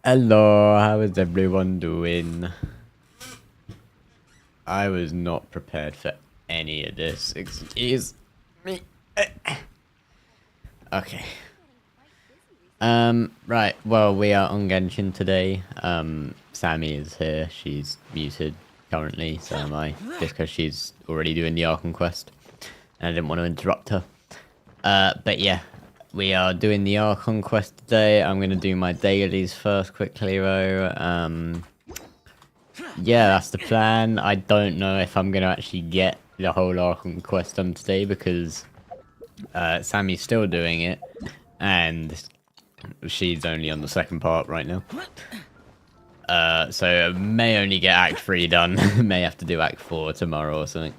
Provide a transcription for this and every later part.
Hello, how is everyone doing? I was not prepared for any of this. Excuse me. Okay. Right, well, we are on Genshin today. Sammy is here. She's muted currently, so am I. Just because she's already doing the ARCHON Quest. And I didn't want to interrupt her. But yeah. We are doing the ARCHON Quest today. I'm going to do my dailies first quickly, though. Yeah, that's the plan. I don't know if I'm going to actually get the whole ARCHON Quest done today because Sammy's still doing it. And she's only on the second part right now. So I may only get Act 3 done. May have to do Act 4 tomorrow or something.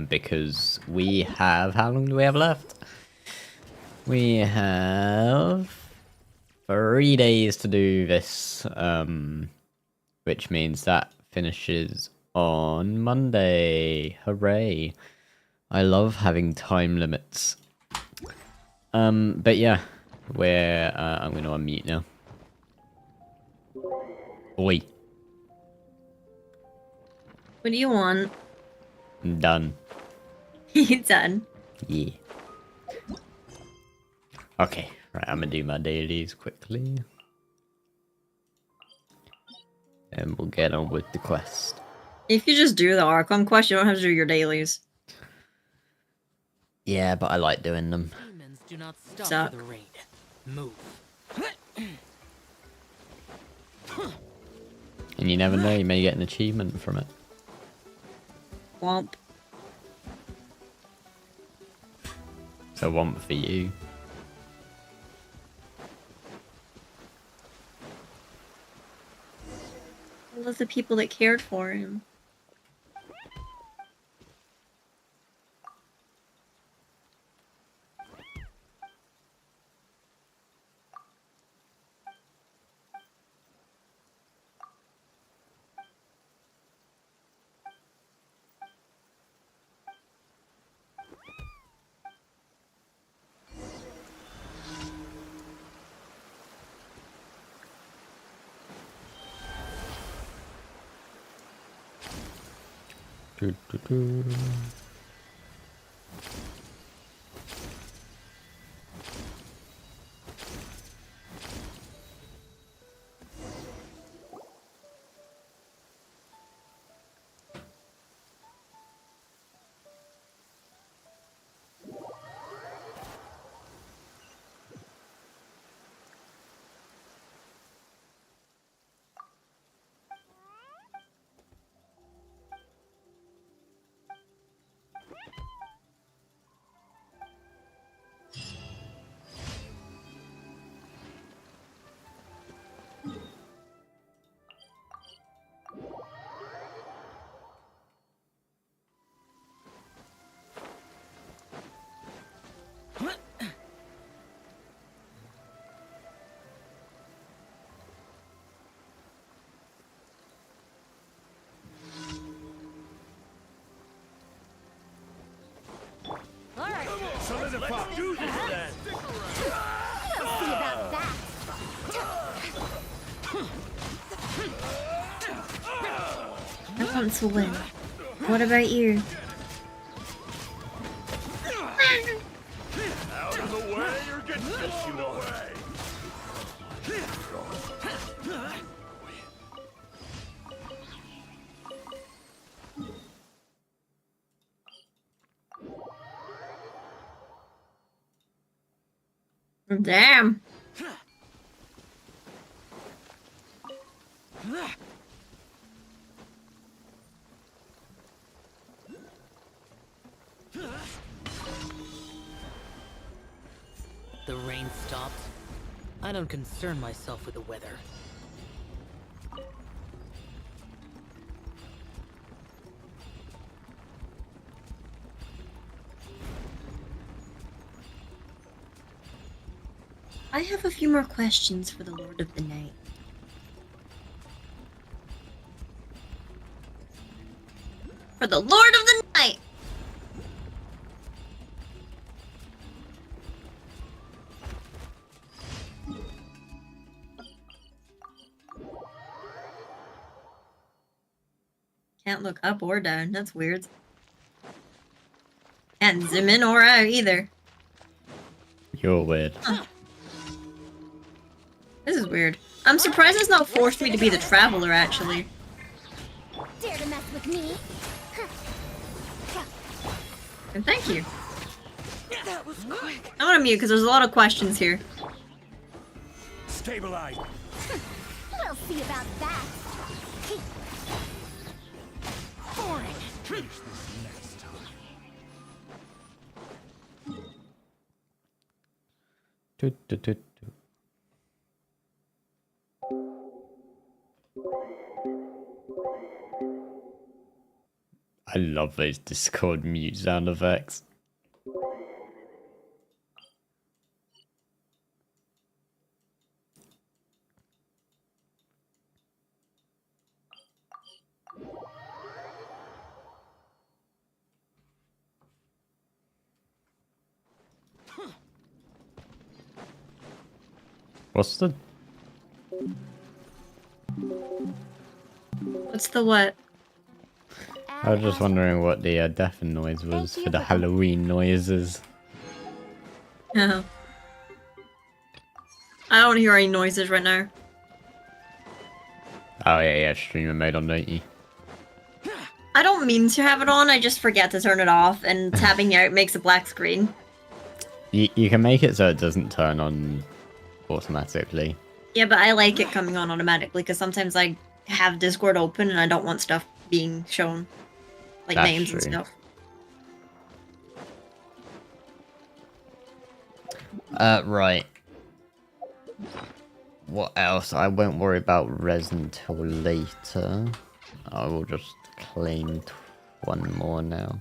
Because we have... How long do we have left? We have 3 days to do this, which means that finishes on Monday. Hooray. I love having time limits. But yeah, I'm going to unmute now. Oi. What do you want? I'm done. You done? Yeah. Okay, right, I'm gonna do my dailies quickly. And we'll get on with the quest. If you just do the ARCHON Quest, you don't have to do your dailies. Yeah, but I like doing them. Humans do not stop Suck. for the raid. Move. And you never know, you may get an achievement from it. Womp. So one for you. I love the people that cared for him. Doo, doo, doo. Do this then. See about that. I want to win. What about you? Out of the way or get pushed you away. Damn. The rain stopped. I don't concern myself with the weather. I have a few more questions for the Lord of the Night. For the Lord of the Night! Can't look up or down. That's weird. Can't zoom in or out either. You're weird. Huh. This is weird. I'm surprised it's not forced me to be the traveler, actually. Dare to mess with me? And thank you. That was quick. I want to mute because there's a lot of questions here. Stabilize. We'll see about that. Boring. Finish this next time. Toot, toot, toot, toot. I love those Discord mute sound effects. What's the... What's the what? I was just wondering what the deafening noise was for the Halloween noises. Oh. I don't hear any noises right now. Oh yeah, streamer mode on, don't you? I don't mean to have it on, I just forget to turn it off, and tapping out makes a black screen. You can make it so it doesn't turn on automatically. Yeah, but I like it coming on automatically, because sometimes I have Discord open and I don't want stuff being shown. Like That's names and true. stuff. Right. What else? I won't worry about res until later. I will just claim one more now.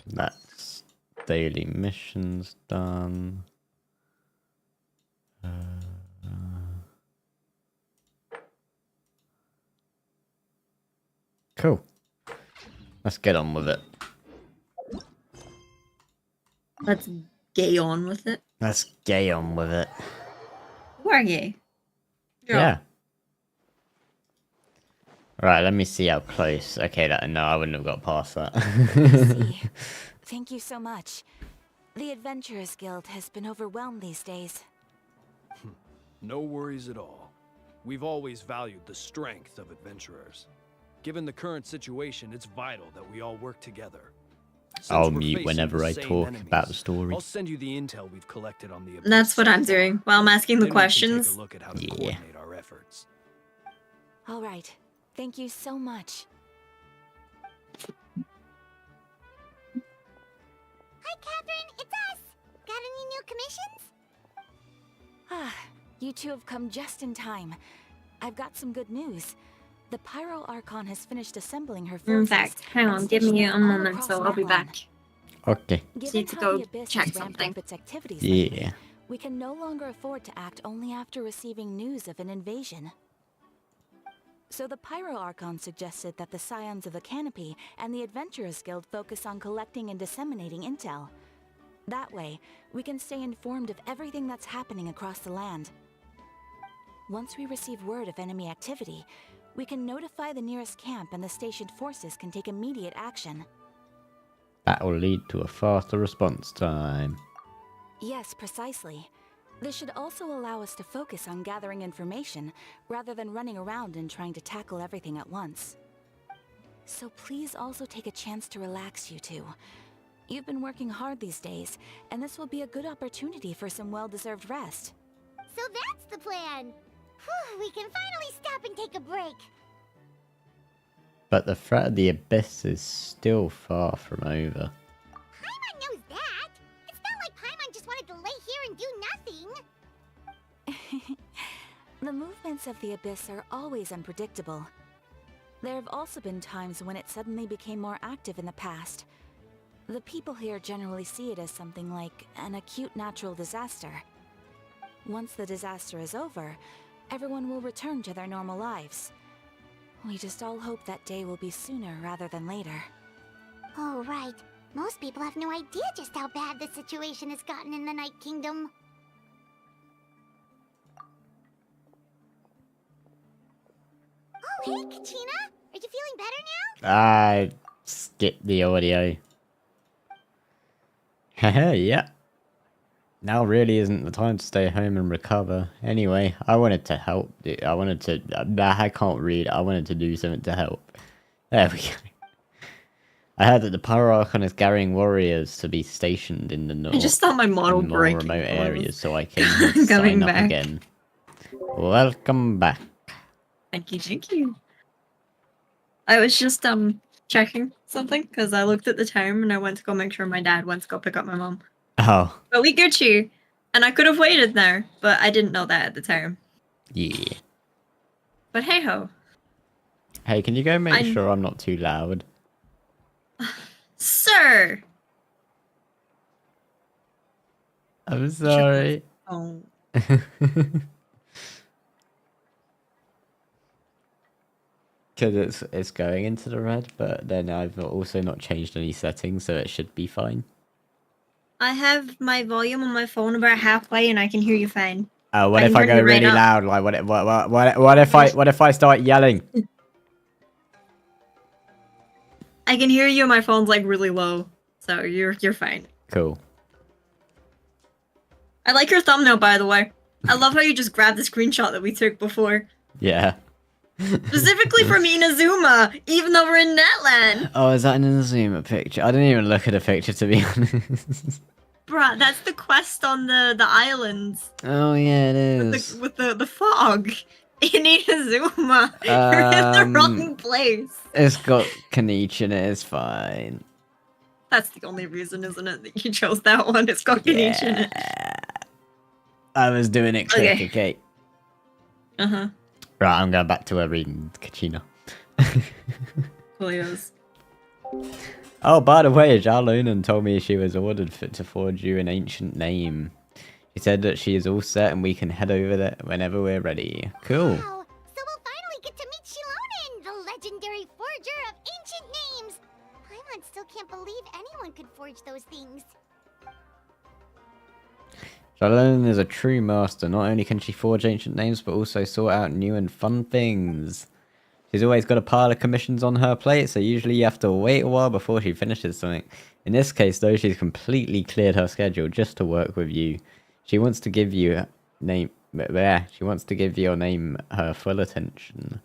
That's daily missions done. Cool. Let's get on with it. Let's gay on with it. Let's gay on with it. Who are gay? Yeah. Right, let me see how close. Okay, no, I wouldn't have got past that. See. Thank you so much. The Adventurers Guild has been overwhelmed these days. No worries at all. We've always valued the strength of adventurers. Given the current situation, it's vital that we all work together. Since I'll we're mute facing whenever the I same talk enemies, about the story. I'll send you the intel we've collected on the Abyss. That's what I'm doing while I'm asking the Then we can questions. take a look at how to Yeah. coordinate our efforts. All right. Thank you so much. Hi, Catherine. It's us. Got any new commissions? Ah, you two have come just in time. I've got some good news. The Pyro Archon has finished assembling her forces. In fact, hang and on, give me stationed a them all moment, across so I'll be Natlan. back. Okay. Given need to how go the Abyss check has ramped something. up its activities Yeah. lately, we can no longer afford to act only after receiving news of an invasion. So the Pyro Archon suggested that the Scions of the Canopy and the Adventurers Guild focus on collecting and disseminating intel. That way, we can stay informed of everything that's happening across the land. Once we receive word of enemy activity, we can notify the nearest camp and the stationed forces can take immediate action. That will lead to a faster response time. Yes, precisely. This should also allow us to focus on gathering information rather than running around and trying to tackle everything at once. So please also take a chance to relax, you two. You've been working hard these days, and this will be a good opportunity for some well-deserved rest. So that's the plan. Whew, we can finally stop and take a break. But the threat of the Abyss is still far from over. Paimon knows that. It's not like Paimon just wanted to lay here and do nothing. The movements of the Abyss are always unpredictable. There have also been times when it suddenly became more active in the past. The people here generally see it as something like an acute natural disaster. Once the disaster is over, everyone will return to their normal lives. We just all hope that day will be sooner rather than later. Oh, right. Most people have no idea just how bad the situation has gotten in the Night Kingdom. Oh, hey, Kachina. Are you feeling better now? I skipped the audio. Yeah. Now really isn't the time to stay home and recover. Anyway, I wanted to help. I wanted to... I can't read. I wanted to do something to help. There we go. I heard that the Pyro Archon is carrying warriors to be stationed in the north. I just saw my model in more break. remote areas, so I came here to Coming sign up back. again. Welcome back. Thank you, thank you. I was just checking something because I looked at the time and I went to go make sure my dad went to go pick up my mom. Oh, But we Gucci, and I could have waited there, but I didn't know that at the time. yeah. But hey ho, Hey, can you go make sure I'm not too loud? sir. I'm sorry. Oh, Because it's going into the red, but then I've also not changed any settings, so it should be fine. I have my volume on my phone about halfway, and I can hear you fine. What I if can I turn go it right really up. loud? Like what if I start yelling? I can hear you. My phone's like really low, so you're fine. Cool. I like your thumbnail, by the way. I love how you just grabbed the screenshot that we took before. Yeah. Specifically for Minazuma, even though we're in Natlan. Oh, is that an Inazuma picture? I didn't even look at the picture, to be honest. Bruh, that's the quest on the islands. Oh yeah, it is. With the fog. In Inazuma. You're in the wrong place. It's got Kanichi in it. It's fine. That's the only reason, isn't it, that you chose that one? It's got Kanichi in it. I was doing it quick, okay? Uh-huh. Right, I'm going back to her reading Kachina. Cleos. Oh, by the way, Xiaolunan told me she was ordered to forge you an ancient name. She said that she is all set and we can head over there whenever we're ready. Cool. Wow, so we'll finally get to meet Xiaolunan, the legendary forger of ancient names. Paimon still can't believe anyone could forge those things. Xiaolunan is a true master. Not only can she forge ancient names, but also sort out new and fun things. She's always got a pile of commissions on her plate, so usually you have to wait a while before she finishes something. In this case, though, she's completely cleared her schedule just to work with you. She wants to give you She wants to give your name her full attention.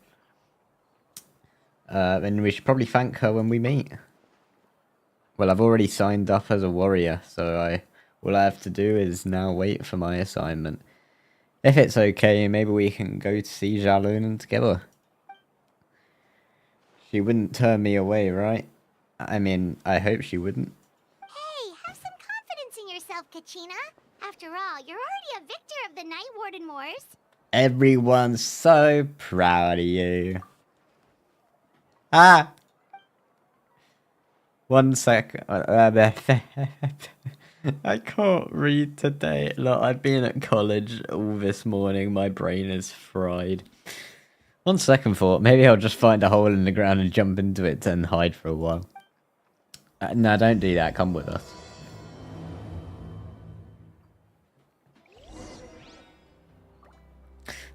Then we should probably thank her when we meet. Well, I've already signed up as a warrior, so all I have to do is now wait for my assignment. If it's okay, maybe we can go to see Xiaolunan together. She wouldn't turn me away, right? I mean, I hope she wouldn't. Hey, have some confidence in yourself, Kachina. After all, you're already a victor of the Night Warden Wars. Everyone's so proud of you. Ah! 1 sec. I can't read today. Look, I've been at college all this morning. My brain is fried. 1 second thought, maybe I'll just find a hole in the ground and jump into it and hide for a while. No, don't do that. Come with us.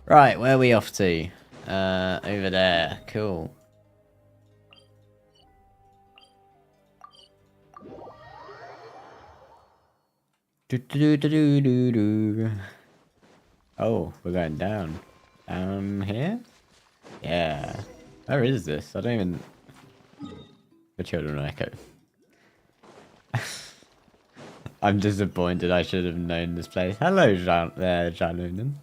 Right, where are we off to? Over there. Cool. Oh, we're going down. Down here? Yeah. Where is this? I don't even... The Children of Echo. I'm disappointed. I should have known this place. Hello, Xiaolunan.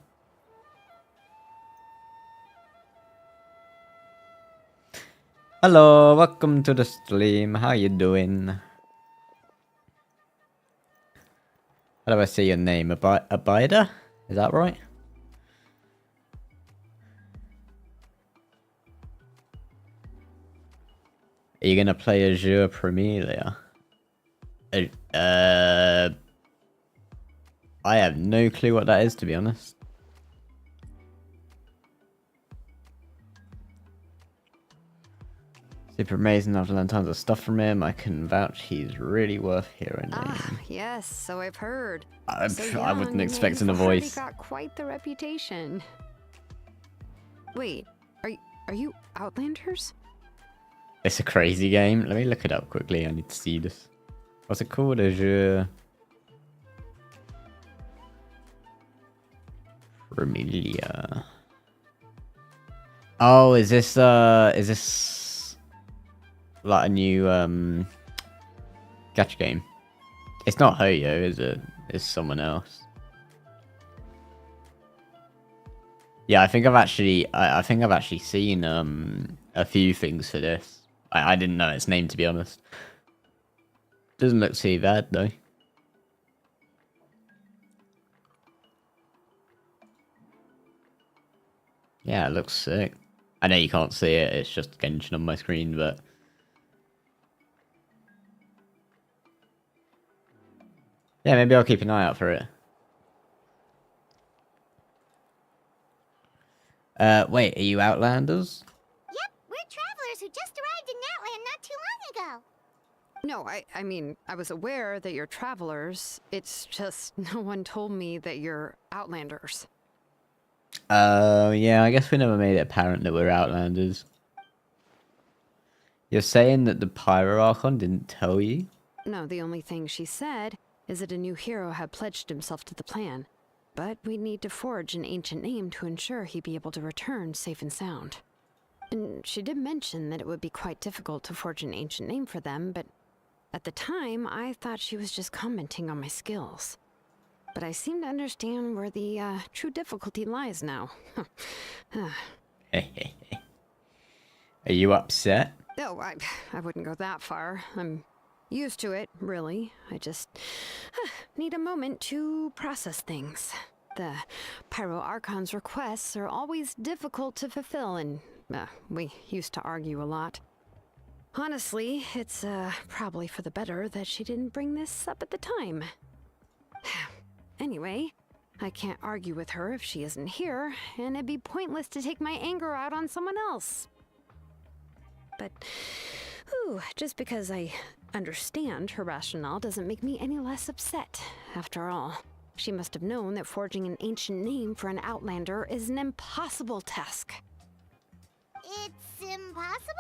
Hello, welcome to the stream. How you doing? How do I say your name? Abida? Is that right? Are you gonna play Azure Premiere? I have no clue what that is, to be honest. Super amazing. I've learned tons of stuff from him. I can vouch he's really worth hearing. Ah, yes, so I've heard. I So wasn't young, expecting a he's already voice. got quite the reputation. Wait, are Are you Outlanders? It's a crazy game. Let me look it up quickly. I need to see this. What's it called? Azure Familia. Oh, is this like a new gacha game? It's not Hoyo, is it? It's someone else. Yeah, I think I've actually seen a few things for this. I didn't know its name, to be honest. Doesn't look too bad though. Yeah, it looks sick. I know you can't see it, it's just Genshin on my screen, but yeah, maybe I'll keep an eye out for it. Wait, are you Outlanders? Yep, we're travelers who just arrived in Natlan not too long ago. No, I mean, I was aware that you're travelers. It's just no one told me that you're Outlanders. Yeah, I guess we never made it apparent that we're Outlanders. You're saying that the Pyro Archon didn't tell you? No, the only thing she said is that a new hero had pledged himself to the plan. But we'd need to forge an ancient name to ensure he'd be able to return safe and sound. And she did mention that it would be quite difficult to forge an ancient name for them, but at the time, I thought she was just commenting on my skills. But I seem to understand where the true difficulty lies now. Are you upset? Oh, I wouldn't go that far. I'm used to it, really. I just need a moment to process things. The Pyro Archon's requests are always difficult to fulfill, and we used to argue a lot. Honestly, it's probably for the better that she didn't bring this up at the time. Anyway, I can't argue with her if she isn't here, and it'd be pointless to take my anger out on someone else. But, just because I understand her rationale doesn't make me any less upset. After all, she must have known that forging an ancient name for an Outlander is an impossible task. It's impossible?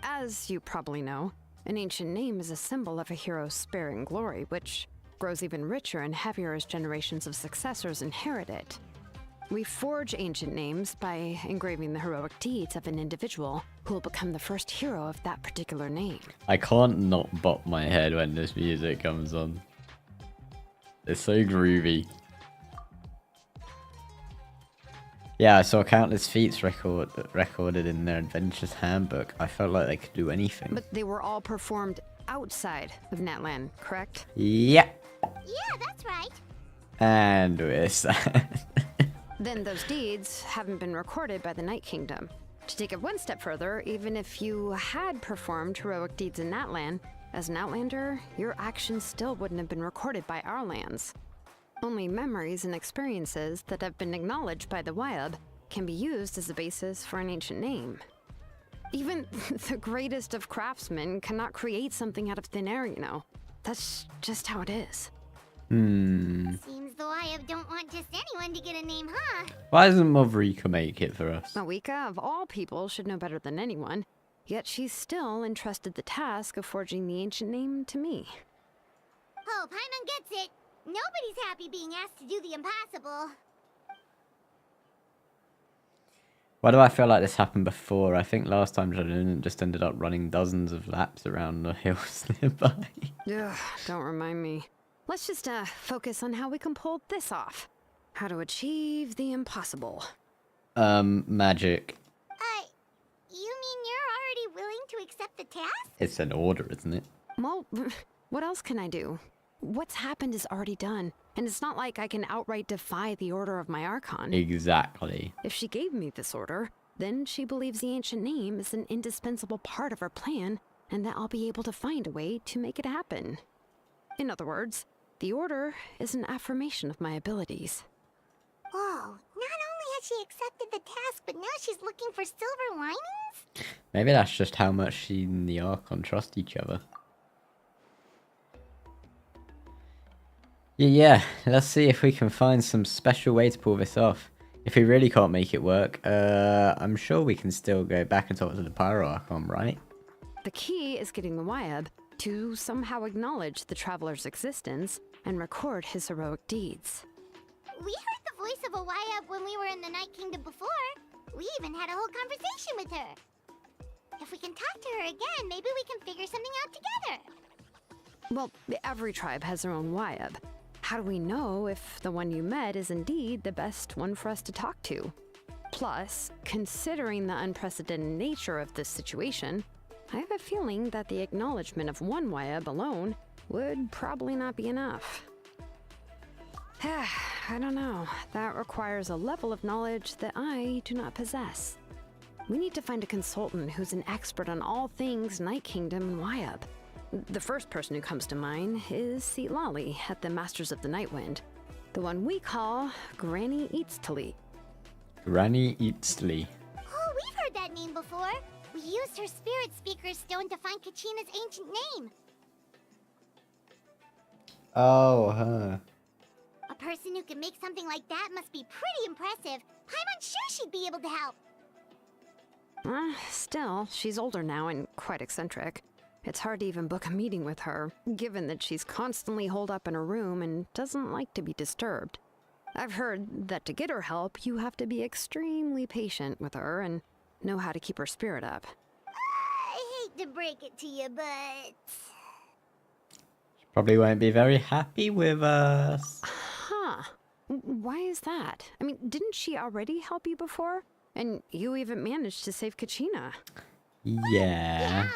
As you probably know, an ancient name is a symbol of a hero's sparing glory, which grows even richer and heavier as generations of successors inherit it. We forge ancient names by engraving the heroic deeds of an individual who will become the first hero of that particular name. I can't not bop my head when this music comes on. It's so groovy. Yeah, I saw countless feats recorded in their adventures handbook. I felt like they could do anything. But they were all performed outside of Natlan, correct? Yeah. Yeah, that's right. And we're sad. Then those deeds haven't been recorded by the Night Kingdom. To take it one step further, even if you had performed heroic deeds in Natlan, as an Outlander, your actions still wouldn't have been recorded by our lands. Only memories and experiences that have been acknowledged by the Wyeb can be used as a basis for an ancient name. Even the greatest of craftsmen cannot create something out of thin air, you know. That's just how it is. Seems the Wyeb don't want just anyone to get a name, huh? Why doesn't Movrika make it for us? Mawika, of all people, should know better than anyone, yet she's still entrusted the task of forging the ancient name to me. Oh, Paimon gets it. Nobody's happy being asked to do the impossible. Why do I feel like this happened before? I think last time Jadun just ended up running dozens of laps around the hills nearby. Ugh, don't remind me. Let's just focus on how we can pull this off. How to achieve the impossible. Magic. You mean you're already willing to accept the task? It's an order, isn't it? Well, what else can I do? What's happened is already done, and it's not like I can outright defy the order of my Archon. Exactly. If she gave me this order, then she believes the ancient name is an indispensable part of her plan, and that I'll be able to find a way to make it happen. In other words, the order is an affirmation of my abilities. Whoa, not only has she accepted the task, but now she's looking for silver linings? Maybe that's just how much she and the Archon trust each other. Yeah, let's see if we can find some special way to pull this off. If we really can't make it work, I'm sure we can still go back and talk to the Pyro Archon, right? The key is getting the Wyab to somehow acknowledge the traveler's existence and record his heroic deeds. We heard the voice of a Wyab when we were in the Night Kingdom before. We even had a whole conversation with her. If we can talk to her again, maybe we can figure something out together. Well, every tribe has their own Wyab. How do we know if the one you met is indeed the best one for us to talk to? Plus, considering the unprecedented nature of this situation, I have a feeling that the acknowledgement of one Wyab alone would probably not be enough. I don't know. That requires a level of knowledge that I do not possess. We need to find a consultant who's an expert on all things Night Kingdom and Wyab. The first person who comes to mind is Seatlali at the Masters of the Nightwind, the one we call Granny Eatstali. Granny Eatsley. Oh, we've heard that name before. We used her Spirit Speaker Stone to find Kachina's ancient name. Oh, her. A person who can make something like that must be pretty impressive. I'm sure she'd be able to help. Still, she's older now and quite eccentric. It's hard to even book a meeting with her, given that she's constantly holed up in her room and doesn't like to be disturbed. I've heard that to get her help, you have to be extremely patient with her and know how to keep her spirit up. I hate to break it to you, but... Probably won't be very happy with us. Huh. Why is that? I mean, didn't she already help you before? And you even managed to save Kachina. Yeah.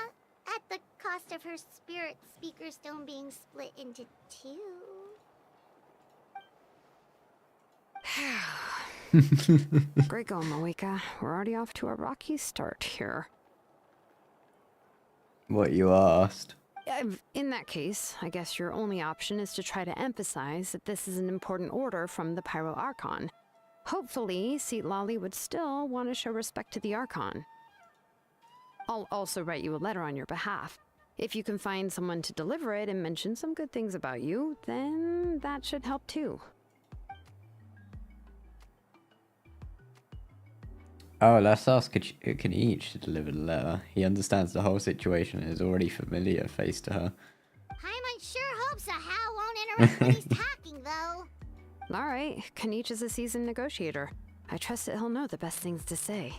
At the cost of her Spirit Speaker Stone being split into two. Great going, Moeka. We're already off to a rocky start here. What you asked. In that case, I guess your only option is to try to emphasize that this is an important order from the Pyro Archon. Hopefully, Seatlali would still want to show respect to the Archon. I'll also write you a letter on your behalf. If you can find someone to deliver it and mention some good things about you, then that should help too. Oh, let's ask Kaniich to deliver the letter. He understands the whole situation and is already familiar face to her. Paimon sure hopes a How won't interrupt when he's talking, though. Alright, Kaniich is a seasoned negotiator. I trust that he'll know the best things to say.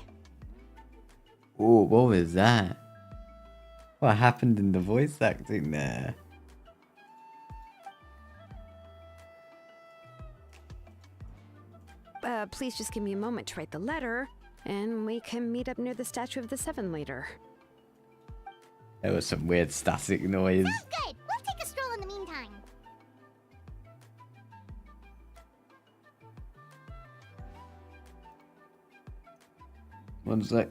Ooh, what was that? What happened in the voice acting there? Please just give me a moment to write the letter, and we can meet up near the Statue of the Seven later. There was some weird static noise. Sounds good. We'll take a stroll in the meantime. One sec.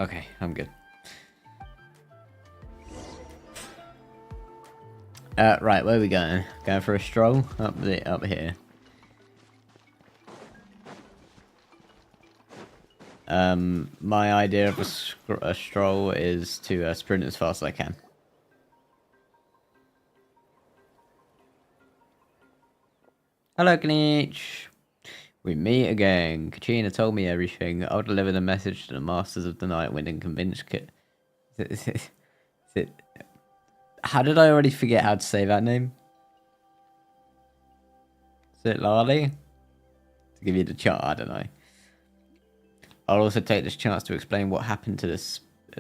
Okay, I'm good. Right, where are we going? Going for a stroll? Up here. My idea of a stroll is to sprint as fast as I can. Hello, Kaniich. We meet again. Kachina told me everything. I'll deliver the message to the Masters of the Nightwind and convince Is it... How did I already forget how to say that name? Is it Lali? To give you the chart, I don't know. I'll also take this chance to explain what happened to the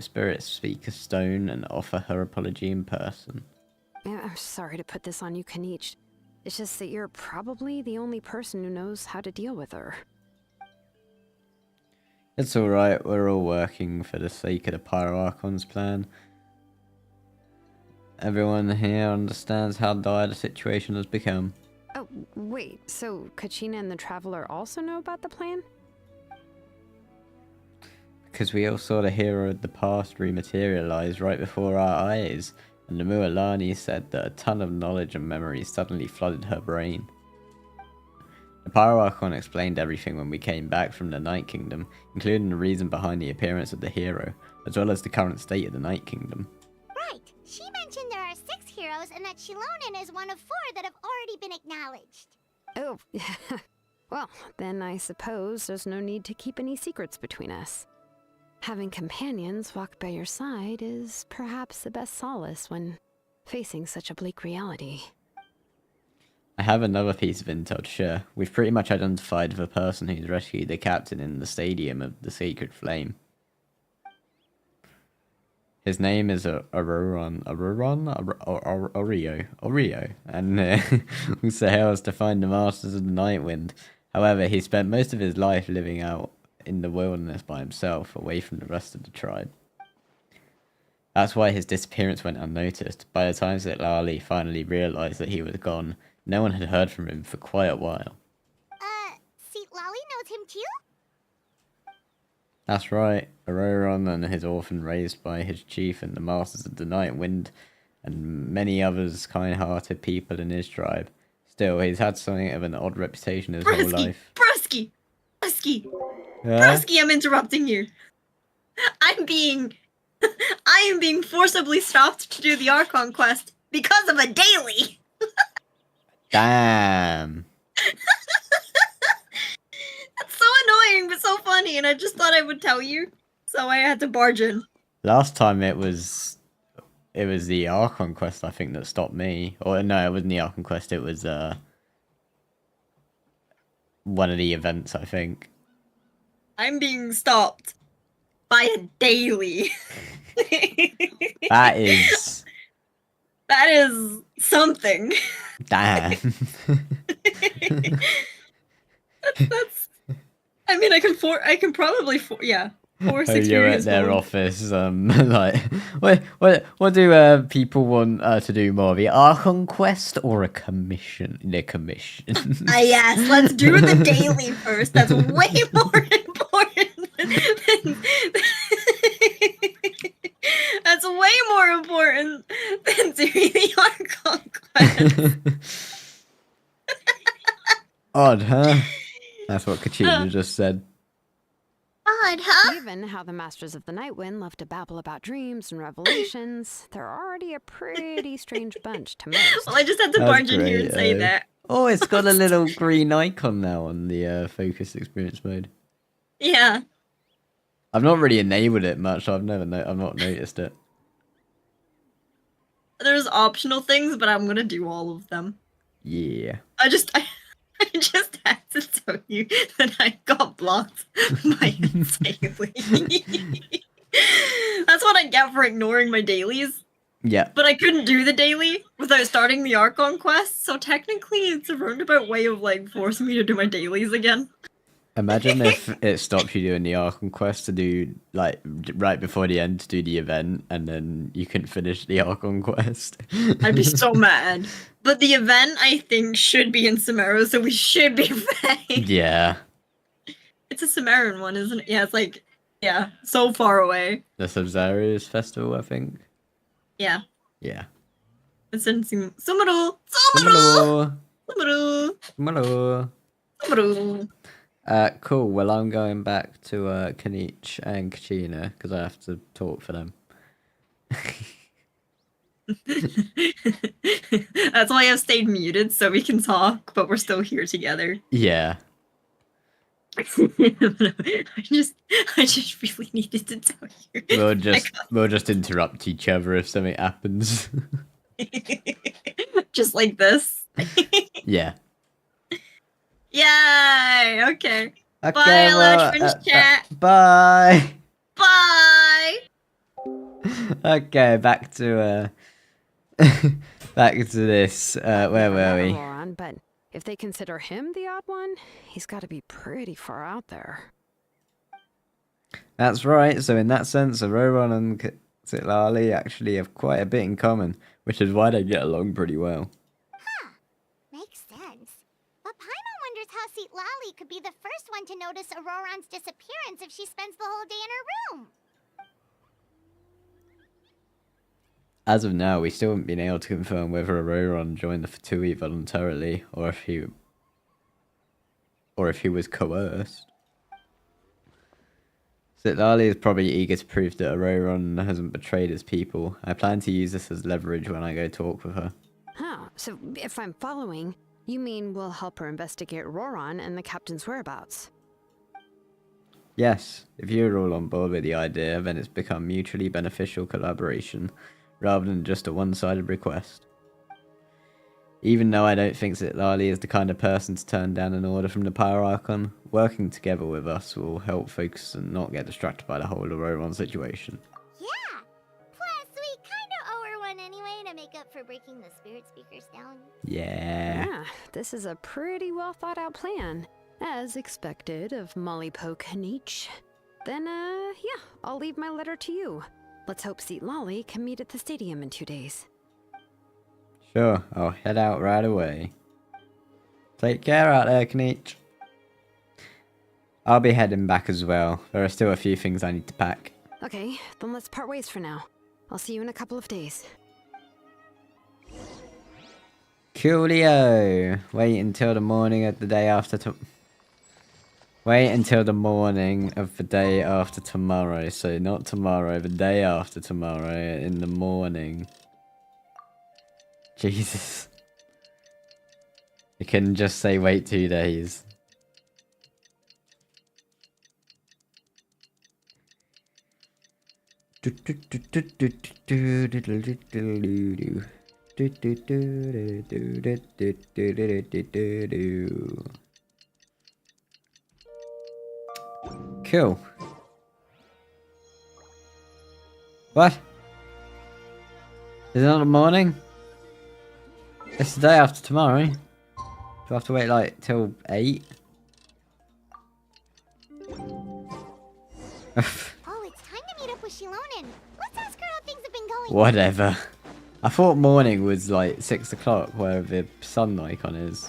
Spirit Speaker Stone and offer her apology in person. I'm sorry to put this on you, Kaniich. It's just that you're probably the only person who knows how to deal with her. It's alright, we're all working for the sake of the Pyro Archon's plan. Everyone here understands how dire the situation has become. Oh, wait, so Kachina and the Traveler also know about the plan? Because we all saw the hero of the past rematerialize right before our eyes, and the Mualani said that a ton of knowledge and memory suddenly flooded her brain. The Pyro Archon explained everything when we came back from the Night Kingdom, including the reason behind the appearance of the hero, as well as the current state of the Night Kingdom. Right. She mentioned there are 6 heroes heroes and that Shilonen is one of 4 that have already been acknowledged. Oh, well, then I suppose there's no need to keep any secrets between us. Having companions walk by your side is perhaps the best solace when facing such a bleak reality. I have another piece of intel to share. We've pretty much identified the person who's rescued the captain in the Stadium of the Sacred Flame. His name is Auron, and also hails to find the Masters of the Nightwind. However, he spent most of his life living out in the wilderness by himself, away from the rest of the tribe. That's why his disappearance went unnoticed. By the time that Lali finally realised that he was gone, no one had heard from him for quite a while. See, Lali knows him too? That's right, Auron and his orphan raised by his chief and the Masters of the Nightwind, and many others kind-hearted people in his tribe. Still, he's had something of an odd reputation his whole life. Brusky! Brusky, I'm interrupting you. I am being forcibly stopped to do the Archon Quest because of a daily! Damn! That's so annoying, but so funny, and I just thought I would tell you, so I had to barge in. Last time it was the Archon Quest, I think, that stopped me. Or no, it wasn't the Archon Quest, it was one of the events, I think. I'm being stopped by a daily. That is something. damn. That's I mean, I can probably force You're experience at their mode. office, like, what do people want to do more? The Archon Quest or a commission? The commission. Yes, let's do the daily first. That's way more important that's way more important than doing the Archon Quest. Odd, huh? That's what Kachina just said. Odd, huh? Given how the Masters of the Nightwind love to babble about dreams and revelations, they're already a pretty strange bunch to most. Well, I just had to That's barge in here and great, say that. Oh, it's got a little green icon now on the focus experience mode. Yeah. I've not really enabled it much. I've not noticed it. There's optional things, but I'm gonna do all of them. Yeah. I just had to tell you that I got blocked by a daily. That's what I get for ignoring my dailies. Yeah. But I couldn't do the daily without starting the Archon Quest, so technically it's a roundabout way of like forcing me to do my dailies again. Imagine if it stops you doing the Archon Quest to do, like, right before the end to do the event, and then you can finish the Archon Quest. I'd be so mad. But the event, I think, should be in Samara, so we should be fine. Yeah. It's a Samaran one, isn't it? Yeah, it's like, yeah, so far away. The Subzarius Festival, I think. Yeah. Yeah. It's in Sumaru! Hello. Sumaru! Hello. Sumaru! Cool. Well, I'm going back to Kanich and Kachina because I have to talk for them. That's why I've stayed muted, so we can talk, but we're still here together. Yeah. I just really needed to tell you. We'll just interrupt each other if something happens. Just like this. Yeah. Yay! Okay. Okay. Bye, Well, Eletrin chat. bye. Bye. Okay, back to back to this. Where were we? Auron, but if they consider him the odd one, he's got to be pretty far out there. That's right. So in that sense, Auron and Zitlali actually have quite a bit in common, which is why they get along pretty well. Makes sense. But Paimon wonders how Lali could be the first one to notice Auroron's disappearance if she spends the whole day in her room. As of now, we still haven't been able to confirm whether Auron joined the Fatui voluntarily, or if he was coerced. Zitlali is probably eager to prove that Auroron hasn't betrayed his people. I plan to use this as leverage when I go talk with her. Huh, so if I'm following, you mean we'll help her investigate Roron and the captain's whereabouts? Yes, if you're all on board with the idea, then it's become mutually beneficial collaboration, rather than just a one-sided request. Even though I don't think Zitlali is the kind of person to turn down an order from the Pyro Archon, working together with us will help focus and not get distracted by the whole Auroron situation. Yeah! Plus, we kinda owe her one anyway to make up for breaking the spirit speakers down. Yeah. This is a pretty well thought out plan. As expected of Molly Poke Nietzsche. Then, yeah, I'll leave my letter to you. Let's hope Zitlali can meet at the stadium in 2 days. Sure, I'll head out right away. Take care out there, Kneech. I'll be heading back as well. There are still a few things I need to pack. Okay, then let's part ways for now. I'll see you in a couple of days. Coolio! Wait until the morning of the day after Wait until the morning of the day after tomorrow. So not tomorrow, the day after tomorrow in the morning. Jesus. You can just say wait 2 days. Cool. What? Is it not the morning? It's the day after tomorrow. Do I have to wait like till 8? Oh, it's time to meet up with Shilonen. Let's ask her how things have been going. Whatever. I thought morning was like 6 o'clock where the sun icon is.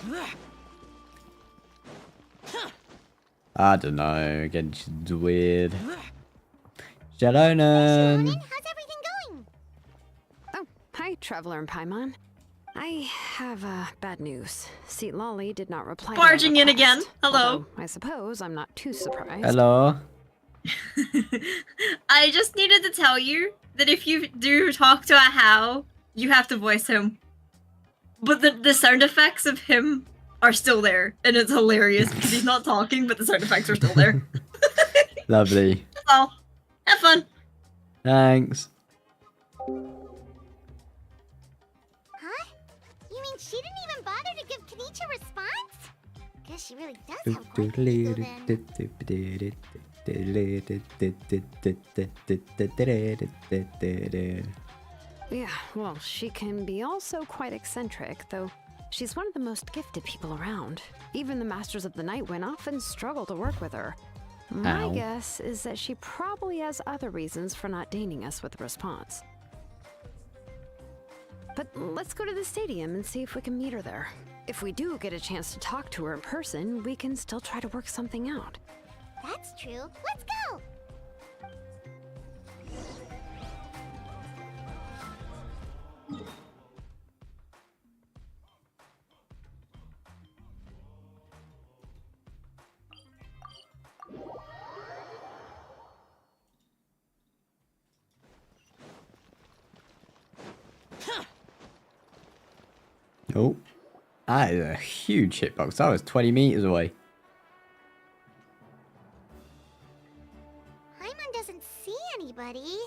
I don't know. Genshin's weird. Shilonen! How's everything going? Oh, hi, Traveler and Paimon. I have bad news. Zitlali did not reply. Barging to my in again. request, Hello. although I suppose I'm not too surprised. Hello. I just needed to tell you that if you do talk to a How, you have to voice him. But the sound effects of him are still there, and it's hilarious because he's not talking, but the sound effects are still there. Lovely. That's all. Have fun. Thanks. Huh? You mean she didn't even bother to give Kenichi a response? Guess she really does have quite the then. Yeah, well, she can be also quite eccentric, though she's one of the most gifted people around. Even the Masters of the Night Wind often struggle to work with her. My Ow. guess is that she probably has other reasons for not deigning us with a response. But let's go to the stadium and see if we can meet her there. If we do get a chance to talk to her in person, we can still try to work something out. That's true. Let's go! Oh. That is a huge hitbox. That was 20 meters away. Paimon doesn't see anybody.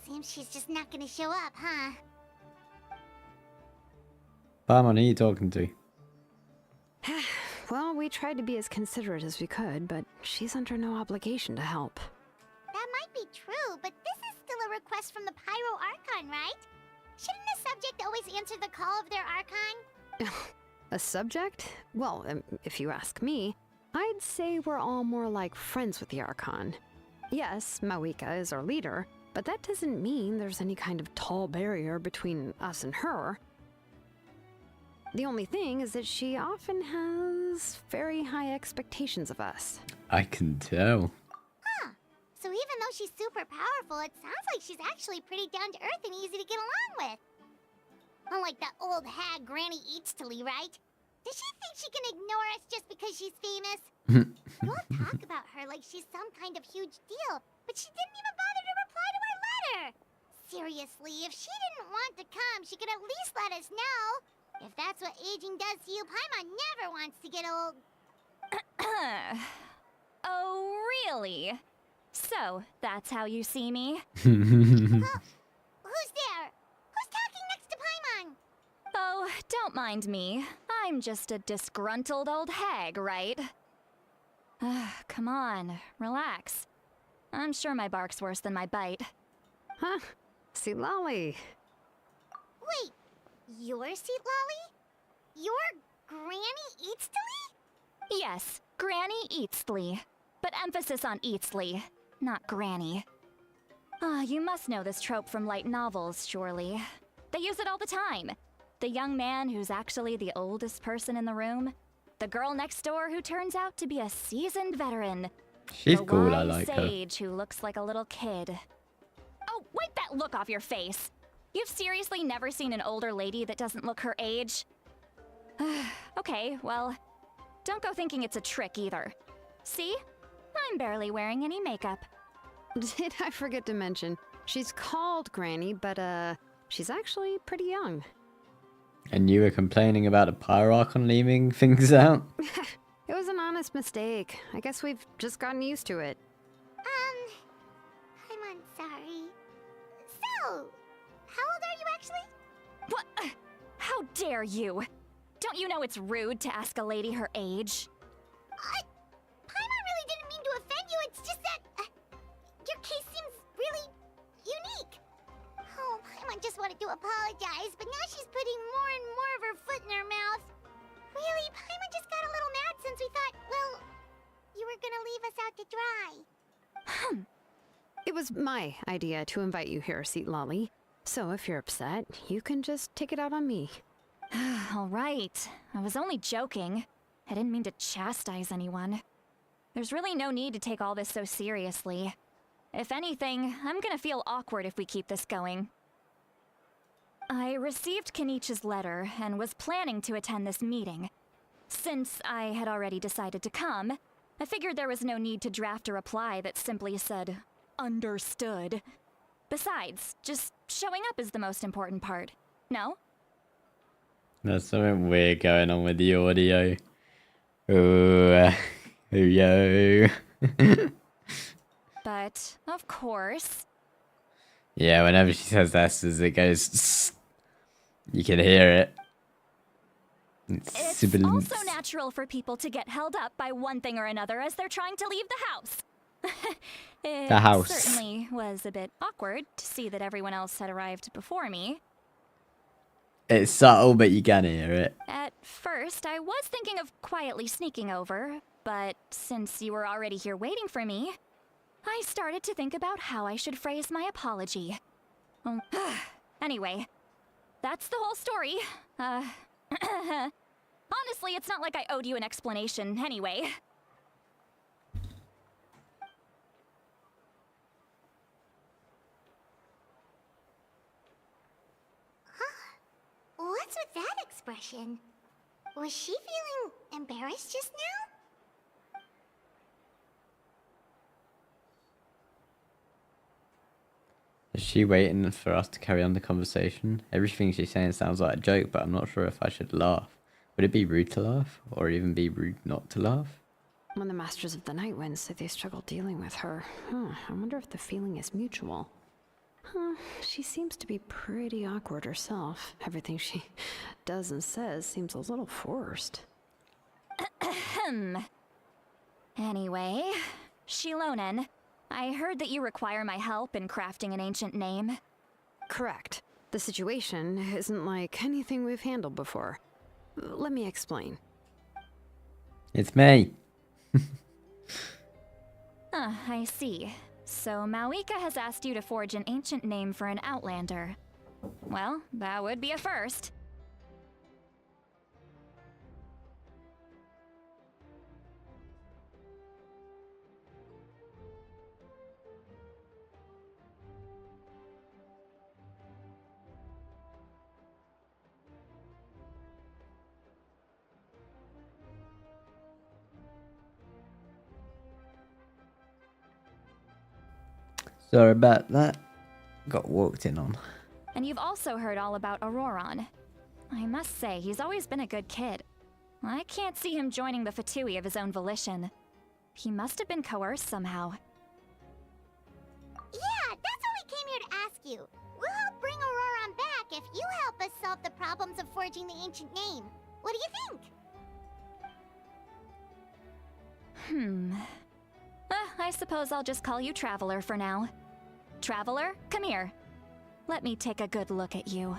Seems she's just not gonna show up, huh? Paimon, who are you talking to? Well, we tried to be as considerate as we could, but she's under no obligation to help. That might be true, but this is still a request from the Pyro Archon, right? Shouldn't a subject always answer the call of their Archon? A subject? Well, if you ask me, I'd say we're all more like friends with the Archon. Yes, Mawika is our leader, but that doesn't mean there's any kind of tall barrier between us and her. The only thing is that she often has very high expectations of us. I can tell. Huh. So even though she's super powerful, it sounds like she's actually pretty down to earth and easy to get along with. Unlike that old hag Granny Eatstily, right? Does she think she can ignore us just because she's famous? You all talk about her like she's some kind of huge deal, but she didn't even bother to reply to our letter. Seriously, if she didn't want to come, she could at least let us know. If that's what aging does to you, Paimon never wants to get old. Oh, really? So, that's how you see me? Who's there? Who's talking next to Paimon? Oh, don't mind me. I'm just a disgruntled old hag, right? Come on, relax. I'm sure my bark's worse than my bite. Huh? See, Lolly. Wait, you're Seat Lolly? You're Granny Eatstly? Yes, Granny Eatsley. But emphasis on Eatsley, not Granny. You must know this trope from light novels, surely. They use it all the time. The young man who's actually the oldest person in the room. The girl next door who turns out to be a seasoned veteran. She's the cool, I wise like her. sage who looks like a little kid. Oh, wipe that look off your face! You've seriously never seen an older lady that doesn't look her age? Okay, well, don't go thinking it's a trick either. See? I'm barely wearing any makeup. Did I forget to mention, she's called Granny, but she's actually pretty young. And you were complaining about the Pyro Archon leaving things out? It was an honest mistake. I guess we've just gotten used to it. I'm sorry. So, how old are you actually? What? How dare you? Don't you know it's rude to ask a lady her age? Paimon really didn't mean to offend you, it's just that your case seems really unique. Oh, Paimon just wanted to apologize, but now she's putting more and more of her foot in her mouth. Really, Paimon just got a little mad since we thought, well, you were gonna leave us out to dry. It was my idea to invite you here, Seat Lolly. So if you're upset, you can just take it out on me. All right. I was only joking. I didn't mean to chastise anyone. There's really no need to take all this so seriously. If anything, I'm gonna feel awkward if we keep this going. I received Kenichi's letter and was planning to attend this meeting. Since I had already decided to come, I figured there was no need to draft a reply that simply said, "Understood." Besides, just showing up is the most important part. No? There's something weird going on with the audio. Oh, yo. But, of course. Yeah, whenever she says S's, it goes. You can hear it. It's Sibilance. also natural for people to get held up by one thing or another as they're trying to leave the house. It The house. certainly was a bit awkward to see that everyone else had arrived before me. It's subtle, but you can hear it. At first, I was thinking of quietly sneaking over, but since you were already here waiting for me, I started to think about how I should phrase my apology. Anyway, that's the whole story. Honestly, it's not like I owed you an explanation anyway. What's with that expression? Was she feeling embarrassed just now? Is she waiting for us to carry on the conversation? Everything she's saying sounds like a joke, but I'm not sure if I should laugh. Would it be rude to laugh? Or even be rude not to laugh? When the Masters of the Night Wind say they struggle dealing with her, I wonder if the feeling is mutual. She seems to be pretty awkward herself. Everything she does and says seems a little forced. Anyway, Shilonen, I heard that you require my help in crafting an ancient name. Correct. The situation isn't like anything we've handled before. Let me explain. It's me. I see. So Mawika has asked you to forge an ancient name for an Outlander. Well, that would be a first. Sorry about that. Got walked in on. And you've also heard all about Auroron. I must say, he's always been a good kid. I can't see him joining the Fatui of his own volition. He must have been coerced somehow. Yeah, that's why we came here to ask you. We'll help bring Auroron back if you help us solve the problems of forging the ancient name. What do you think? I suppose I'll just call you Traveler for now. Traveler, come here. Let me take a good look at you.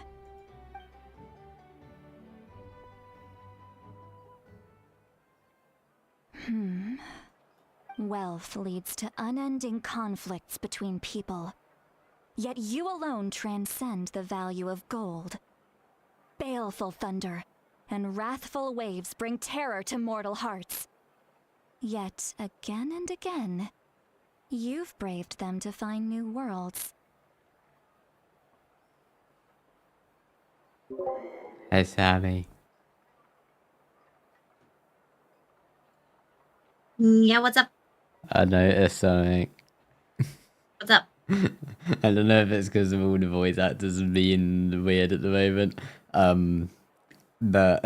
Wealth leads to unending conflicts between people. Yet you alone transcend the value of gold. Baleful thunder and wrathful waves bring terror to mortal hearts. Yet again and again, you've braved them to find new worlds. Hey, Sammy. Yeah, what's up? I noticed something. What's up? I don't know if it's because of all the voice actors being weird at the moment. But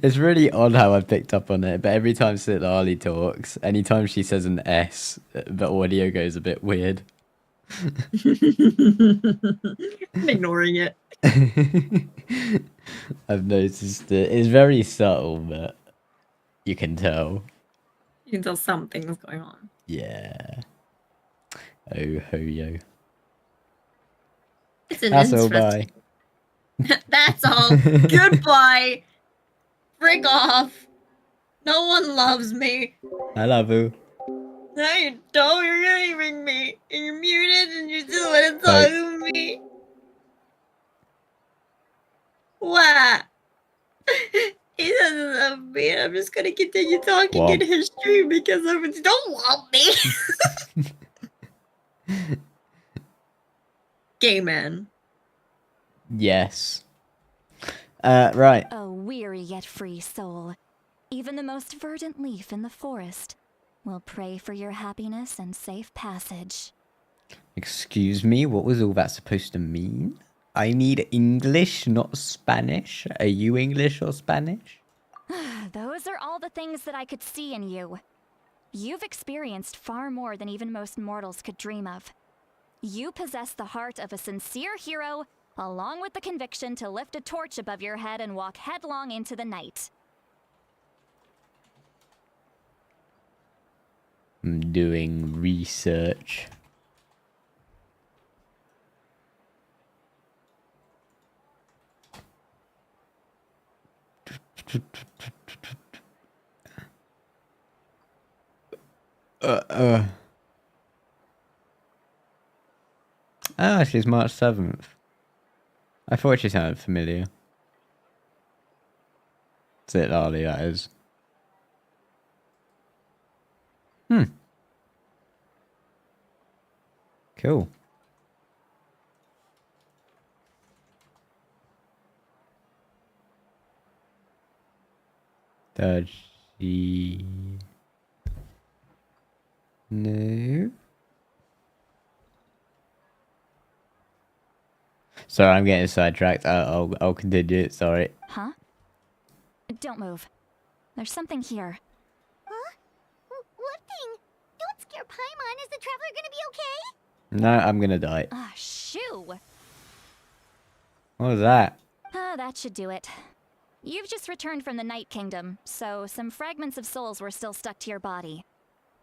it's really odd how I picked up on it. But every time Sitlali talks, anytime she says an S, the audio goes a bit weird. I'm ignoring it. I've noticed it. It's very subtle, but you can tell. You can tell something's going on. Yeah. Oh ho yo. It's an That's all. Bye. That's all. Goodbye. Frick off. No one loves me. I love you. No, you don't. You're leaving me. And you're muted and you still want to talk to me. What? He doesn't love me, and I'm just gonna continue talking in his stream because of it. Don't want me. Gay man. Yes. Right. A weary yet free soul. Even the most verdant leaf in the forest will pray for your happiness and safe passage. Excuse me, what was all that supposed to mean? I need English, not Spanish. Are you English or Spanish? Those are all the things that I could see in you. You've experienced far more than even most mortals could dream of. You possess the heart of a sincere hero, along with the conviction to lift a torch above your head and walk headlong into the night. I'm doing research. Ah, she's March 7th. I thought she sounded familiar. Sitlali, that is. Cool. Does she... No. Sorry, I'm getting sidetracked. I'll continue. Sorry. Huh? Don't move. There's something here. Huh? What thing? Don't scare Paimon. Is the traveler gonna be okay? No, I'm gonna die. Ah, shoo! What was that? Ah, that should do it. You've just returned from the Night Kingdom, so some fragments of souls were still stuck to your body.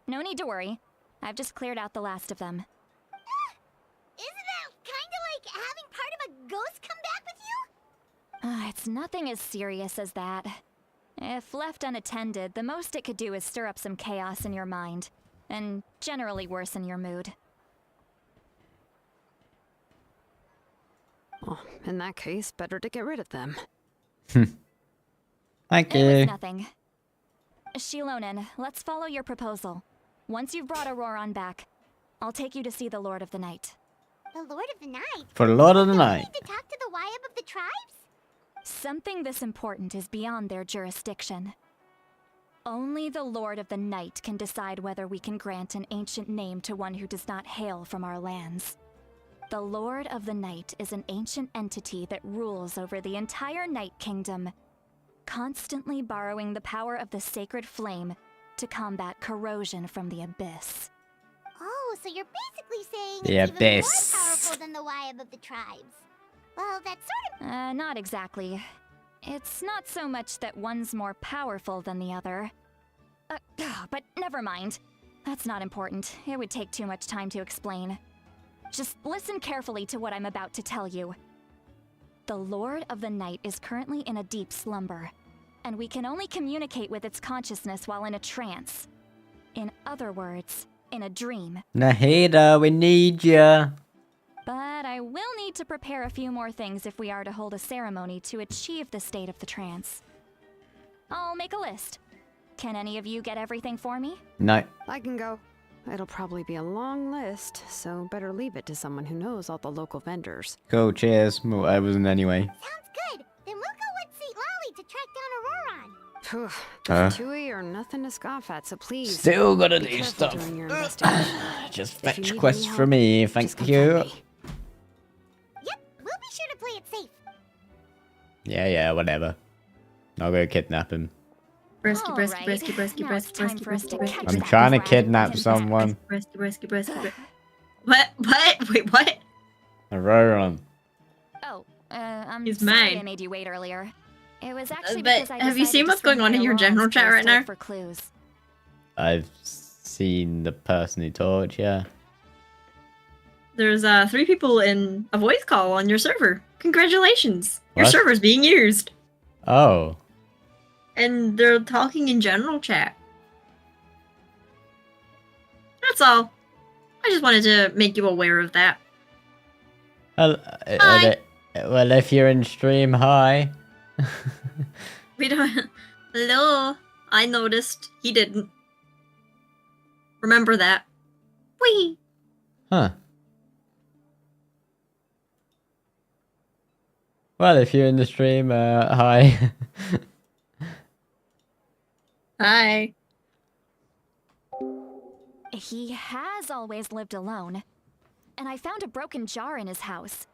No need to worry. I've just cleared out the last of them. Isn't that kinda like having part of a ghost come back with you? It's nothing as serious as that. If left unattended, the most it could do is stir up some chaos in your mind, and generally worsen your mood. Oh, in that case, better to get rid of them. Thank you. It was nothing. Shilonen, let's follow your proposal. Once you've brought Auroron back, I'll take you to see the Lord of the Night. The Lord of the Night? For the Lord of the Don't we Night. need to talk to the Wyab of the tribes? Something this important is beyond their jurisdiction. Only the Lord of the Night can decide whether we can grant an ancient name to one who does not hail from our lands. The Lord of the Night is an ancient entity that rules over the entire Night Kingdom, constantly borrowing the power of the sacred flame to combat corrosion from the abyss. Oh, so you're basically saying The it's even more abyss. powerful than the Wyab of the tribes. Well, that's sort of... Not exactly. It's not so much that one's more powerful than the other. But never mind. That's not important. It would take too much time to explain. Just listen carefully to what I'm about to tell you. The Lord of the Night is currently in a deep slumber, and we can only communicate with its consciousness while in a trance. In other words, in a dream. Nahida, we need ya. But I will need to prepare a few more things if we are to hold a ceremony to achieve the state of the trance. I'll make a list. Can any of you get everything for me? No. I can go. It'll probably be a long list, so better leave it to someone who knows all the local vendors. Cool, cheers. Well, I wasn't anyway. Sounds good. Then we'll go with St. Lolly to track down Auroron. Phew, the Fatui are nothing to scoff at, so please. Still gotta be do careful stuff. during your investigation. Just If you fetch need quests any for help, me, just thank come you. find me. Yep, we'll be sure to play it safe. Yeah, whatever. I'll go kidnap him. Bresky, bresky, Alright, bresky, bresky, now it's bresky, time bresky, for us to bresky, catch bresky, I'm that trying to rat kidnap and someone. bresky, bresky, bresky, bresky. What? Wait, what? Auroron. Oh, I'm He's sorry mine. I made you wait earlier. It was actually But because I have you decided seen to what's going swing on in by your general Auron's chat place right to now? look for clues. I've seen the person who talked, yeah. There's 3 people in a voice call on your server. Congratulations. Your What? server's being used. Oh. And they're talking in general chat. That's all. I just wanted to make you aware of that. Well, Hi. well, if you're in stream, hi. We don't... Hello? I noticed. He didn't. Remember that. Whee! Huh. Well, if you're in the stream, hi. Hi. He has always lived alone, and I found a broken jar in his house.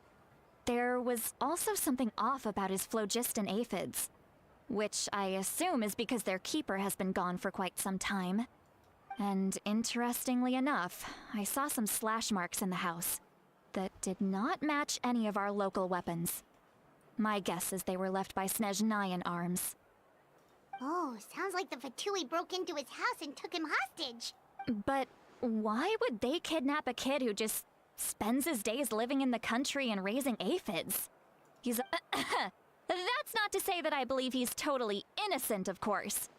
There was also something off about his phlogiston aphids, which I assume is because their keeper has been gone for quite some time. And interestingly enough, I saw some slash marks in the house that did not match any of our local weapons. My guess is they were left by Snezhnayan arms. Oh, sounds like the Fatui broke into his house and took him hostage. But why would they kidnap a kid who just spends his days living in the country and raising aphids? He's That's not to say that I believe he's totally innocent, of course.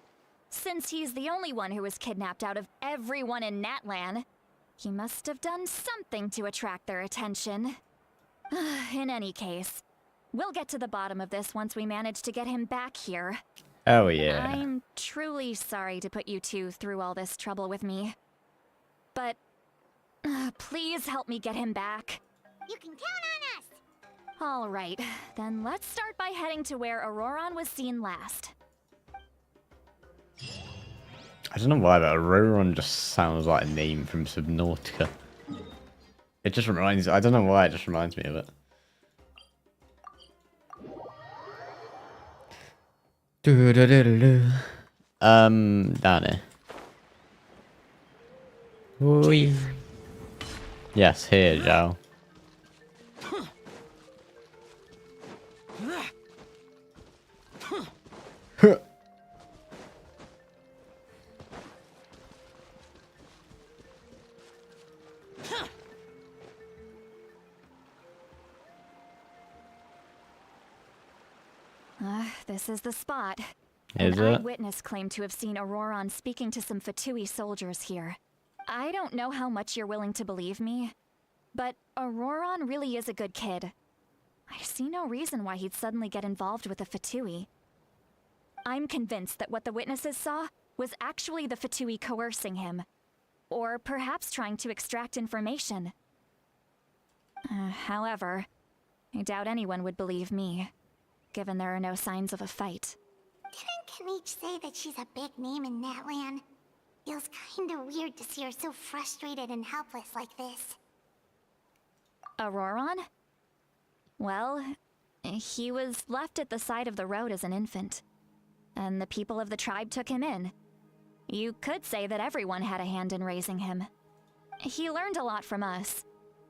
Since he's the only one who was kidnapped out of everyone in Natlan, he must have done something to attract their attention. In any case, we'll get to the bottom of this once we manage to get him back here. Oh, yeah. I'm truly sorry to put you two through all this trouble with me. But please help me get him back. You can count on us. All right, then let's start by heading to where Auroron was seen last. I don't know why, but Auroron just sounds like a name from Subnautica. It just reminds... I don't know why, it just reminds me of it. Down here. Oi. Yes, here, Zhao. This is the spot. Is An it? eyewitness claimed to have seen Auroron speaking to some Fatui soldiers here. I don't know how much you're willing to believe me, but Auroron really is a good kid. I see no reason why he'd suddenly get involved with the Fatui. I'm convinced that what the witnesses saw was actually the Fatui coercing him, or perhaps trying to extract information. However, I doubt anyone would believe me, given there are no signs of a fight. Didn't can each say that she's a big name in Natlan. Feels kinda weird to see her so frustrated and helpless like this. Auroron? Well, he was left at the side of the road as an infant, and the people of the tribe took him in. You could say that everyone had a hand in raising him. He learned a lot from us,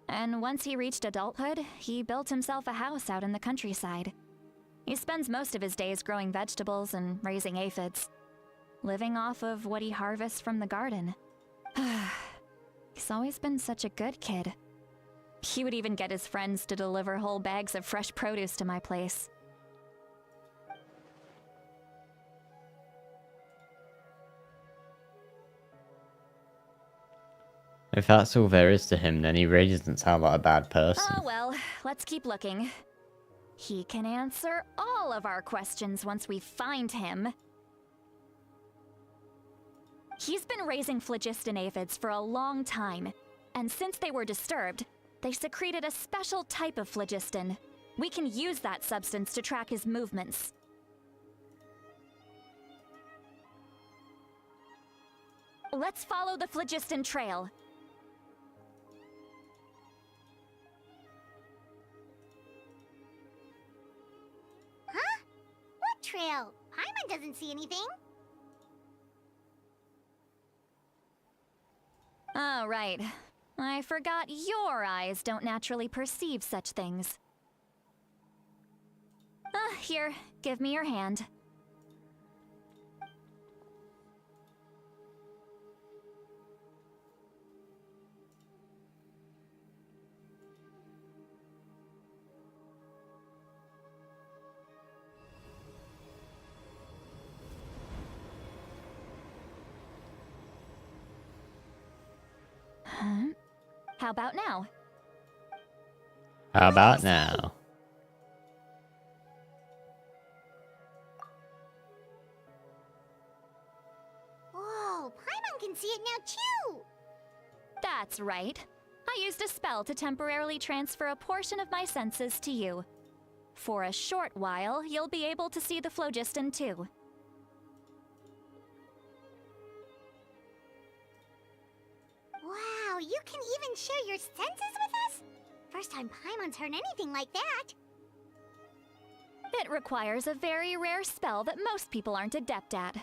and once he reached adulthood, he built himself a house out in the countryside. He spends most of his days growing vegetables and raising aphids, living off of what he harvests from the garden. He's always been such a good kid. He would even get his friends to deliver whole bags of fresh produce to my place. If that's all there is to him, then he really doesn't sound like a bad person. Oh well, let's keep looking. He can answer all of our questions once we find him. He's been raising phlogiston aphids for a long time, and since they were disturbed, they secreted a special type of phlogiston. We can use that substance to track his movements. Let's follow the phlogiston trail. Huh? What trail? Paimon doesn't see anything. Oh, right. I forgot your eyes don't naturally perceive such things. Here, give me your hand. How about now? How about now? Whoa, Paimon can see it now too! That's right. I used a spell to temporarily transfer a portion of my senses to you. For a short while, you'll be able to see the phlogiston too. Wow, you can even share your senses with us? First time Paimon's heard anything like that. It requires a very rare spell that most people aren't adept at.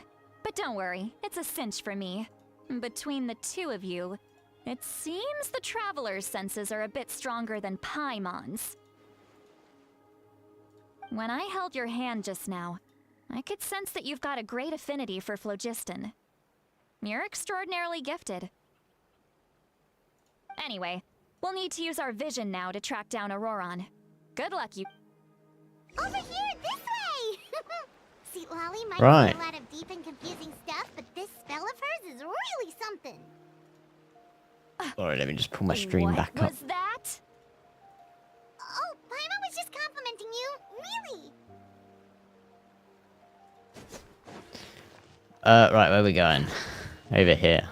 But don't worry, it's a cinch for me. Between the two of you, it seems the Traveler's senses are a bit stronger than Paimon's. When I held your hand just now, I could sense that you've got a great affinity for phlogiston. You're extraordinarily gifted. Anyway, we'll need to use our vision now to track down Auroron. Good luck, you— Over here, this way! See, Lolly might Right. be a lot of deep and confusing stuff, but this spell of hers is really something. Sorry, let me just pull my stream what back up. was that? Oh, Paimon was just complimenting you, really. Right, where are we going? Over here.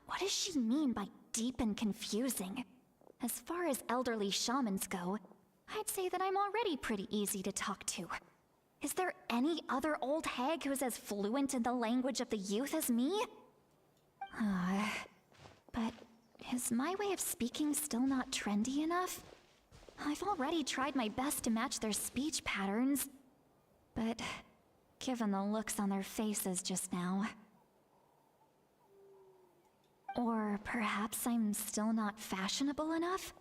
What does she mean by deep and confusing? As far as elderly shamans go, I'd say that I'm already pretty easy to talk to. Is there any other old hag who's as fluent in the language of the youth as me? But is my way of speaking still not trendy enough? I've already tried my best to match their speech patterns, but given the looks on their faces just now— Or perhaps I'm still not fashionable enough?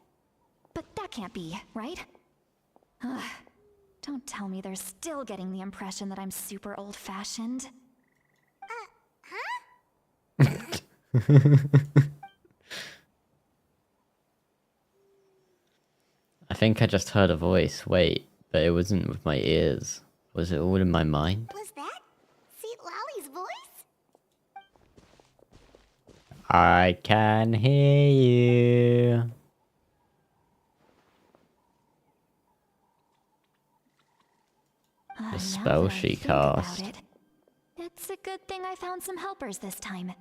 But that can't be, right? Don't tell me they're still getting the impression that I'm super old-fashioned. I think I just heard a voice. Wait, but it wasn't with my ears. Was it all in my mind? Was that Seat Lolly's voice? I can hear you. Now The that spell I she think about cast. it, it's a good thing I found some helpers this time.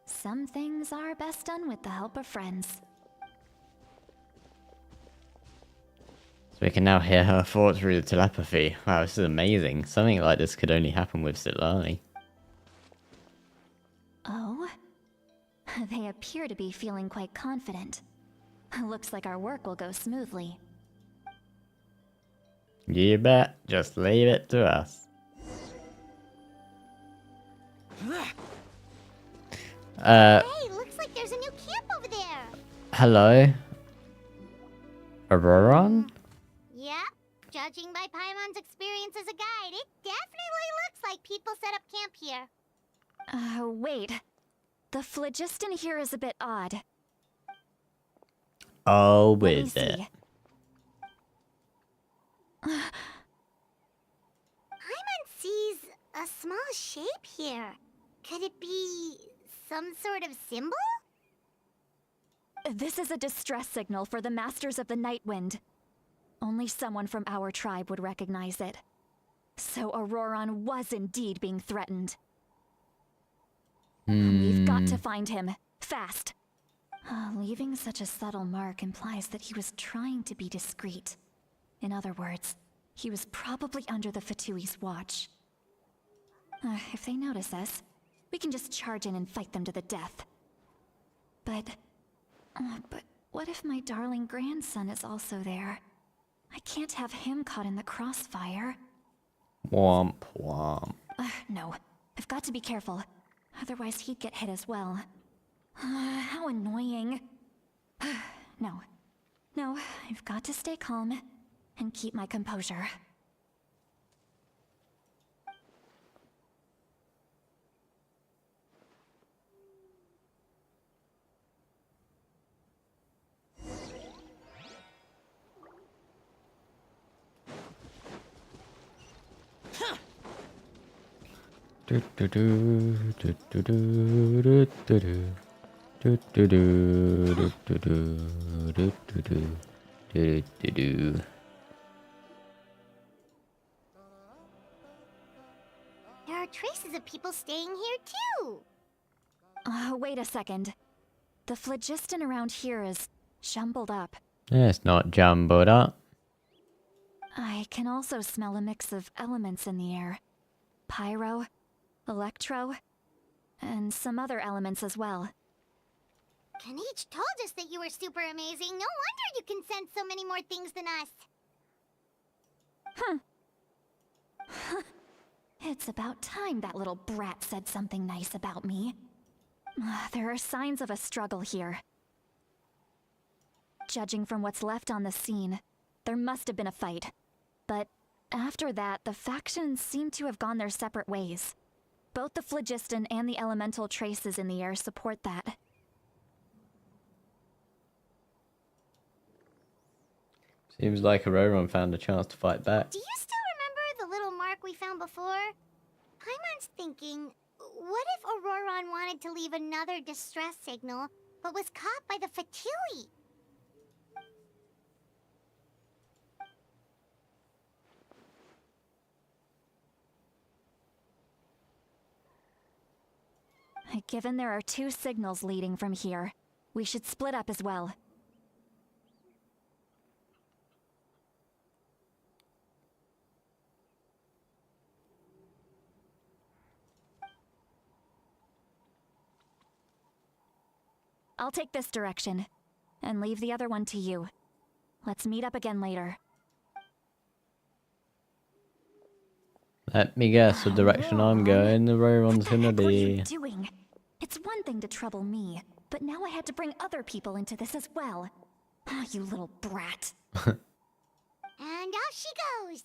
Some things are best done with the help of friends. So we can now hear her thoughts through the telepathy. Wow, this is amazing. Something like this could only happen with Sitlani. Oh? They appear to be feeling quite confident. Looks like our work will go smoothly. You bet. Just leave it to us. Hey, looks like there's a new camp over there. Hello? Auroron? Yep. Judging by Paimon's experience as a guide, it definitely looks like people set up camp here. Wait. The phlogiston here is a bit odd. Oh, Let me with it. see. Paimon sees a small shape here. Could it be some sort of symbol? This is a distress signal for the Masters of the Night Wind. Only someone from our tribe would recognize it. So Auroron was indeed being threatened. We've got to find him. Fast. Leaving such a subtle mark implies that he was trying to be discreet. In other words, he was probably under the Fatui's watch. If they notice us, we can just charge in and fight them to the death. But what if my darling grandson is also there? I can't have him caught in the crossfire. Womp womp. No, I've got to be careful. Otherwise he'd get hit as well. How annoying. No, I've got to stay calm and keep my composure. Do do do do do do do do do do do do do do do do do do. There are traces of people staying here too. Wait a second. The phlogiston around here is jumbled up. It's not jumbled up. I can also smell a mix of elements in the air. Pyro, electro, and some other elements as well. Kanich told us that you were super amazing. No wonder you can sense so many more things than us. It's about time that little brat said something nice about me. There are signs of a struggle here. Judging from what's left on the scene, there must have been a fight. But after that, the factions seem to have gone their separate ways. Both the phlogiston and the elemental traces in the air support that. Seems like Auroron found a chance to fight back. Do you still remember the little mark we found before? Paimon's thinking, what if Auroron wanted to leave another distress signal, but was caught by the Fatui? Given there are two signals leading from here, we should split up as well. I'll take this direction, and leave the other one to you. Let's meet up again later. Let me guess the direction I'm going. Auroron's gonna What are be. you doing? It's one thing to trouble me, but now I had to bring other people into this as well. Ah, you little brat. And off she goes.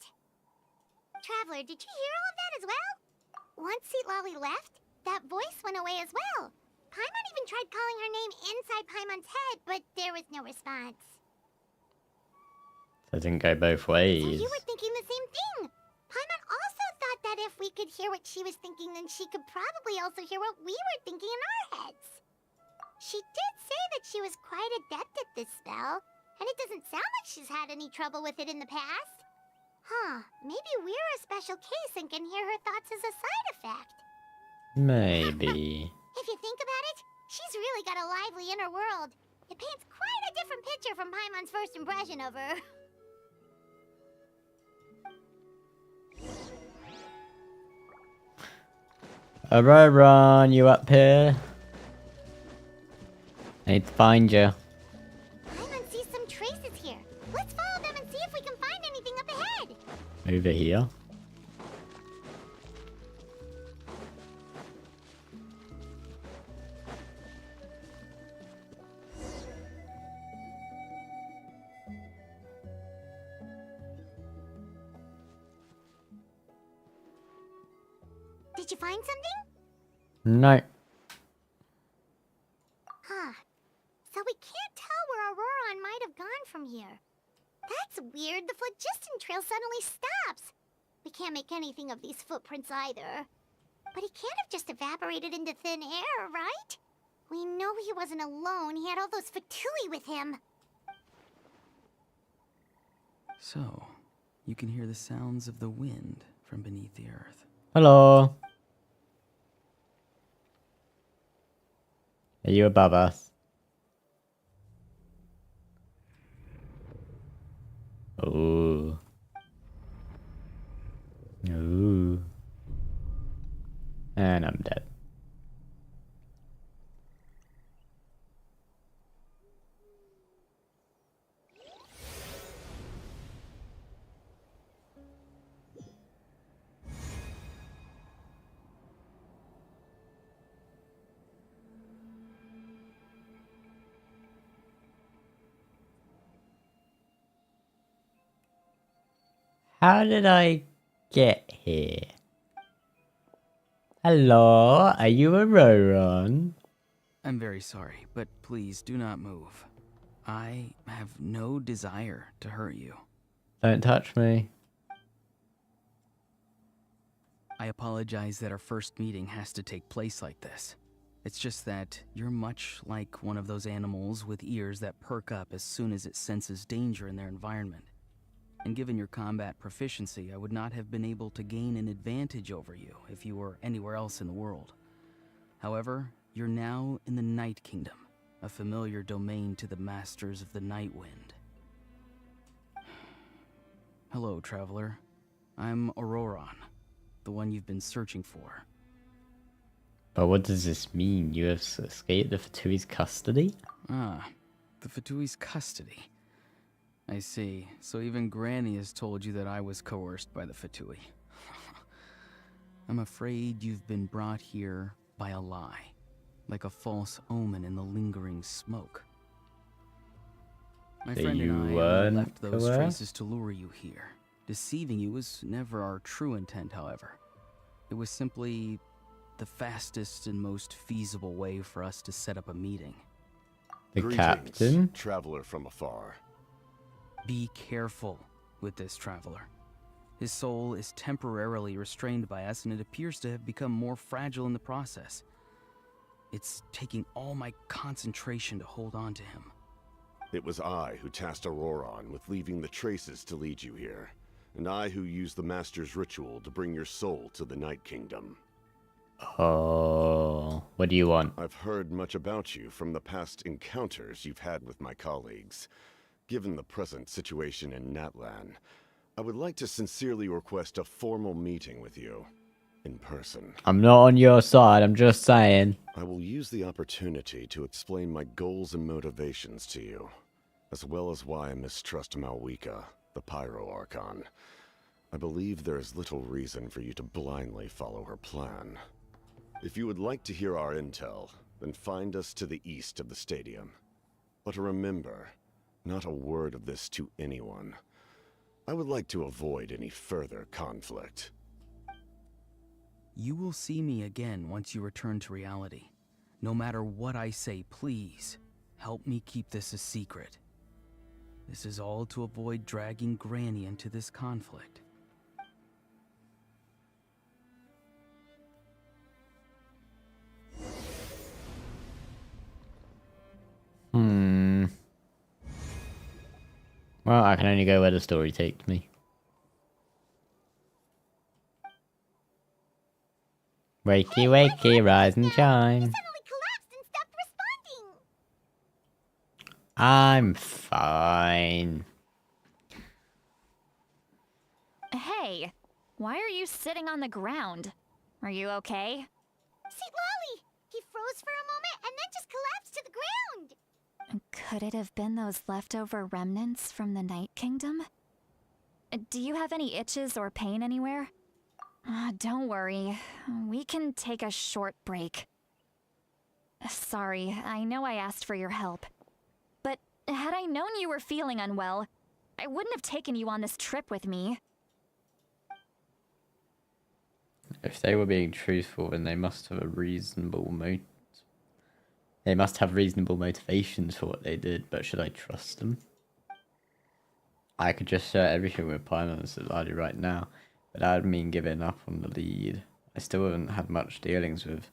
Traveler, did you hear all of that as well? Once Seatlali left, that voice went away as well. Paimon even tried calling her name inside Paimon's head, but there was no response. It didn't go both So ways. you were thinking the same thing. Paimon also thought that if we could hear what she was thinking, then she could probably also hear what we were thinking in our heads. She did say that she was quite adept at this spell, and it doesn't sound like she's had any trouble with it in the past. Huh, maybe we're a special case and can hear her thoughts as a side effect. Maybe. If you think about it, she's really got a lively inner world. It paints quite a different picture from Paimon's first impression of her. Auroron, you up here? I need to find you. Paimon sees some traces here. Let's follow them and see if we can find anything up ahead. Over here. Did you find something? No. Huh. So we can't tell where Auroron might have gone from here. That's weird. The phlogiston trail suddenly stops. We can't make anything of these footprints either. But he can't have just evaporated into thin air, right? We know he wasn't alone. He had all those Fatui with him. So, you can hear the sounds of the wind from beneath the earth. Hello. Are you above us? Ooh. Ooh. And I'm dead. How did I get here? Hello, are you Auroron? I'm very sorry, but please do not move. I have no desire to hurt you. Don't touch me. I apologize that our first meeting has to take place like this. It's just that you're much like one of those animals with ears that perk up as soon as it senses danger in their environment. And given your combat proficiency, I would not have been able to gain an advantage over you if you were anywhere else in the world. However, you're now in the Night Kingdom, a familiar domain to the Masters of the Night Wind. Hello, traveler. I'm Auroron, the one you've been searching for. But what does this mean? You have escaped the Fatui's custody? Ah, the Fatui's custody. I see. So even Granny has told you that I was coerced by the Fatui. I'm afraid you've been brought here by a lie, like a false omen in the lingering smoke. My So friend you and I weren't only left those coerced? traces to lure you here. Deceiving you was never our true intent, however. It was simply the fastest and most feasible way for us to set up a meeting. The Greetings, captain? traveler from afar. Be careful with this traveler. His soul is temporarily restrained by us, and it appears to have become more fragile in the process. It's taking all my concentration to hold on to him. It was I who tasked Auroron with leaving the traces to lead you here, and I who used the Master's ritual to bring your soul to the Night Kingdom. Oh, what do you want? I've heard much about you from the past encounters you've had with my colleagues. Given the present situation in Natlan, I would like to sincerely request a formal meeting with you, in person. I'm not on your side, I'm just saying. I will use the opportunity to explain my goals and motivations to you, as well as why I mistrust Malwika, the Pyro Archon. I believe there is little reason for you to blindly follow her plan. If you would like to hear our intel, then find us to the east of the stadium. But remember, not a word of this to anyone. I would like to avoid any further conflict. You will see me again once you return to reality. No matter what I say, please, help me keep this a secret. This is all to avoid dragging Granny into this conflict. Well, I can only go where the story takes me. Wakey, wakey, rise and shine. He suddenly collapsed and stopped responding. I'm fine. Hey, why are you sitting on the ground? Are you okay? See, Lolly! He froze for a moment and then just collapsed to the ground! Could it have been those leftover remnants from the Night Kingdom? Do you have any itches or pain anywhere? Don't worry. We can take a short break. Sorry, I know I asked for your help. But had I known you were feeling unwell, I wouldn't have taken you on this trip with me. If they were being truthful, then they must have a reasonable They must have reasonable motivations for what they did, but should I trust them? I could just share everything with Paimon and Solari right now, but that would mean giving up on the lead. I still haven't had much dealings with...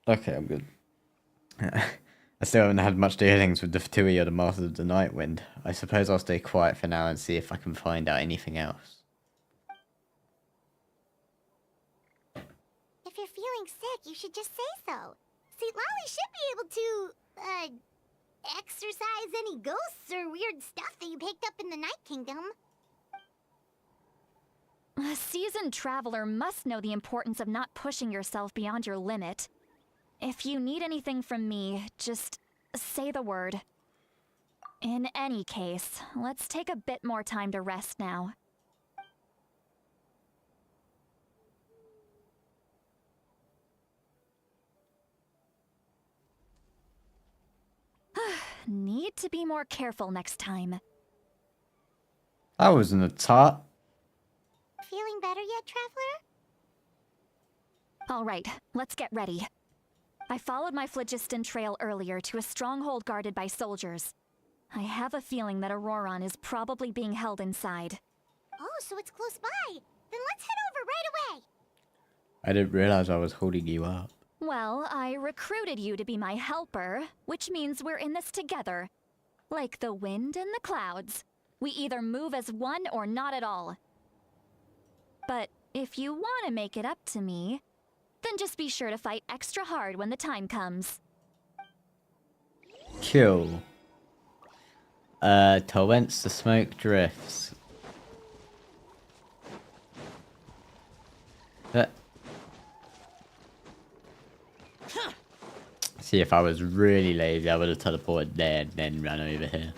Okay, I'm good. I still haven't had much dealings with the Fatui or the Masters of the Night Wind. I suppose I'll stay quiet for now and see if I can find out anything else. If you're feeling sick, you should just say so. See, Lolly should be able to, exorcise any ghosts or weird stuff that you picked up in the Night Kingdom. A seasoned traveler must know the importance of not pushing yourself beyond your limit. If you need anything from me, just say the word. In any case, let's take a bit more time to rest now. Need to be more careful next time. That wasn't a tart. Feeling better yet, Traveler? All right, let's get ready. I followed my phlogiston trail earlier to a stronghold guarded by soldiers. I have a feeling that Auroron is probably being held inside. Oh, so it's close by. Then let's head over right away. I didn't realize I was holding you up. Well, I recruited you to be my helper, which means we're in this together. Like the wind and the clouds. We either move as one or not at all. But if you want to make it up to me, then just be sure to fight extra hard when the time comes. Kill. To whence the smoke drifts. See, if I was really lazy, I would have teleported there and then ran over here.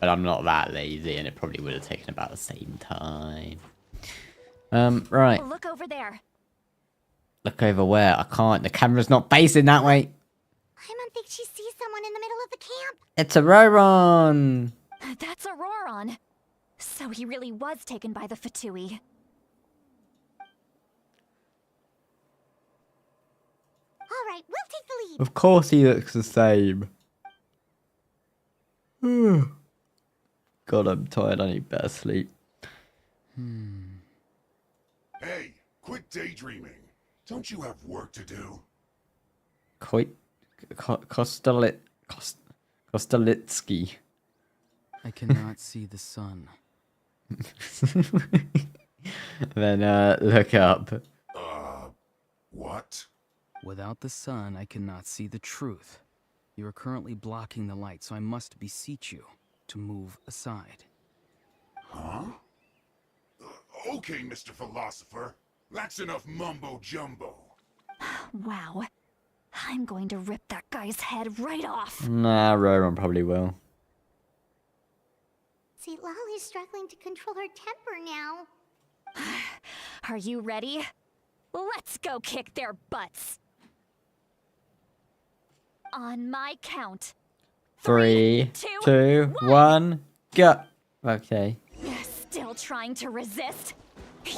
But I'm not that lazy, and it probably would have taken about the same time. Right. Look over there. Look over where? I can't. The camera's not facing that way. Paimon thinks she sees someone in the middle of the camp. It's Auroron. That's Auroron. So he really was taken by the Fatui. All right, we'll take the lead. Of course he looks the same. God, I'm tired. I need better sleep. Hey, quit daydreaming. Don't you have work to do? Kostelitsky. I cannot see the sun. Then look up. What? Without the sun, I cannot see the truth. You are currently blocking the light, so I must beseech you to move aside. Huh? Okay, Mr. Philosopher. That's enough mumbo-jumbo. Wow. I'm going to rip that guy's head right off. Nah, Auroron probably will. See, Lolly's struggling to control her temper now. Are you ready? Let's go kick their butts. On my count. 3, 2, 1, go. Okay. Still trying to resist?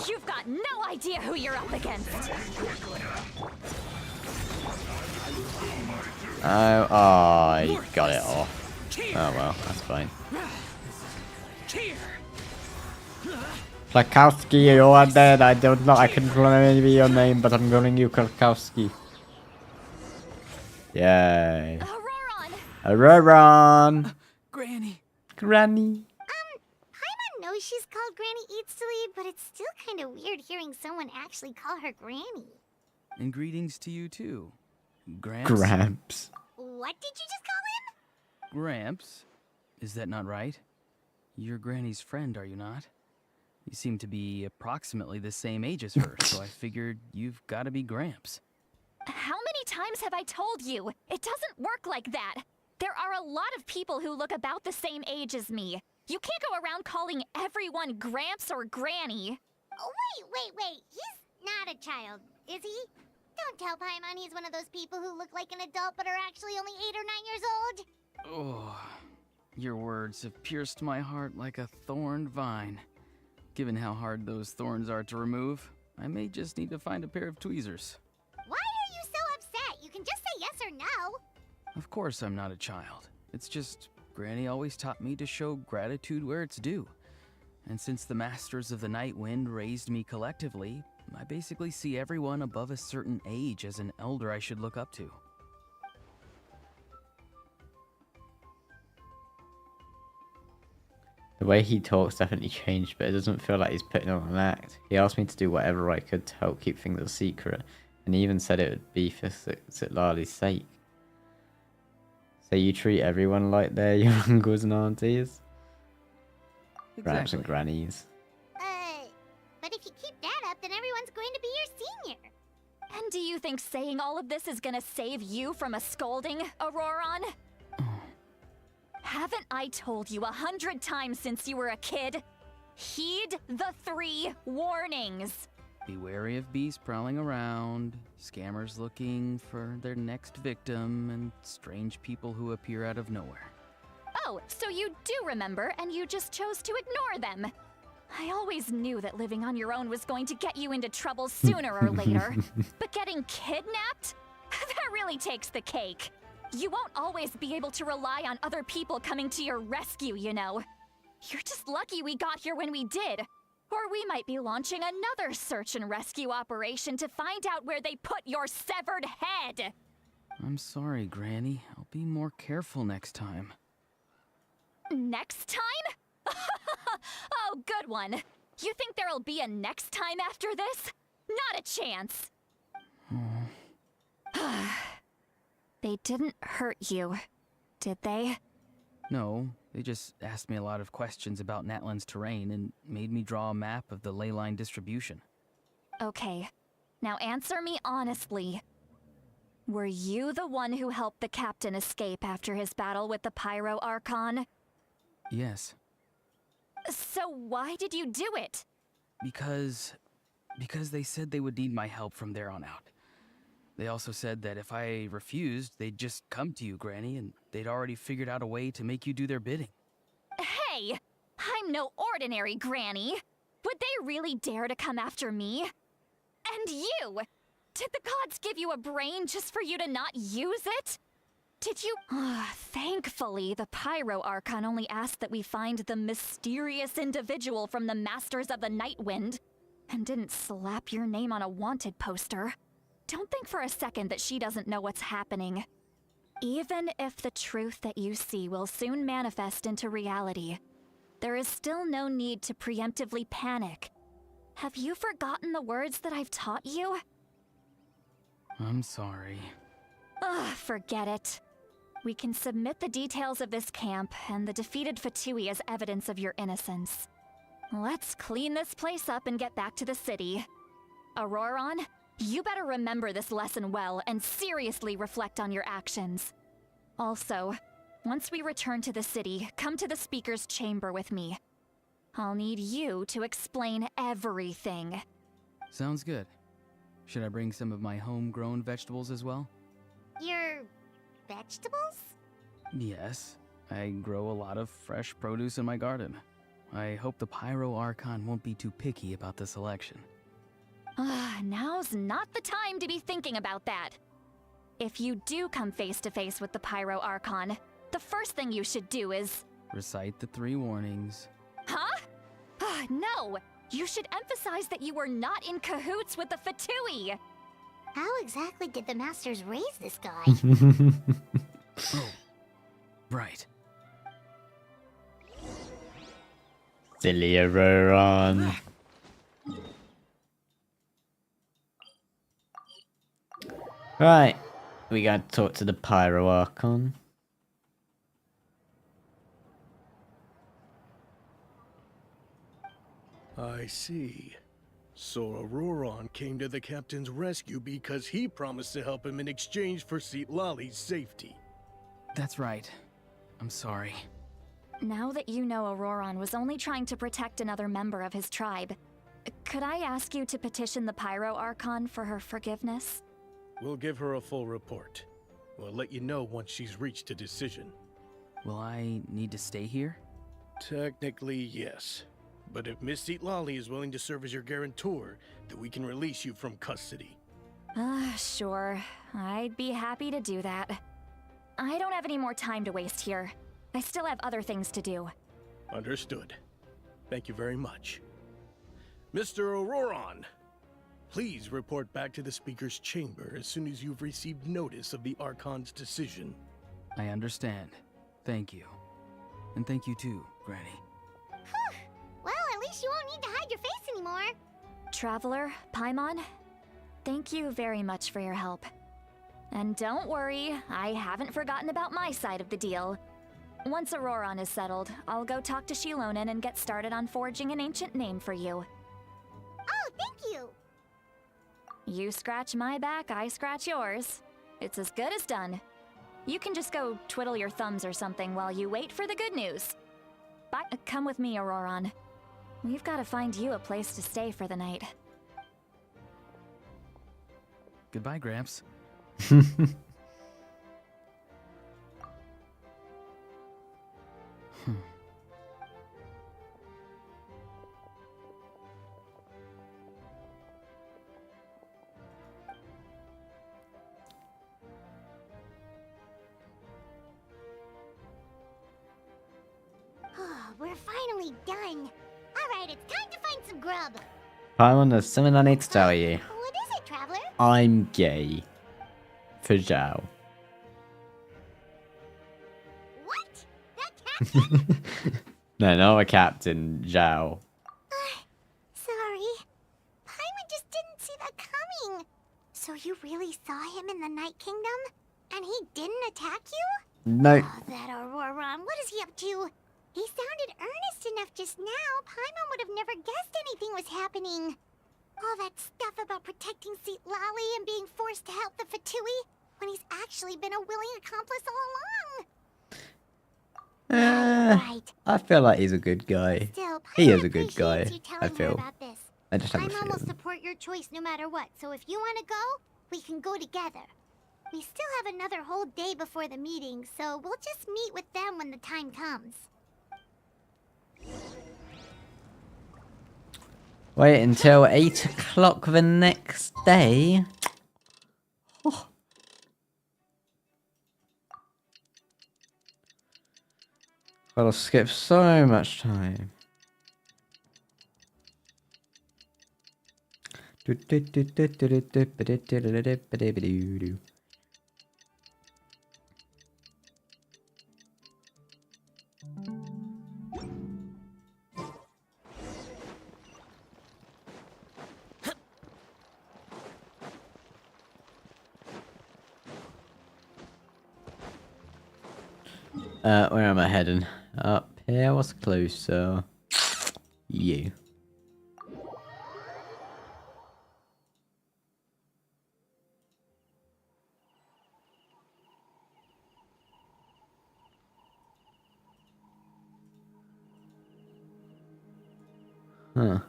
You've got no idea who you're up against. Oh, you got it off. Oh well, that's fine. Klakowski, you are dead. I don't know. I couldn't remember your name, but I'm calling you Klakowski. Yay. Auroron. Granny. Granny. Paimon knows she's called Granny Eats to Lead, but it's still kind of weird hearing someone actually call her Granny. And greetings to you too. Gramps? Gramps. What did you just call him? Gramps? Is that not right? You're Granny's friend, are you not? You seem to be approximately the same age as her, so I figured you've got to be Gramps. How many times have I told you? It doesn't work like that. There are a lot of people who look about the same age as me. You can't go around calling everyone Gramps or Granny. Oh, wait. He's not a child, is he? Don't tell Paimon he's one of those people who look like an adult but are actually only 8 or 9 years old. Oh, your words have pierced my heart like a thorned vine. Given how hard those thorns are to remove, I may just need to find a pair of tweezers. Why are you so upset? You can just say yes or no. Of course I'm not a child. It's just Granny always taught me to show gratitude where it's due. And since the Masters of the Night Wind raised me collectively, I basically see everyone above a certain age as an elder I should look up to. The way he talks definitely changed, but it doesn't feel like he's putting on an act. He asked me to do whatever I could to help keep things a secret, and he even said it would be for Citlali's sake. So you treat everyone like they're your uncles and aunties? Gramps and grannies. But if you keep that up, then everyone's going to be your senior. And do you think saying all of this is gonna save you from a scolding, Auroron? Haven't I told you 100 times since you were a kid? Heed the 3 warnings. Be wary of beasts prowling around, scammers looking for their next victim, and strange people who appear out of nowhere. Oh, so you do remember, and you just chose to ignore them. I always knew that living on your own was going to get you into trouble sooner or later. But getting kidnapped? That really takes the cake. You won't always be able to rely on other people coming to your rescue, you know. You're just lucky we got here when we did. Or we might be launching another search and rescue operation to find out where they put your severed head. I'm sorry, Granny. I'll be more careful next time. Next time? Oh, good one. You think there'll be a next time after this? Not a chance. They didn't hurt you, did they? No, they just asked me a lot of questions about Natlan's terrain and made me draw a map of the ley line distribution. Okay, now answer me honestly. Were you the one who helped the captain escape after his battle with the Pyro Archon? Yes. So why did you do it? Because they said they would need my help from there on out. They also said that if I refused, they'd just come to you, Granny, and they'd already figured out a way to make you do their bidding. Hey! I'm no ordinary Granny! Would they really dare to come after me? And you! Did the gods give you a brain just for you to not use it? Did you— Thankfully, the Pyro Archon only asked that we find the mysterious individual from the Masters of the Night Wind, and didn't slap your name on a wanted poster. Don't think for a second that she doesn't know what's happening. Even if the truth that you see will soon manifest into reality, there is still no need to preemptively panic. Have you forgotten the words that I've taught you? I'm sorry. Forget it. We can submit the details of this camp and the defeated Fatui as evidence of your innocence. Let's clean this place up and get back to the city. Auroron, you better remember this lesson well and seriously reflect on your actions. Also, once we return to the city, come to the speaker's chamber with me. I'll need you to explain everything. Sounds good. Should I bring some of my homegrown vegetables as well? Your vegetables? Yes. I grow a lot of fresh produce in my garden. I hope the Pyro Archon won't be too picky about the selection. Now's not the time to be thinking about that. If you do come face to face with the Pyro Archon, the first thing you should do is— recite the 3 warnings. Huh? No! You should emphasize that you were not in cahoots with the Fatui! How exactly did the Masters raise this guy? Oh, right. Silly Auroron. Right, we gotta talk to the Pyro Archon. I see. So Auroron came to the captain's rescue because he promised to help him in exchange for Lali's safety. That's right. I'm sorry. Now that you know Auroron was only trying to protect another member of his tribe, could I ask you to petition the Pyro Archon for her forgiveness? We'll give her a full report. We'll let you know once she's reached a decision. Will I need to stay here? Technically, yes. But if Miss Lali is willing to serve as your guarantor, then we can release you from custody. Sure. I'd be happy to do that. I don't have any more time to waste here. I still have other things to do. Understood. Thank you very much. Mr. Auroron, please report back to the Speaker's chamber as soon as you've received notice of the Archon's decision. I understand. Thank you. And thank you too, Granny. Well, at least you won't need to hide your face anymore. Traveler, Paimon, thank you very much for your help. And don't worry, I haven't forgotten about my side of the deal. Once Auroron is settled, I'll go talk to Shilonen and get started on forging an ancient name for you. Oh, thank you! You scratch my back, I scratch yours. It's as good as done. You can just go twiddle your thumbs or something while you wait for the good news. But come with me, Auroron. We've got to find you a place to stay for the night. Goodbye, Gramps. We're finally done. Alright, it's time to find some grub. Paimon, there's something I need to tell you. What is it, Traveler? I'm gay. For Zhao. What? That captain? No, not a captain, Zhao. Sorry. Paimon just didn't see that coming. So you really saw him in the Night Kingdom? And he didn't attack you? No. Oh, that Auroron, what is he up to? He sounded earnest enough just now. Paimon would have never guessed anything was happening. All that stuff about protecting Lali and being forced to help the Fatui, when he's actually been a willing accomplice all along. Right. I feel like he's a good guy. Still, He is a good guy, appreciates you telling I her feel. about this. I just have a Paimon will feeling. support your choice no matter what, so if you want to go, we can go together. We still have another whole day before the meeting, so we'll just meet with them when the time comes. Wait until 8 o'clock the next day. Oh. Gotta skip so much time. Where am I heading? Up here? What's closer? You. Huh.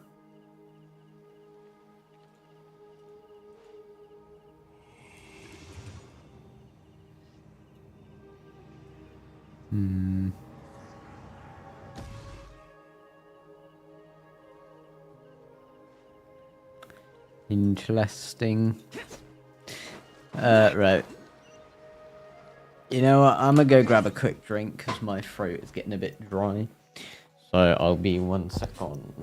Interesting. Right. You know what? I'm gonna go grab a quick drink because my throat is getting a bit dry. So I'll be 1 second.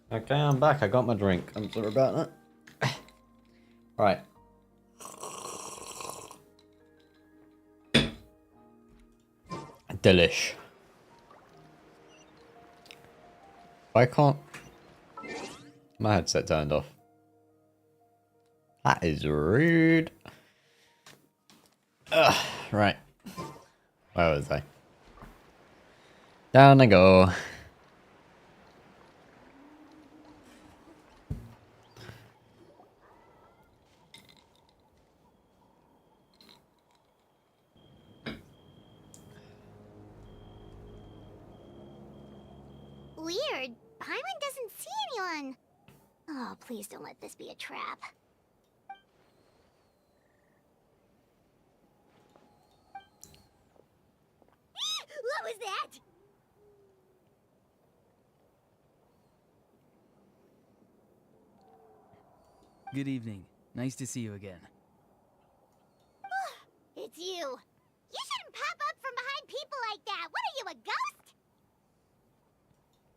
Okay, I'm back. I got my drink. I'm sorry about that. Right. Delish. Why can't my headset turned off? That is rude. Ugh, right. Where was I? Down I go. Weird. Paimon doesn't see anyone. Oh, please don't let this be a trap. What was that? Good evening. Nice to see you again. It's you. You shouldn't pop up from behind people like that. What are you, a ghost?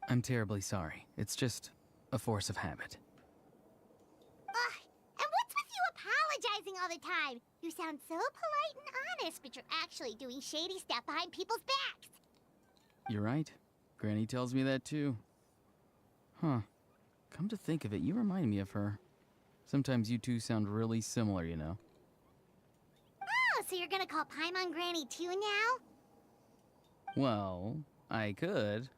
I'm terribly sorry. It's just a force of habit. And what's with you apologizing all the time? You sound so polite and honest, but you're actually doing shady stuff behind people's backs. You're right. Granny tells me that too. Huh. Come to think of it, you remind me of her. Sometimes you two sound really similar, you know. Oh, so you're gonna call Paimon Granny too now? Well, I could.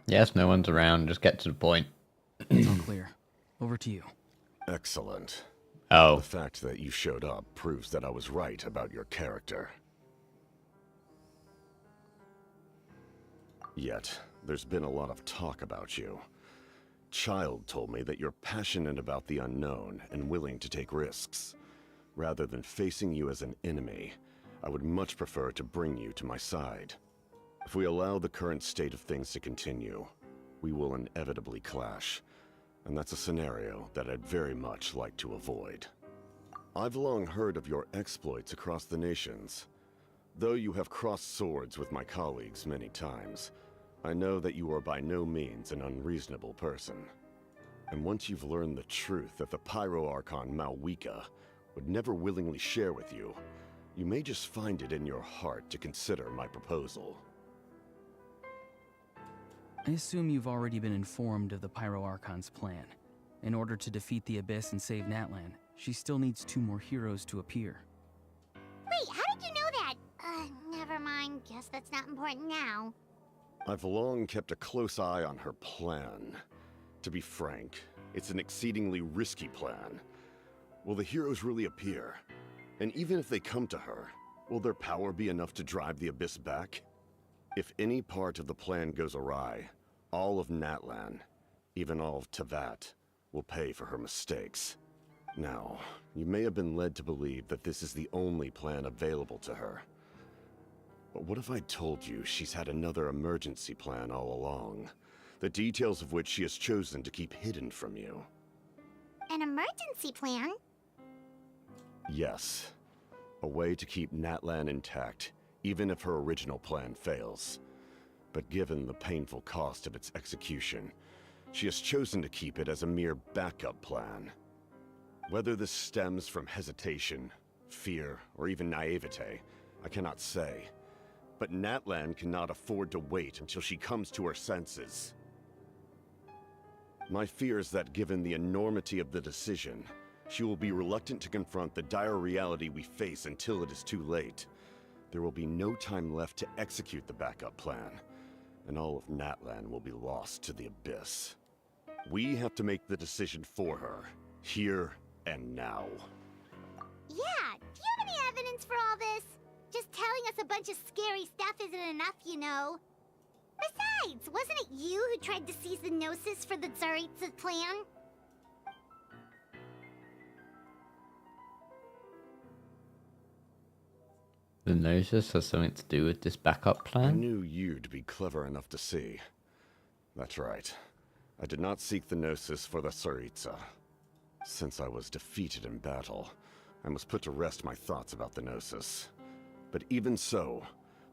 Yes, no one's around. Just get to the point. It's all clear. Over to you. Excellent. Oh. The fact that you showed up proves that I was right about your character. Yet, there's been a lot of talk about you. Child told me that you're passionate about the unknown and willing to take risks. Rather than facing you as an enemy, I would much prefer to bring you to my side. If we allow the current state of things to continue, we will inevitably clash, and that's a scenario that I'd very much like to avoid. I've long heard of your exploits across the nations. Though you have crossed swords with my colleagues many times, I know that you are by no means an unreasonable person. And once you've learned the truth that the Pyro Archon Malwika would never willingly share with you, you may just find it in your heart to consider my proposal. I assume you've already been informed of the Pyro Archon's plan. In order to defeat the Abyss and save Natlan, she still needs 2 more heroes to appear. Wait, how did you know that? Never mind. Guess that's not important now. I've long kept a close eye on her plan. To be frank, it's an exceedingly risky plan. Will the heroes really appear? And even if they come to her, will their power be enough to drive the Abyss back? If any part of the plan goes awry, all of Natlan, even all of Teyvat, will pay for her mistakes. Now, you may have been led to believe that this is the only plan available to her. But what if I told you she's had another emergency plan all along, the details of which she has chosen to keep hidden from you? An emergency plan? Yes. A way to keep Natlan intact, even if her original plan fails. But given the painful cost of its execution, she has chosen to keep it as a mere backup plan. Whether this stems from hesitation, fear, or even naivete, I cannot say. But Natlan cannot afford to wait until she comes to her senses. My fear is that given the enormity of the decision, she will be reluctant to confront the dire reality we face until it is too late. There will be no time left to execute the backup plan, and all of Natlan will be lost to the Abyss. We have to make the decision for her, here and now. Yeah, do you have any evidence for all this? Just telling us a bunch of scary stuff isn't enough, you know. Besides, wasn't it you who tried to seize the Gnosis for the Tsaritsa plan? The Gnosis has something to do with this backup I plan? knew you'd be clever enough to see. That's right. I did not seek the Gnosis for the Tsaritsa. Since I was defeated in battle, I must put to rest my thoughts about the Gnosis. But even so,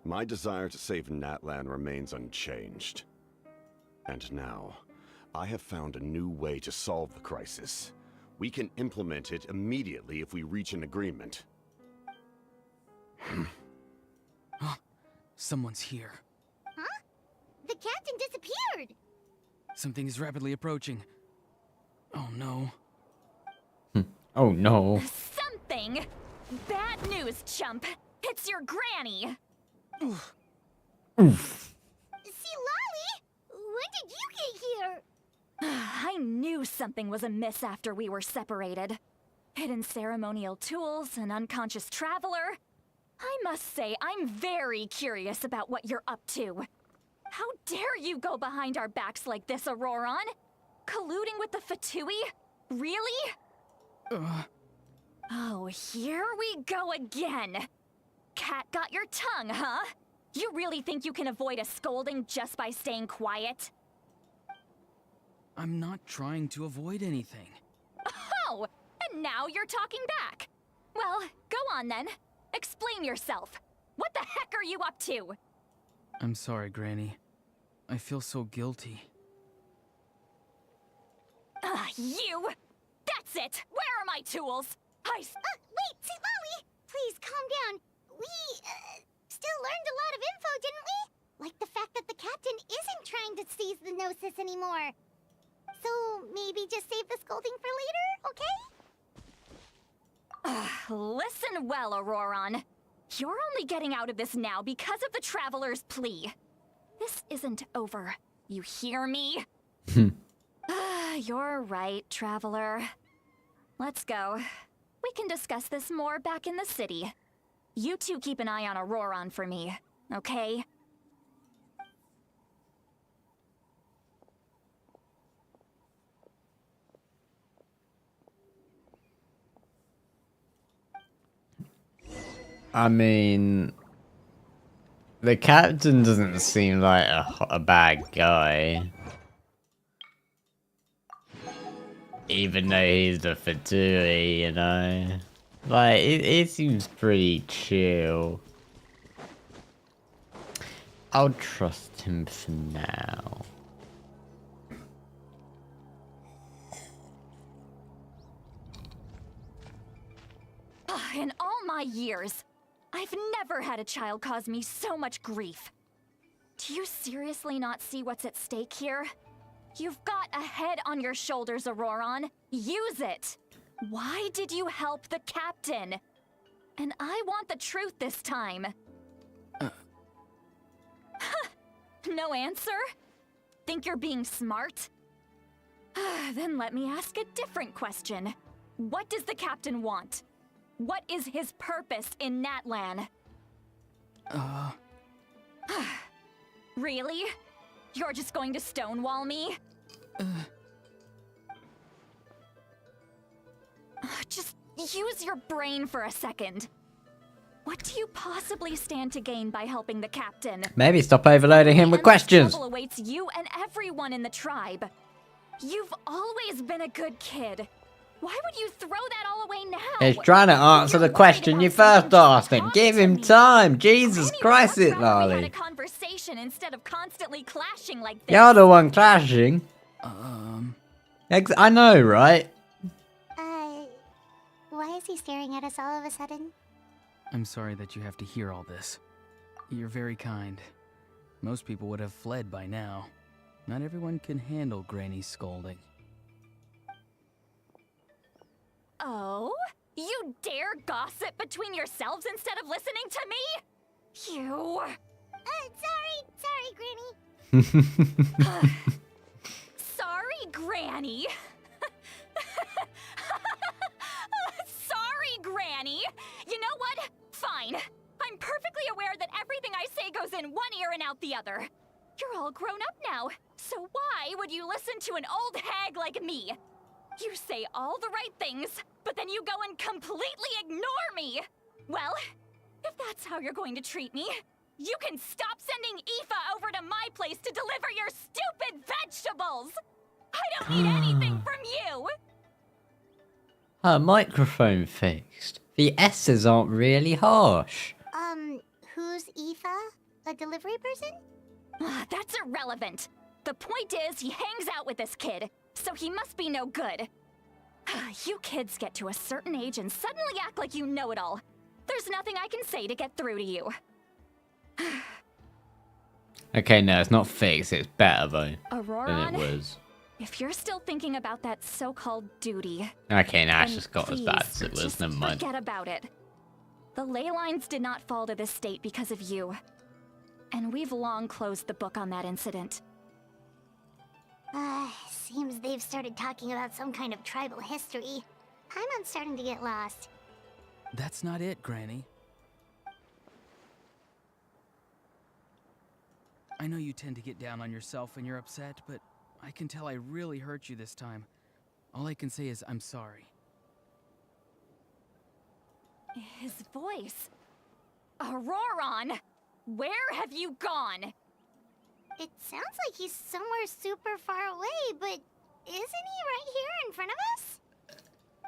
my desire to save Natlan remains unchanged. And now, I have found a new way to solve the crisis. We can implement it immediately if we reach an agreement. Someone's here. Huh? The captain disappeared! Something is rapidly approaching. Oh no. Oh no. Something! Bad news, chump! It's your granny! See, Lolly! When did you get here? I knew something was amiss after we were separated. Hidden ceremonial tools, an unconscious traveler. I must say, I'm very curious about what you're up to. How dare you go behind our backs like this, Auroron? Colluding with the Fatui? Really? Oh, here we go again. Cat got your tongue, huh? You really think you can avoid a scolding just by staying quiet? I'm not trying to avoid anything. Oh, and now you're talking back. Well, go on then. Explain yourself. What the heck are you up to? I'm sorry, Granny. I feel so guilty. You! That's it! Where are my tools? Wait, see, Lolly! Please, calm down. We, still learned a lot of info, didn't we? Like the fact that the captain isn't trying to seize the Gnosis anymore. So, maybe just save the scolding for later, okay? Listen well, Auroron. You're only getting out of this now because of the Traveler's plea. This isn't over. You hear me? You're right, Traveler. Let's go. We can discuss this more back in the city. You two keep an eye on Auroron for me, okay? I mean, the captain doesn't seem like a bad guy. Even though he's the Fatui, you know? Like, it seems pretty chill. I'll trust him for now. In all my years, I've never had a child cause me so much grief. Do you seriously not see what's at stake here? You've got a head on your shoulders, Auroron. Use it! Why did you help the captain? And I want the truth this time. No answer? Think you're being smart? Then let me ask a different question. What does the captain want? What is his purpose in Natlan? Really? You're just going to stonewall me? Just use your brain for a second. What do you possibly stand to gain by helping the captain? Maybe stop overloading him with questions. Trouble awaits you and everyone in the tribe. You've always been a good kid. Why would you throw that all away now? He's trying to answer the question you first asked him. Give him time. Jesus Christ, it, We had a Lolly. conversation instead of constantly clashing like this. You're the one clashing. I know, right? Why is he staring at us all of a sudden? I'm sorry that you have to hear all this. You're very kind. Most people would have fled by now. Not everyone can handle Granny's scolding. Oh? You dare gossip between yourselves instead of listening to me? You... Sorry, Granny. Sorry, Granny. Sorry, Granny. You know what? Fine. I'm perfectly aware that everything I say goes in one ear and out the other. You're all grown up now, so why would you listen to an old hag like me? You say all the right things, but then you go and completely ignore me! Well, if that's how you're going to treat me, you can stop sending Aoife over to my place to deliver your stupid vegetables! I don't need anything from you! Her microphone fixed. The S's aren't really harsh. Who's Aoife? A delivery person? That's irrelevant. The point is, he hangs out with this kid, so he must be no good. You kids get to a certain age and suddenly act like you know it all. There's nothing I can say to get through to you. Okay, no, it's not fixed. It's better though Aurora, than it was. if you're still thinking about that so-called duty, Okay, now it's then just got as please, bad as it was. just Never mind. forget about it. The ley lines did not fall to this state because of you. And we've long closed the book on that incident. Seems they've started talking about some kind of tribal history. Paimon's starting to get lost. That's not it, Granny. I know you tend to get down on yourself when you're upset, but I can tell I really hurt you this time. All I can say is I'm sorry. His voice. Auroron! Where have you gone? It sounds like he's somewhere super far away, but isn't he right here in front of us?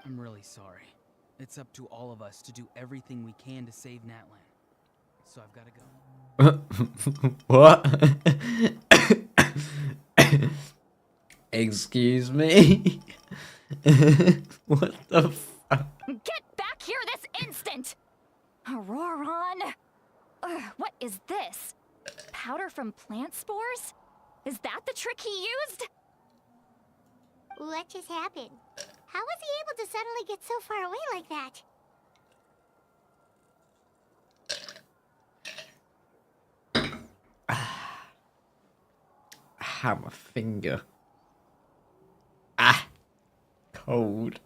I'm really sorry. It's up to all of us to do everything we can to save Natlan. So I've gotta go. What? Excuse me? What the fuck? Get back here this instant! Auroron! What is this? Powder from plant spores? Is that the trick he used? What just happened? How was he able to suddenly get so far away like that? Ah, my finger. Ah, cold.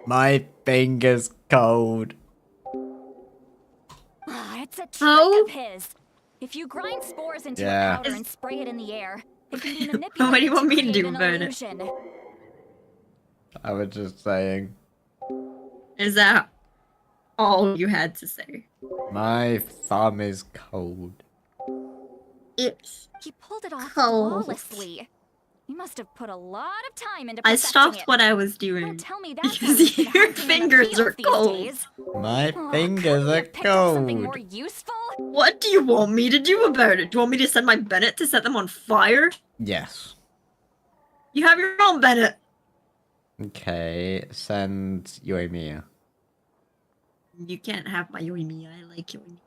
My finger's cold. It's a trick of his. If you grind spores into Yeah. a powder and spray it in the air, it can be manipulated What do you want me to create do an about it? illusion. I was just saying. Is that all you had to say? My thumb is cold. It's He pulled it off cold. flawlessly. He must have put a lot of time into I perfecting stopped it. what I was doing Don't tell me that's how because he's been your hunting in the fingers fields are these cold. days. My Oh, fingers couldn't you are have picked up something more cold. useful? What do you want me to do about it? Do you want me to send my Bennett to set them on fire? Yes. You have your own Bennett. Okay, send Yoimiya. You can't have my Yoimiya. I like Yoimiya.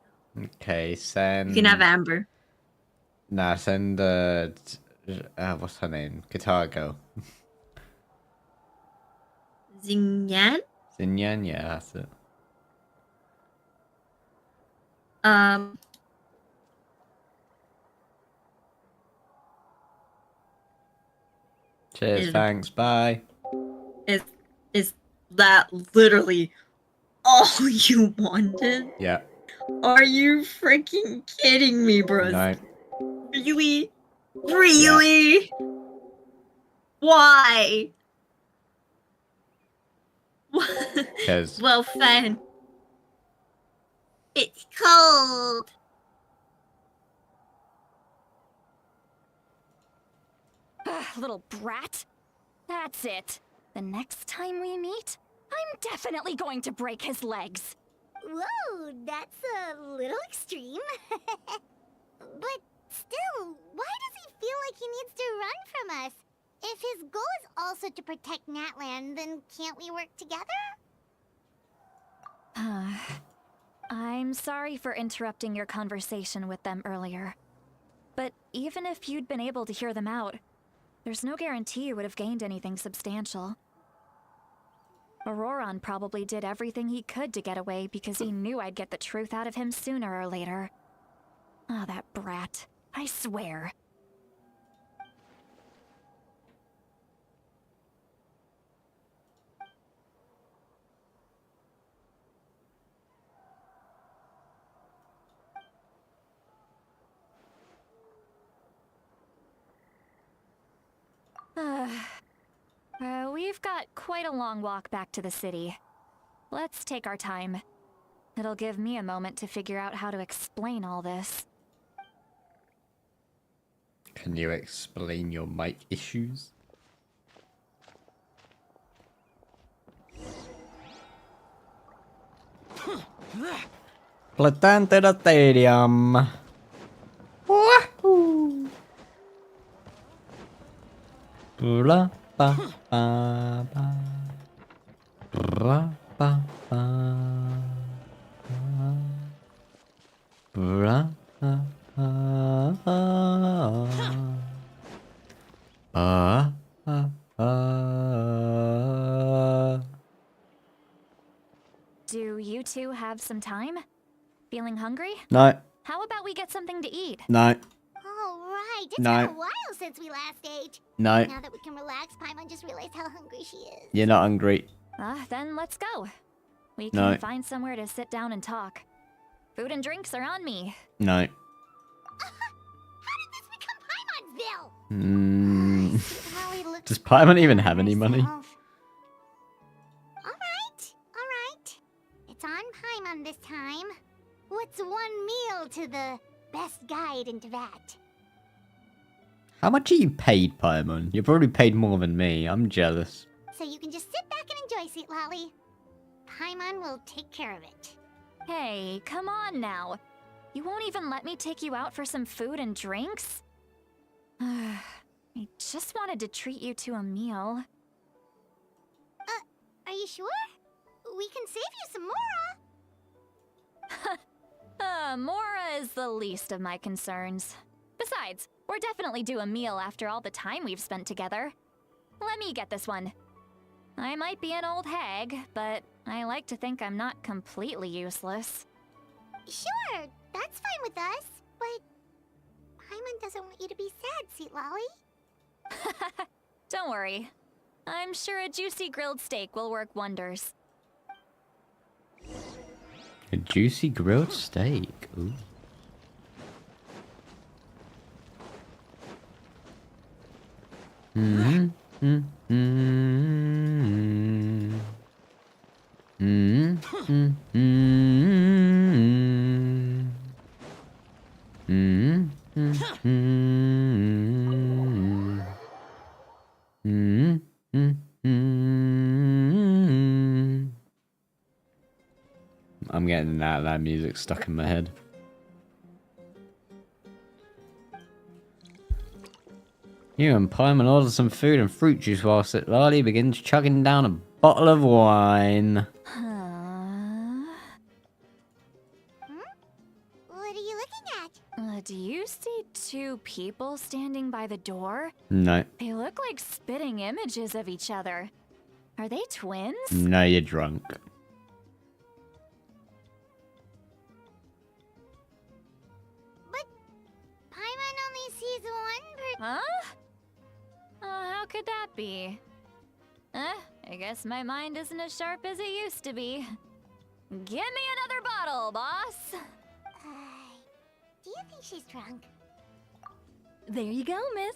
Okay, send. You can have Amber. Nah, send what's her name? Guitar Girl. Xingyan? Xinyan, yeah, that's it. Cheers, Is- thanks, bye. Is that literally all you wanted? Yeah, Are you freaking kidding me, bros? no. Really? Really? Why? Because Well, fine. It's cold. Little brat. That's it. The next time we meet, I'm definitely going to break his legs. Whoa, that's a little extreme. But still, why does he feel like he needs to run from us? If his goal is also to protect Natlan, then can't we work together? I'm sorry for interrupting your conversation with them earlier. But even if you'd been able to hear them out, there's no guarantee you would have gained anything substantial. Auroron probably did everything he could to get away because he knew I'd get the truth out of him sooner or later. Ah, that brat. I swear. We've got quite a long walk back to the city. Let's take our time. It'll give me a moment to figure out how to explain all this. can you explain your mic issues? Return to the stadium. Wahoo! Blah, ba, ba, ba. Blah, ba, ba, ba. Blah, ba, ba. Do you two have some time? Feeling hungry? No. How about we get something to eat? No. All right, it's No. been a while since we last ate. No. Now that we can relax, Paimon just realized how hungry she is. You're not hungry. Then let's go. We No. can find somewhere to sit down and talk. Food and drinks are on me. No. How did this become Paimon's bill? Lolly looks Does Paimon even proud of have any money? herself. All right. It's on Paimon this time. What's one meal to the best guide into that? How much are you paid, Paimon? You're probably paid more than me. I'm jealous. So you can just sit back and enjoy, Sweet Lolly. Paimon will take care of it. Hey, come on now. You won't even let me take you out for some food and drinks? I just wanted to treat you to a meal. Are you sure? We can save you some Mora. Mora is the least of my concerns. Besides, we're definitely due a meal after all the time we've spent together. Let me get this one. I might be an old hag, but I like to think I'm not completely useless. Sure, that's fine with us. But Paimon doesn't want you to be sad, Sweet Lolly. Don't worry. I'm sure a juicy grilled steak will work wonders. A juicy grilled steak. Ooh. I'm getting that music stuck in my head. You and Paimon order some food and fruit juice whilst Lali begins chugging down a bottle of wine. What are you looking at? Do you see two people standing by the door? No. They look like spitting images of each other. Are they twins? No, you're drunk. But Paimon only sees one Huh? How could that be? I guess my mind isn't as sharp as it used to be. Give me another bottle, boss! Do you think she's drunk? There you go, miss.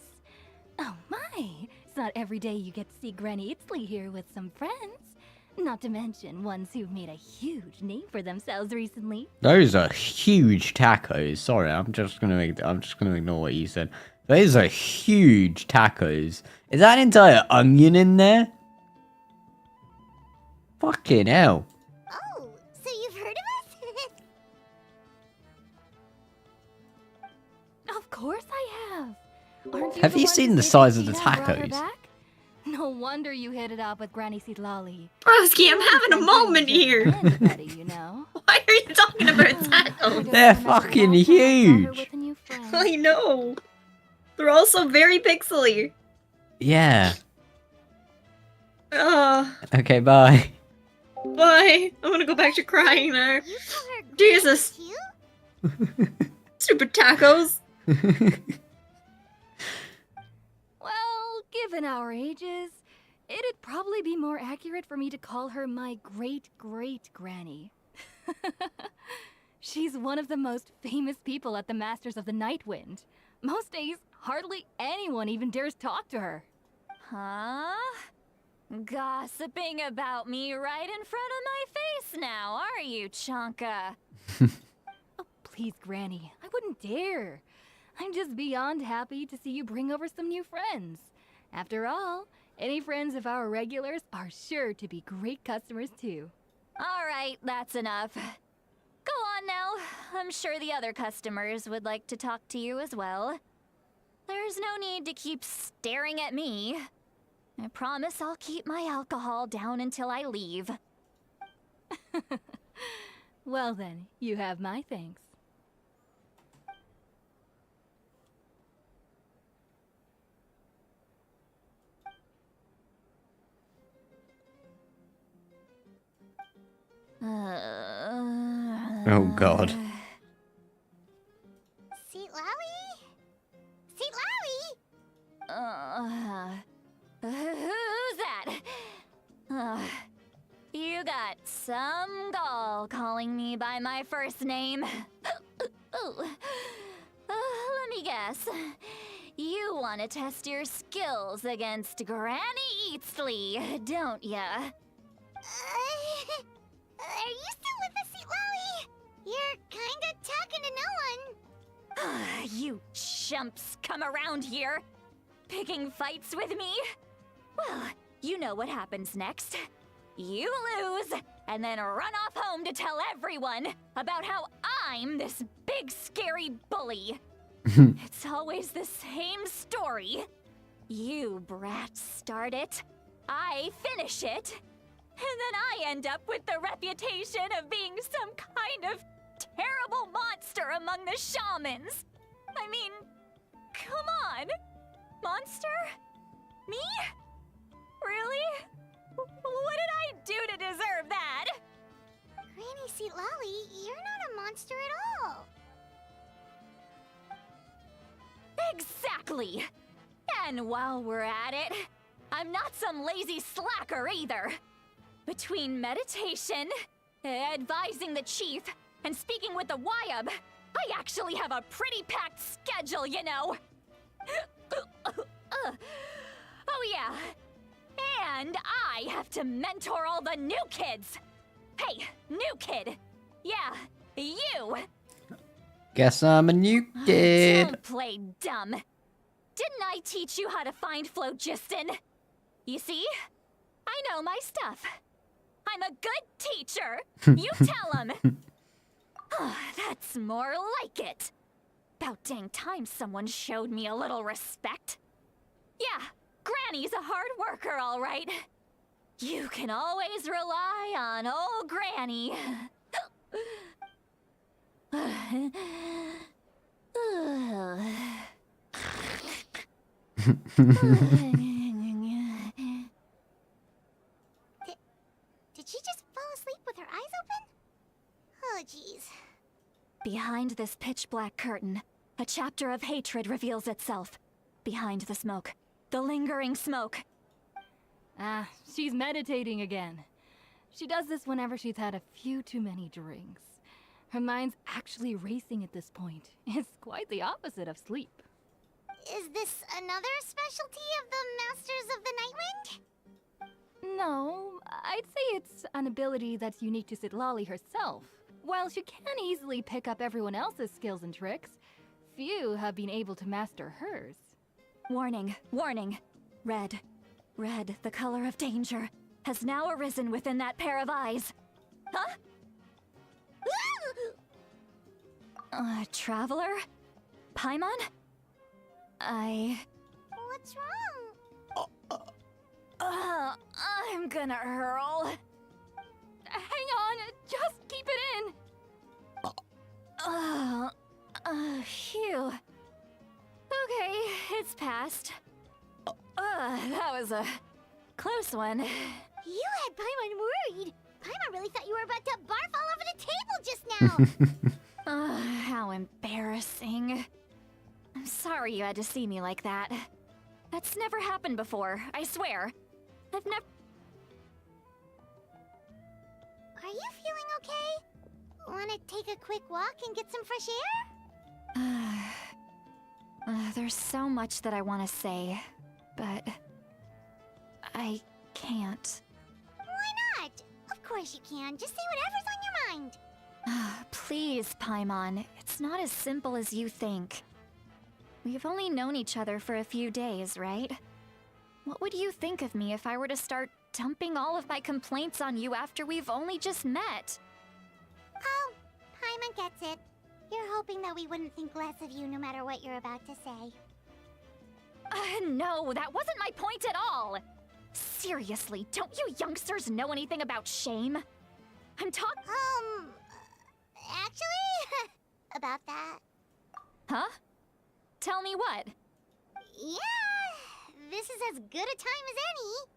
Oh my, it's not every day you get to see Granny Itzley here with some friends. Not to mention ones who've made a huge name for themselves recently. Those are huge tacos. Sorry, I'm just gonna ignore what you said. Those are huge tacos. Is that an entire onion in there? Fucking hell. Oh, so you've heard of us? Of course I have. Aren't you Have the you one seen who the saved size of the Christina and brought her tacos? back? No wonder you hit it out with Granny Seedlolly. Broski, I'm having a moment here. Anybody, you know? Why are you talking about tacos? They're fucking huge. I know. They're also very pixely. Yeah. Okay, bye. Bye. I'm gonna go back to crying now. Jesus. Stupid tacos. Well, given our ages, it'd probably be more accurate for me to call her my great-great-granny. She's one of the most famous people at the Masters of the Nightwind. Most days, hardly anyone even dares talk to her. Huh? Gossiping about me right in front of my face now, are you, Chonka? Oh, please, Granny, I wouldn't dare. I'm just beyond happy to see you bring over some new friends. After all, any friends of our regulars are sure to be great customers too. All right, that's enough. I'm sure the other customers would like to talk to you as well. There's no need to keep staring at me. I promise I'll keep my alcohol down until I leave. Well then, you have my thanks. Oh god. Seat Lowy? Seat Lowy? Who's that? You got some gall calling me by my first name. Let me guess. You want to test your skills against Granny Eatsley, don't ya? Are you still with us, Seat Lowy? You're kinda talking to no one. You chumps come around here, picking fights with me? Well, you know what happens next. You lose, and then run off home to tell everyone about how I'm this big scary bully. It's always the same story. You brats start it, I finish it, and then I end up with the reputation of being some kind of terrible monster among the shamans. I mean, come on. Monster? Me? Really? What did I do to deserve that? Granny Seat Lowy, you're not a monster at all. Exactly! And while we're at it, I'm not some lazy slacker either. Between meditation, advising the chief, and speaking with the Wyab, I actually have a pretty packed schedule, you know. Oh yeah. And I have to mentor all the new kids. Hey, new kid. Yeah, you. Guess I'm a new kid. Don't play dumb. Didn't I teach you how to find phlogiston? You see? I know my stuff. I'm a good teacher. You tell him. That's more like it. About dang time someone showed me a little respect. Yeah, Granny's a hard worker, all right. You can always rely on old Granny. Did she just fall asleep with her eyes open? Oh, jeez. Behind this pitch-black curtain, a chapter of hatred reveals itself. Behind the smoke, the lingering smoke. Ah, she's meditating again. She does this whenever she's had a few too many drinks. Her mind's actually racing at this point. It's quite the opposite of sleep. Is this another specialty of the Masters of the Nightwind? No, I'd say it's an ability that's unique to Sitlali herself. While she can easily pick up everyone else's skills and tricks, few have been able to master hers. Warning, warning. Red, red, the color of danger, has now arisen within that pair of eyes. Huh? Traveler? Paimon? What's wrong? I'm gonna hurl. Hang on, just keep it in. Phew. Okay, it's passed. That was a close one. You had Paimon worried. Paimon really thought you were about to barf all over the table just now. How embarrassing. I'm sorry you had to see me like that. That's never happened before, I swear. I've never... Are you feeling okay? Wanna take a quick walk and get some fresh air? There's so much that I want to say, but... I can't. Why not? Of course you can. Just say whatever's on your mind. Please, Paimon. It's not as simple as you think. We've only known each other for a few days, right? What would you think of me if I were to start dumping all of my complaints on you after we've only just met? Oh, Paimon gets it. You're hoping that we wouldn't think less of you no matter what you're about to say. No, that wasn't my point at all! Seriously, don't you youngsters know anything about shame? I'm talking. Actually, about that. Huh? Tell me what? Yeah, this is as good a time as any.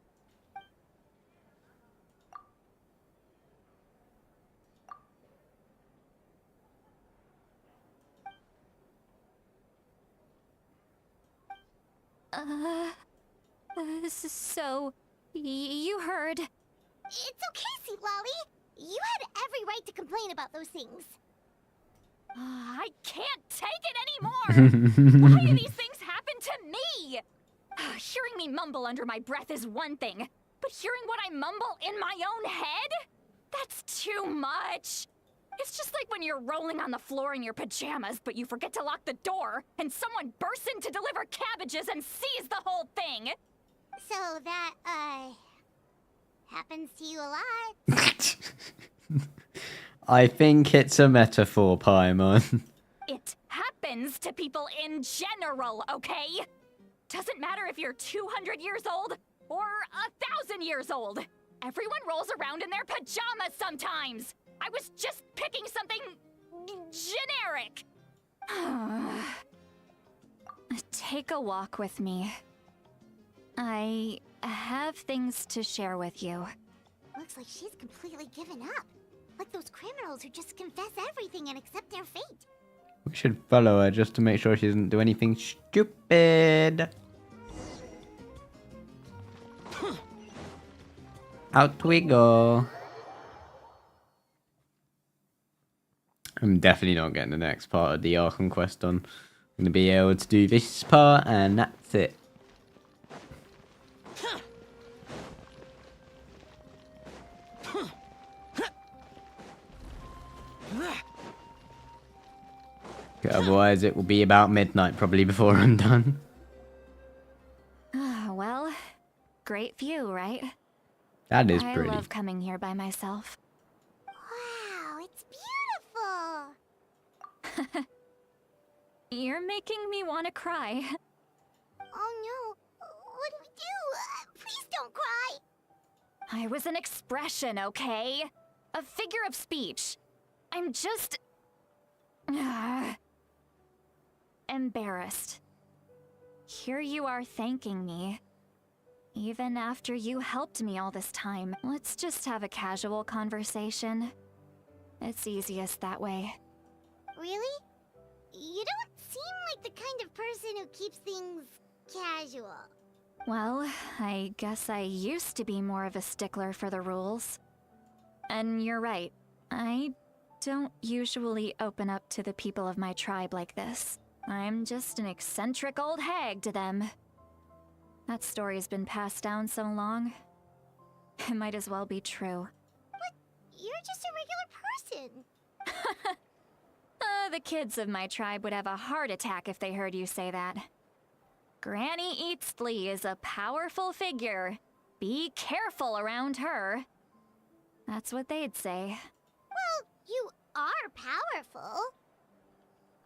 So, you heard. It's okay, Sweet Lolly. You had every right to complain about those things. I can't take it anymore! Why do these things happen to me? Hearing me mumble under my breath is one thing, but hearing what I mumble in my own head? That's too much! It's just like when you're rolling on the floor in your pajamas, but you forget to lock the door, and someone bursts in to deliver cabbages and sees the whole thing! So that, happens to you a lot. I think it's a metaphor, Paimon. It happens to people in general, okay? Doesn't matter if you're 200 years old or 1,000 years old. Everyone rolls around in their pajamas sometimes. I was just picking something generic. Take a walk with me. I have things to share with you. Looks like she's completely given up. Like those criminals who just confess everything and accept their fate. We should follow her just to make sure she doesn't do anything stupid. Out we go. I'm definitely not getting the next part of the Archon Quest done. I'm going to be able to do this part and that's it. Otherwise it will be about midnight probably before I'm done. Well, great view, right? That is pretty. I love coming here by myself. Wow, it's beautiful. You're making me want to cry. Oh no, what do we do? Please don't cry. I was an expression, okay? A figure of speech. I'm just... embarrassed. Here you are thanking me. Even after you helped me all this time. Let's just have a casual conversation. It's easiest that way. Really? You don't seem like the kind of person who keeps things casual. Well, I guess I used to be more of a stickler for the rules. And you're right. I don't usually open up to the people of my tribe like this. I'm just an eccentric old hag to them. That story's been passed down so long. It might as well be true. But you're just a regular person. The kids of my tribe would have a heart attack if they heard you say that. Granny Eatsley is a powerful figure. Be careful around her. That's what they'd say. Well, you are powerful.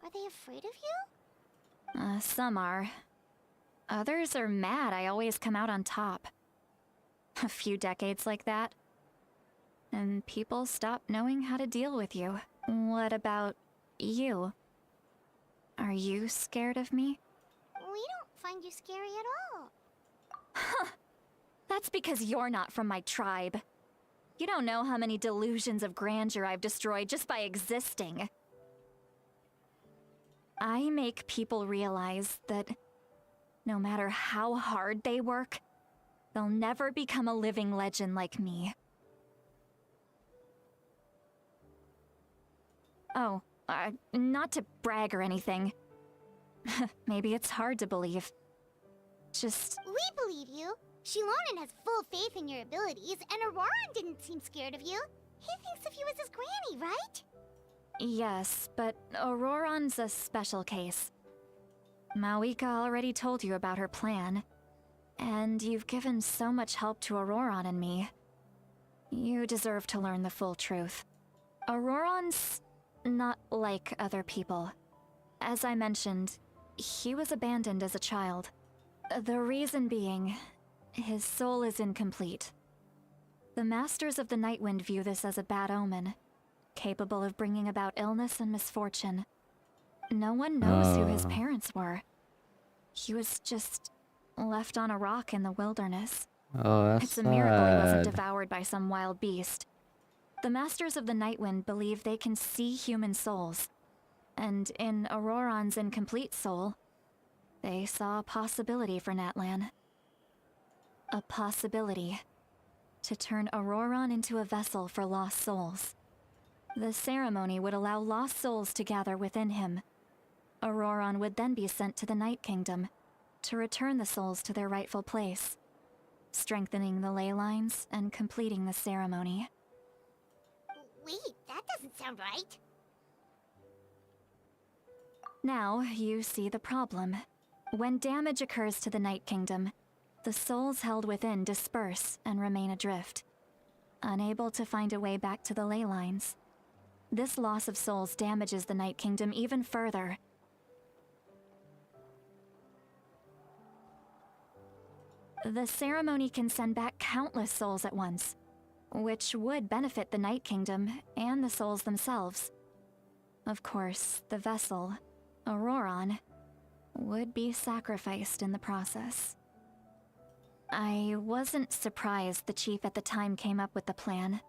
Are they afraid of you? Some are. Others are mad I always come out on top. A few decades like that, and people stop knowing how to deal with you. What about you? Are you scared of me? We don't find you scary at all. Huh. That's because you're not from my tribe. You don't know how many delusions of grandeur I've destroyed just by existing. I make people realize that no matter how hard they work, they'll never become a living legend like me. Oh, not to brag or anything. Maybe it's hard to believe. Just... We believe you. Shilonen has full faith in your abilities, and Auroran didn't seem scared of you. He thinks of you as his granny, right? Yes, but Auroran's a special case. Mawika already told you about her plan. And you've given so much help to Auroran and me. You deserve to learn the full truth. Auroran's not like other people. As I mentioned, he was abandoned as a child. The reason being, his soul is incomplete. The Masters of the Nightwind view this as a bad omen, capable of bringing about illness and misfortune. No one knows who his parents were. He was just left on a rock in the wilderness. Oh, that's It's a miracle he wasn't sad. devoured by some wild beast. The Masters of the Nightwind believe they can see human souls, and in Auroron's incomplete soul, they saw a possibility for Natlan. A possibility to turn Auroron into a vessel for lost souls. The ceremony would allow lost souls to gather within him. Auroron would then be sent to the Night Kingdom to return the souls to their rightful place, strengthening the ley lines and completing the ceremony. Wait, that doesn't sound right. Now, you see the problem. When damage occurs to the Night Kingdom, the souls held within disperse and remain adrift, unable to find a way back to the ley lines. This loss of souls damages the Night Kingdom even further. The ceremony can send back countless souls at once, which would benefit the Night Kingdom and the souls themselves. Of course, the vessel, Auroron, would be sacrificed in the process. I wasn't surprised the chief at the time came up with the plan.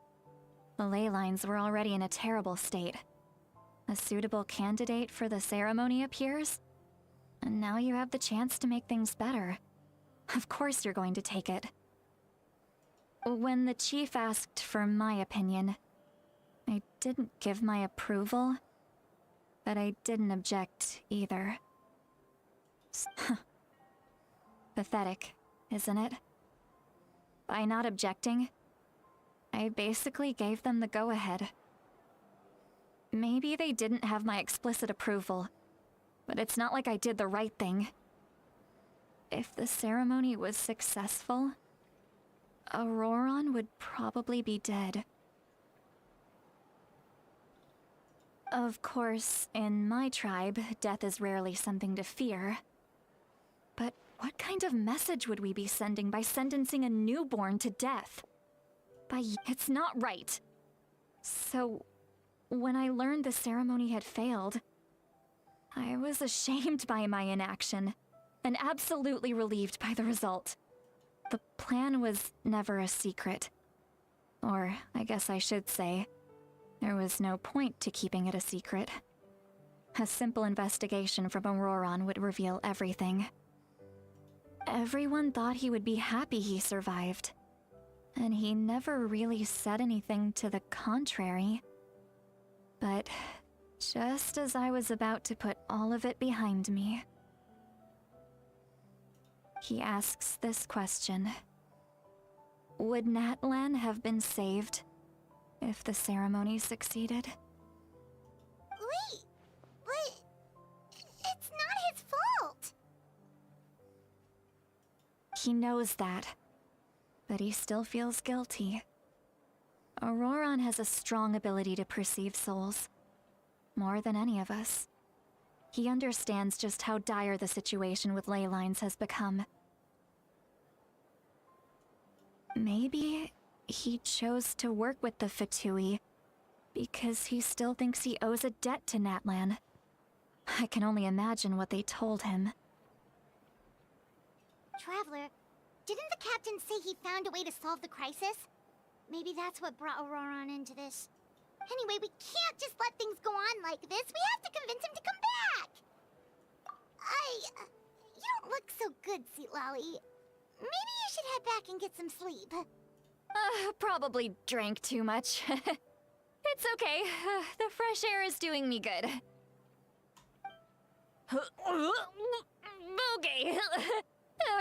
The ley lines were already in a terrible state. A suitable candidate for the ceremony appears, and now you have the chance to make things better. Of course you're going to take it. When the chief asked for my opinion, I didn't give my approval, but I didn't object either. Pathetic, isn't it? By not objecting, I basically gave them the go-ahead. Maybe they didn't have my explicit approval, but it's not like I did the right thing. If the ceremony was successful, Auroron would probably be dead. Of course, in my tribe, death is rarely something to fear. But what kind of message would we be sending by sentencing a newborn to death? It's not right. So, when I learned the ceremony had failed, I was ashamed by my inaction, and absolutely relieved by the result. The plan was never a secret. Or, I guess I should say, there was no point to keeping it a secret. A simple investigation from Auroron would reveal everything. Everyone thought he would be happy he survived, and he never really said anything to the contrary. But just as I was about to put all of it behind me, he asks this question. Would Natlan have been saved if the ceremony succeeded? Wait, but it's not his fault. He knows that, but he still feels guilty. Auroron has a strong ability to perceive souls, more than any of us. He understands just how dire the situation with ley lines has become. Maybe he chose to work with the Fatui because he still thinks he owes a debt to Natlan. I can only imagine what they told him. Traveler, didn't the captain say he found a way to solve the crisis? Maybe that's what brought Auroron into this. Anyway, we can't just let things go on like this. We have to convince him to come back. You don't look so good, Sweet Lolly. Maybe you should head back and get some sleep. Probably drank too much. It's okay. The fresh air is doing me good. Okay.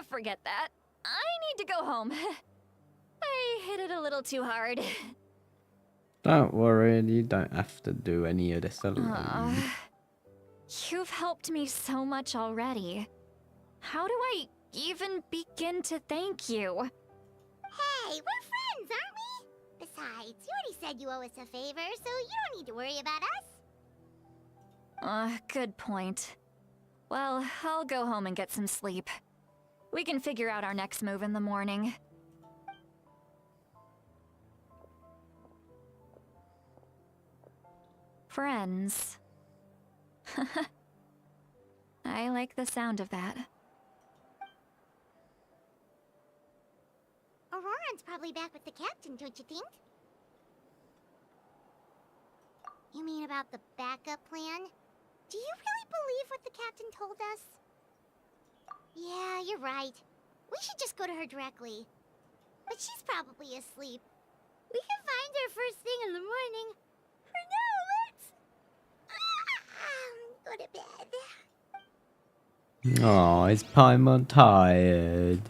Forget that. I need to go home. I hit it a little too hard. Don't worry, you don't have to do any of this alone. You've helped me so much already. How do I even begin to thank you? Hey, we're friends, aren't we? Besides, you already said you owe us a favor, so you don't need to worry about us. Good point. Well, I'll go home and get some sleep. We can figure out our next move in the morning. Friends. I like the sound of that. Auroran's probably back with the captain, don't you think? You mean about the backup plan? Do you really believe what the captain told us? Yeah, you're right. We should just go to her directly. But she's probably asleep. We can find her first thing in the morning. For now, let's... go to bed. Oh, is Paimon tired?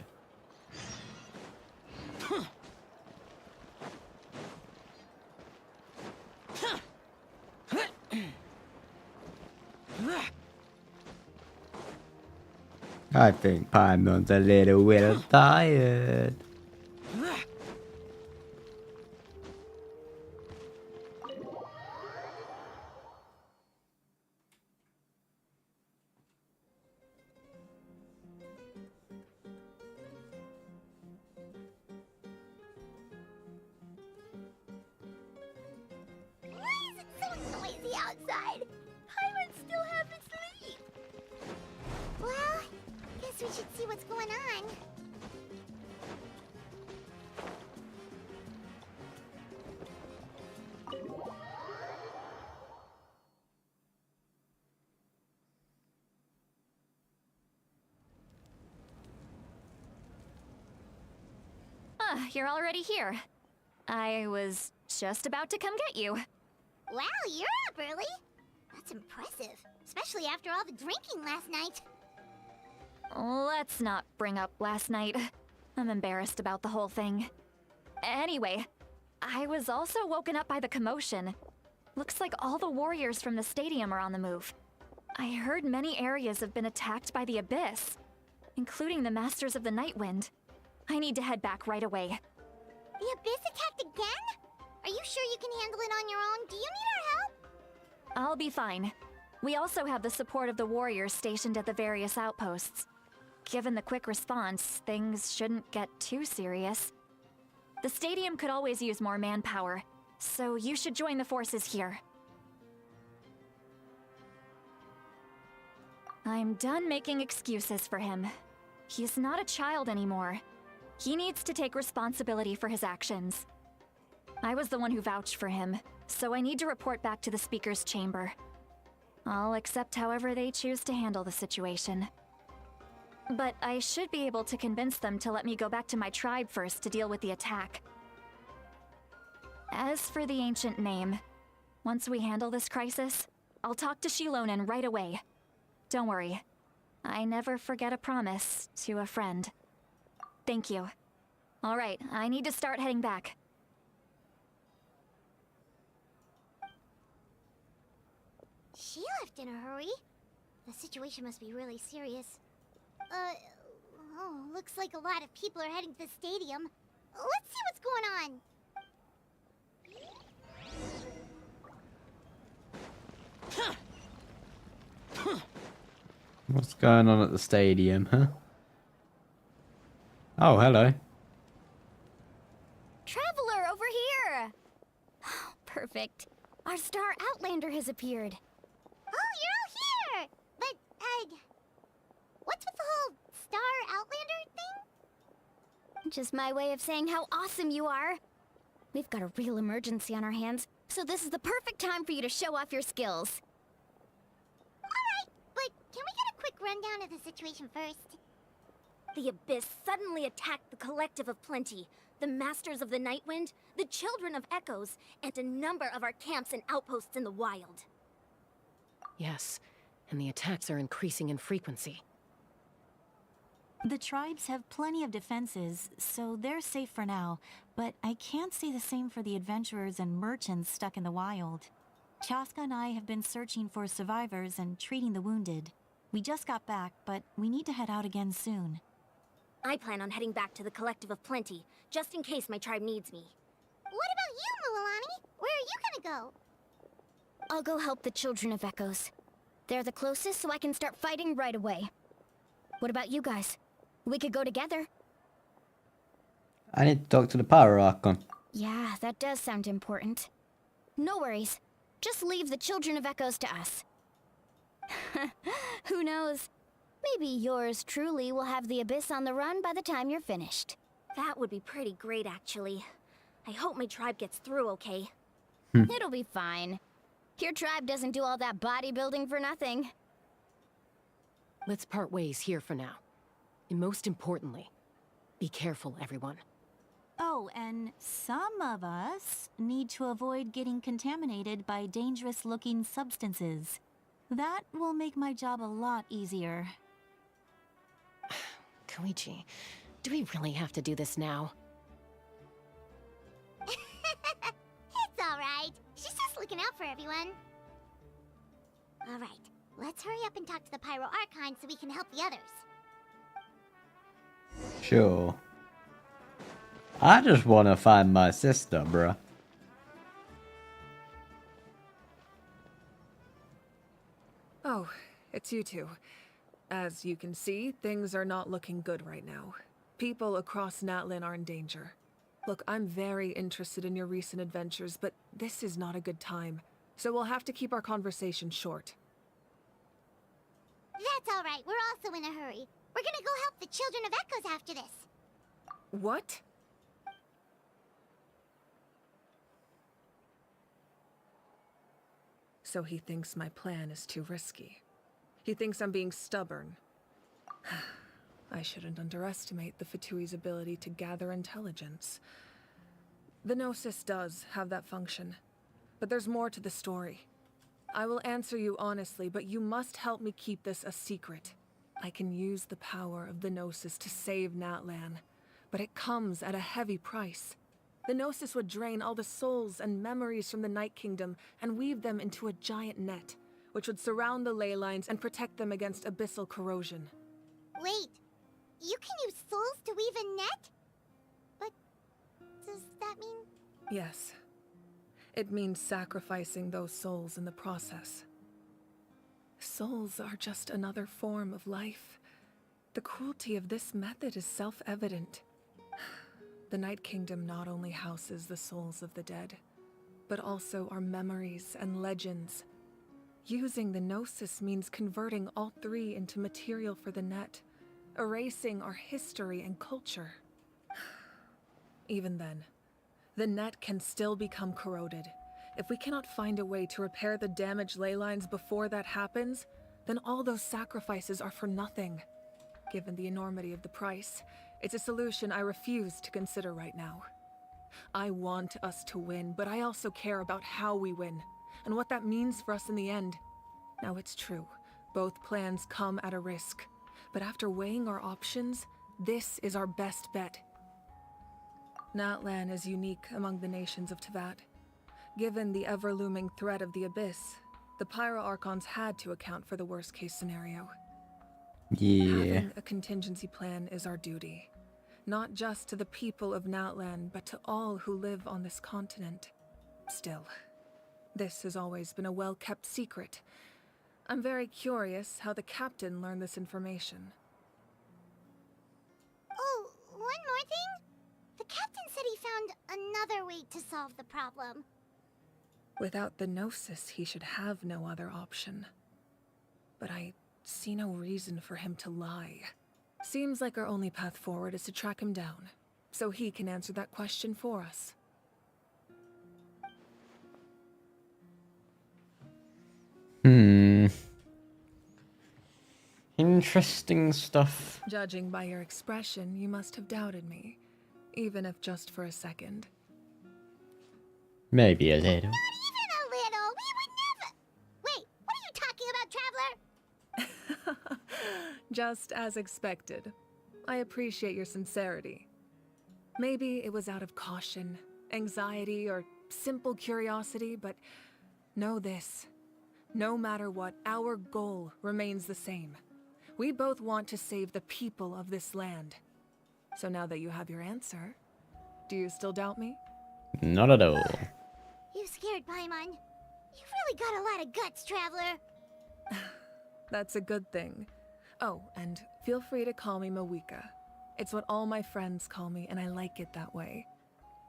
I think Paimon's a little tired. Why is it so noisy outside? Paimon still half asleep. Well, guess we should see what's going on. You're already here. I was just about to come get you. Wow, you're up early. That's impressive, especially after all the drinking last night. Let's not bring up last night. I'm embarrassed about the whole thing. Anyway, I was also woken up by the commotion. Looks like all the warriors from the stadium are on the move. I heard many areas have been attacked by the Abyss, including the Masters of the Nightwind. I need to head back right away. The Abyss attacked again? Are you sure you can handle it on your own? Do you need our help? I'll be fine. We also have the support of the warriors stationed at the various outposts. Given the quick response, things shouldn't get too serious. The stadium could always use more manpower, so you should join the forces here. I'm done making excuses for him. He's not a child anymore. He needs to take responsibility for his actions. I was the one who vouched for him, so I need to report back to the Speaker's chamber. I'll accept however they choose to handle the situation. But I should be able to convince them to let me go back to my tribe first to deal with the attack. As for the ancient name, once we handle this crisis, I'll talk to Shilonen right away. Don't worry. I never forget a promise to a friend. Thank you. All right, I need to start heading back. She left in a hurry. The situation must be really serious. Looks like a lot of people are heading to the stadium. Let's see what's going on. What's going on at the stadium, huh? Oh, hello. Traveler, over here! Perfect. Our Star Outlander has appeared. Oh, you're all here! But, what's with the whole Star Outlander thing? Just my way of saying how awesome you are. We've got a real emergency on our hands, so this is the perfect time for you to show off your skills. Alright, but can we get a quick rundown of the situation first? The Abyss suddenly attacked the Collective of Plenty, the Masters of the Nightwind, the Children of Echoes, and a number of our camps and outposts in the wild. Yes, and the attacks are increasing in frequency. The tribes have plenty of defenses, so they're safe for now, but I can't say the same for the adventurers and merchants stuck in the wild. Chaska and I have been searching for survivors and treating the wounded. We just got back, but we need to head out again soon. I plan on heading back to the Collective of Plenty, just in case my tribe needs me. What about you, Mualani? Where are you gonna go? I'll go help the Children of Echoes. They're the closest, so I can start fighting right away. What about you guys? We could go together. I need to talk to the Pyro Archon. Yeah, that does sound important. No worries. Just leave the Children of Echoes to us. Who knows? Maybe yours truly will have the Abyss on the run by the time you're finished. That would be pretty great, actually. I hope my tribe gets through okay. It'll be fine. Your tribe doesn't do all that bodybuilding for nothing. Let's part ways here for now. And most importantly, be careful, everyone. Oh, and some of us need to avoid getting contaminated by dangerous-looking substances. That will make my job a lot easier. Koichi, do we really have to do this now? It's alright. She's just looking out for everyone. Alright, let's hurry up and talk to the Pyro Archon so we can help the others. Sure. I just want to find my sister, bruh. Oh, it's you two. As you can see, things are not looking good right now. People across Natlan are in danger. Look, I'm very interested in your recent adventures, but this is not a good time. So we'll have to keep our conversation short. That's alright, we're also in a hurry. We're gonna go help the Children of Echoes after this. What? So he thinks my plan is too risky. He thinks I'm being stubborn. I shouldn't underestimate the Fatui's ability to gather intelligence. The Gnosis does have that function, but there's more to the story. I will answer you honestly, but you must help me keep this a secret. I can use the power of the Gnosis to save Natlan, but it comes at a heavy price. The Gnosis would drain all the souls and memories from the Night Kingdom and weave them into a giant net, which would surround the ley lines and protect them against abyssal corrosion. Wait, you can use souls to weave a net? But does that mean... Yes. It means sacrificing those souls in the process. Souls are just another form of life. The cruelty of this method is self-evident. The Night Kingdom not only houses the souls of the dead, but also our memories and legends. Using the Gnosis means converting all three into material for the net, erasing our history and culture. Even then, the net can still become corroded. If we cannot find a way to repair the damaged ley lines before that happens, then all those sacrifices are for nothing. Given the enormity of the price, it's a solution I refuse to consider right now. I want us to win, but I also care about how we win, and what that means for us in the end. Now it's true, both plans come at a risk, but after weighing our options, this is our best bet. Natlan is unique among the nations of Teyvat. Given the ever-looming threat of the Abyss, the Pyro Archons had to account for the worst-case scenario. Yeah. Having a contingency plan is our duty. Not just to the people of Natlan, but to all who live on this continent. Still, this has always been a well-kept secret. I'm very curious how the captain learned this information. Oh, one more thing? The captain said he found another way to solve the problem. Without the Gnosis, he should have no other option. But I see no reason for him to lie. Seems like our only path forward is to track him down, so he can answer that question for us. Interesting stuff. Judging by your expression, you must have doubted me, even if just for a second. Maybe a little. Not even a little! We would never... Wait, what are you talking about, Traveler? Just as expected. I appreciate your sincerity. Maybe it was out of caution, anxiety, or simple curiosity, but know this. No matter what, our goal remains the same. We both want to save the people of this land. So now that you have your answer, do you still doubt me? Not at all. You scared Paimon. You've really got a lot of guts, Traveler. That's a good thing. Oh, and feel free to call me Mawika. It's what all my friends call me, and I like it that way.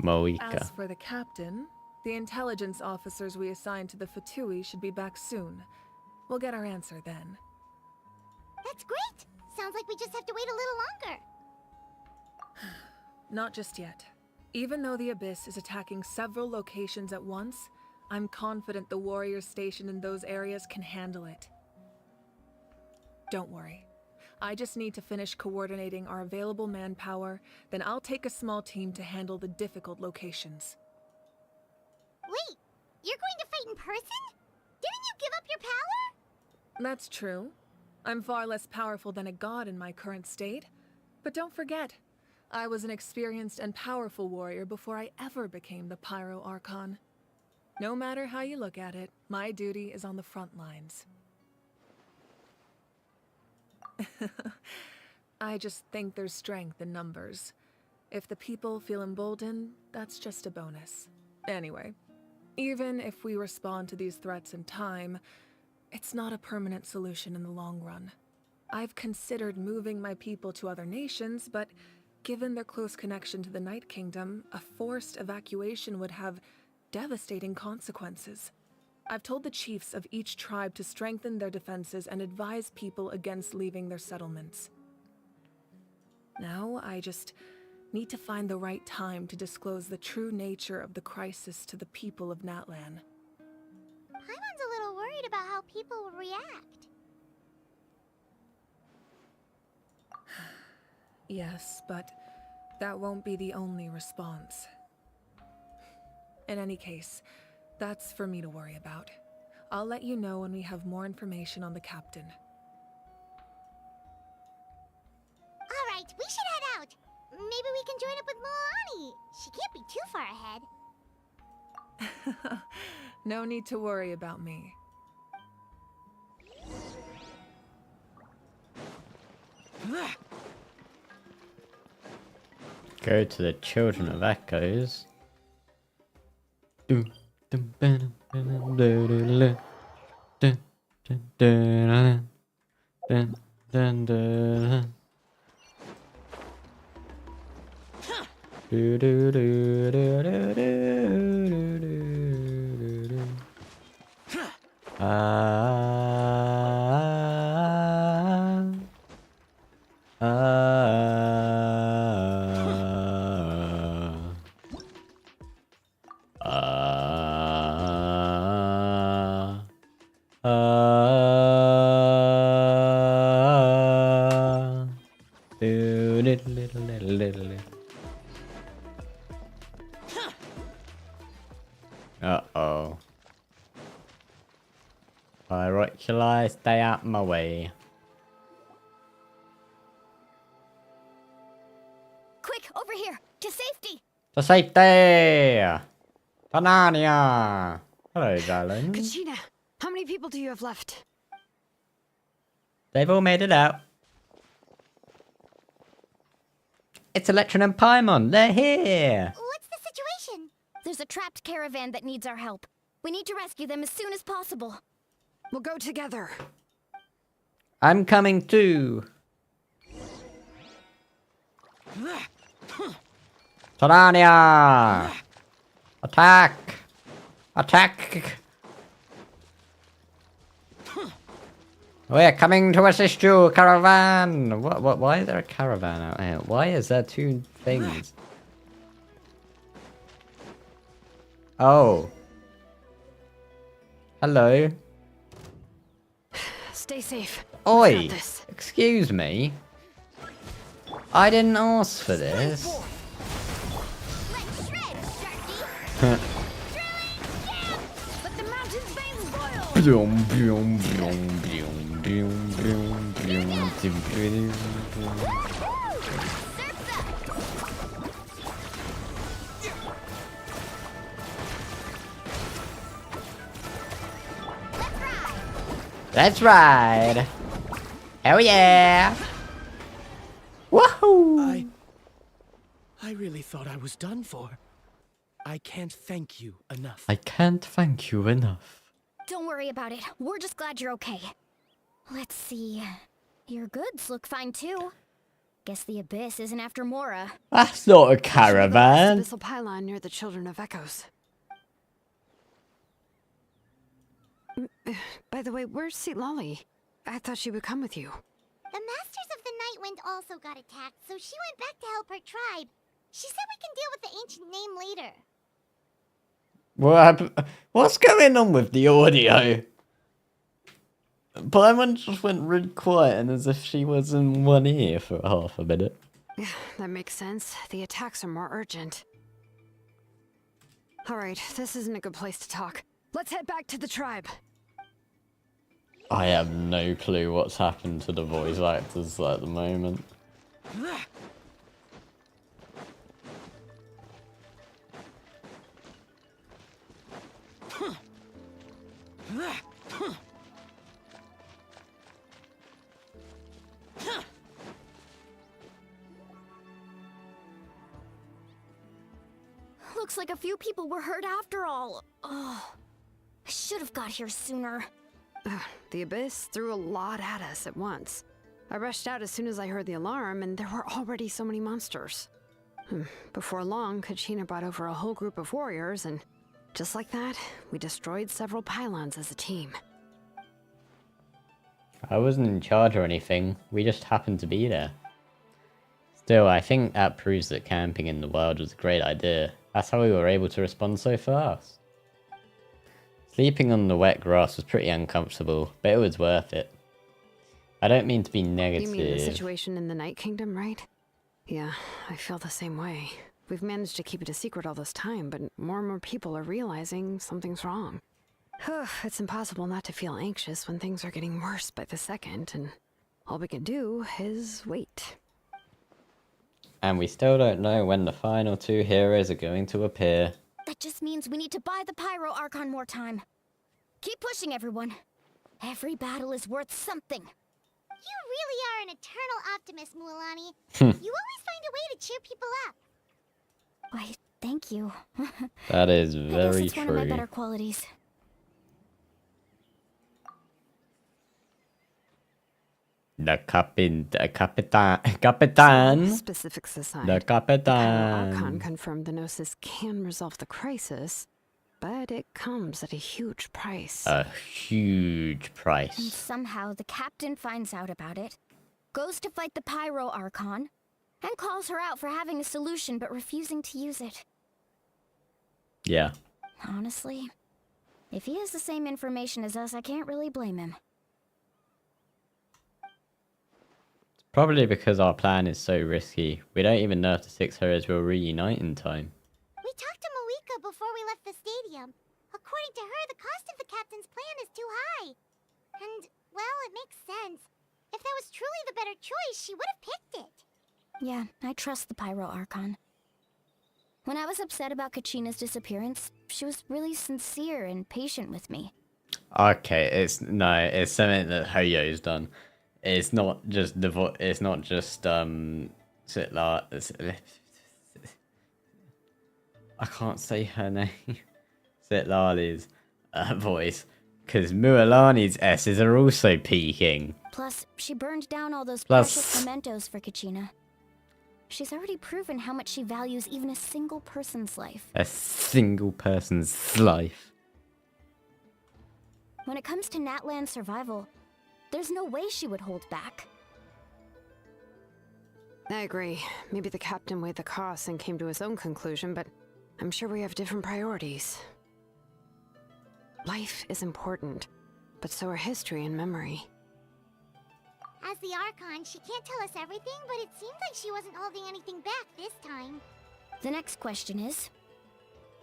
Moika. As for the captain, the intelligence officers we assigned to the Fatui should be back soon. We'll get our answer then. That's great! Sounds like we just have to wait a little longer. Not just yet. Even though the Abyss is attacking several locations at once, I'm confident the warriors stationed in those areas can handle it. Don't worry. I just need to finish coordinating our available manpower, then I'll take a small team to handle the difficult locations. Wait, you're going to fight in person? Didn't you give up your power? That's true. I'm far less powerful than a god in my current state. But don't forget, I was an experienced and powerful warrior before I ever became the Pyro Archon. No matter how you look at it, my duty is on the front lines. I just think there's strength in numbers. If the people feel emboldened, that's just a bonus. Anyway, even if we respond to these threats in time, it's not a permanent solution in the long run. I've considered moving my people to other nations, but given their close connection to the Night Kingdom, a forced evacuation would have devastating consequences. I've told the chiefs of each tribe to strengthen their defenses and advise people against leaving their settlements. Now, I just need to find the right time to disclose the true nature of the crisis to the people of Natlan. Paimon's a little worried about how people will react. Yes, but that won't be the only response. In any case, that's for me to worry about. I'll let you know when we have more information on the captain. Alright, we should head out. Maybe we can join up with Moani. She can't be too far ahead. No need to worry about me. Go to the Children of Echoes. Uh-oh. Pyroculi, stay out my way. Quick, over here, to safety! To safety! Tanania! Hello, darling. Kachina, how many people do you have left? They've all made it out. It's Eletrin and Paimon. They're here. What's the situation? There's a trapped caravan that needs our help. We need to rescue them as soon as possible. We'll go together. I'm coming too. Tarania! Attack! Attack! We're coming to assist you, caravan! What, why is there a caravan out here? Why is there two things? Oh. Hello. Stay safe. Oi! Excuse me. I didn't ask for this. Let the mountain's veins boil! Boom, boom, boom, boom, boom, boom, boom, Let's ride! Hell yeah! Woohoo! I really thought I was done for. I can't thank you enough. I can't thank you enough. Don't worry about it. We're just glad you're okay. Let's see. Your goods look fine too. Guess the Abyss isn't after Mora. That's not a This caravan. abyssal pylon near the Children of Echoes. By the way, where's Lolly? I thought she would come with you. The Masters of the Nightwind also got attacked, so she went back to help her tribe. She said we can deal with the ancient name later. What's going on with the audio? Paimon just went really quiet and as if she was in one ear for half a minute. Yeah, that makes sense. The attacks are more urgent. Alright, this isn't a good place to talk. Let's head back to the tribe. I have no clue what's happened to the voice actors at the moment. Looks like a few people were hurt after all. Oh, I should have got here sooner. The Abyss threw a lot at us at once. I rushed out as soon as I heard the alarm, and there were already so many monsters. Before long, Kachina brought over a whole group of warriors, and just like that, we destroyed several pylons as a team. I wasn't in charge or anything, we just happened to be there. Still, I think that proves that camping in the wild was a great idea. That's how we were able to respond so fast. Sleeping on the wet grass was pretty uncomfortable, but it was worth it. I don't mean to be negative. You mean the situation in the Night Kingdom, right? Yeah, I feel the same way. We've managed to keep it a secret all this time, but more and more people are realizing something's wrong. It's impossible not to feel anxious when things are getting worse by the second, and all we can do is wait. And we still don't know when the final two heroes are going to appear. That just means we need to buy the Pyro Archon more time. Keep pushing, everyone. Every battle is worth something. You really are an eternal optimist, Mualani. You always find a way to cheer people up. Why, thank you. That is I guess very it's one of my true. better qualities. The Capitan. Specifics aside, The the Pyro Capitan. Archon confirmed the Gnosis can resolve the crisis, but it comes at a huge price. A huge And price. somehow the captain finds out about it, goes to fight the Pyro Archon, and calls her out for having a solution but refusing to use it. Yeah. Honestly, if he has the same information as us, I can't really blame him. Probably because our plan is so risky. We don't even know if the six heroes will reunite in time. We talked to Moika before we left the stadium. According to her, the cost of the captain's plan is too high. And, well, it makes sense. If that was truly the better choice, she would have picked it. Yeah, I trust the Pyro Archon. When I was upset about Kachina's disappearance, she was really sincere and patient with me. Okay, it's something that Hoyo's done. It's not just it's not just Sitla. I can't say her name. Sitlali's voice, because Mualani's S's are also peaking. Plus, she burned down all those Plus- precious mementos for Kachina. She's already proven how much she values even a single person's life. A single person's life. When it comes to Natlan survival, there's no way she would hold back. I agree. Maybe the captain weighed the costs and came to his own conclusion, but I'm sure we have different priorities. Life is important, but so are history and memory. As the Archon, she can't tell us everything, but it seems like she wasn't holding anything back this time. The next question is,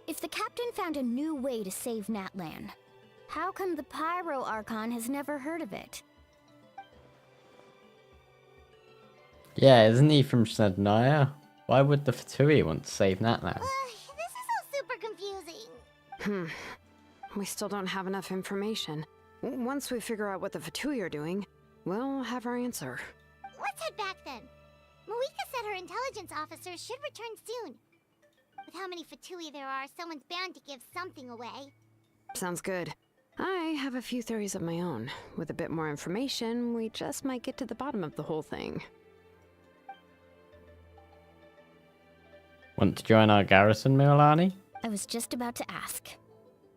if the captain found a new way to save Natlan, how come the Pyro Archon has never heard of it? Yeah, isn't he from Snednaya? Why would the Fatui want to save Natlan? This is all super confusing. We still don't have enough information. Once we figure out what the Fatui are doing, we'll have our answer. Let's head back then. Moika said her intelligence officers should return soon. With how many Fatui there are, someone's bound to give something away. Sounds good. I have a few theories of my own. With a bit more information, we just might get to the bottom of the whole thing. Want to join our garrison, Milani? I was just about to ask.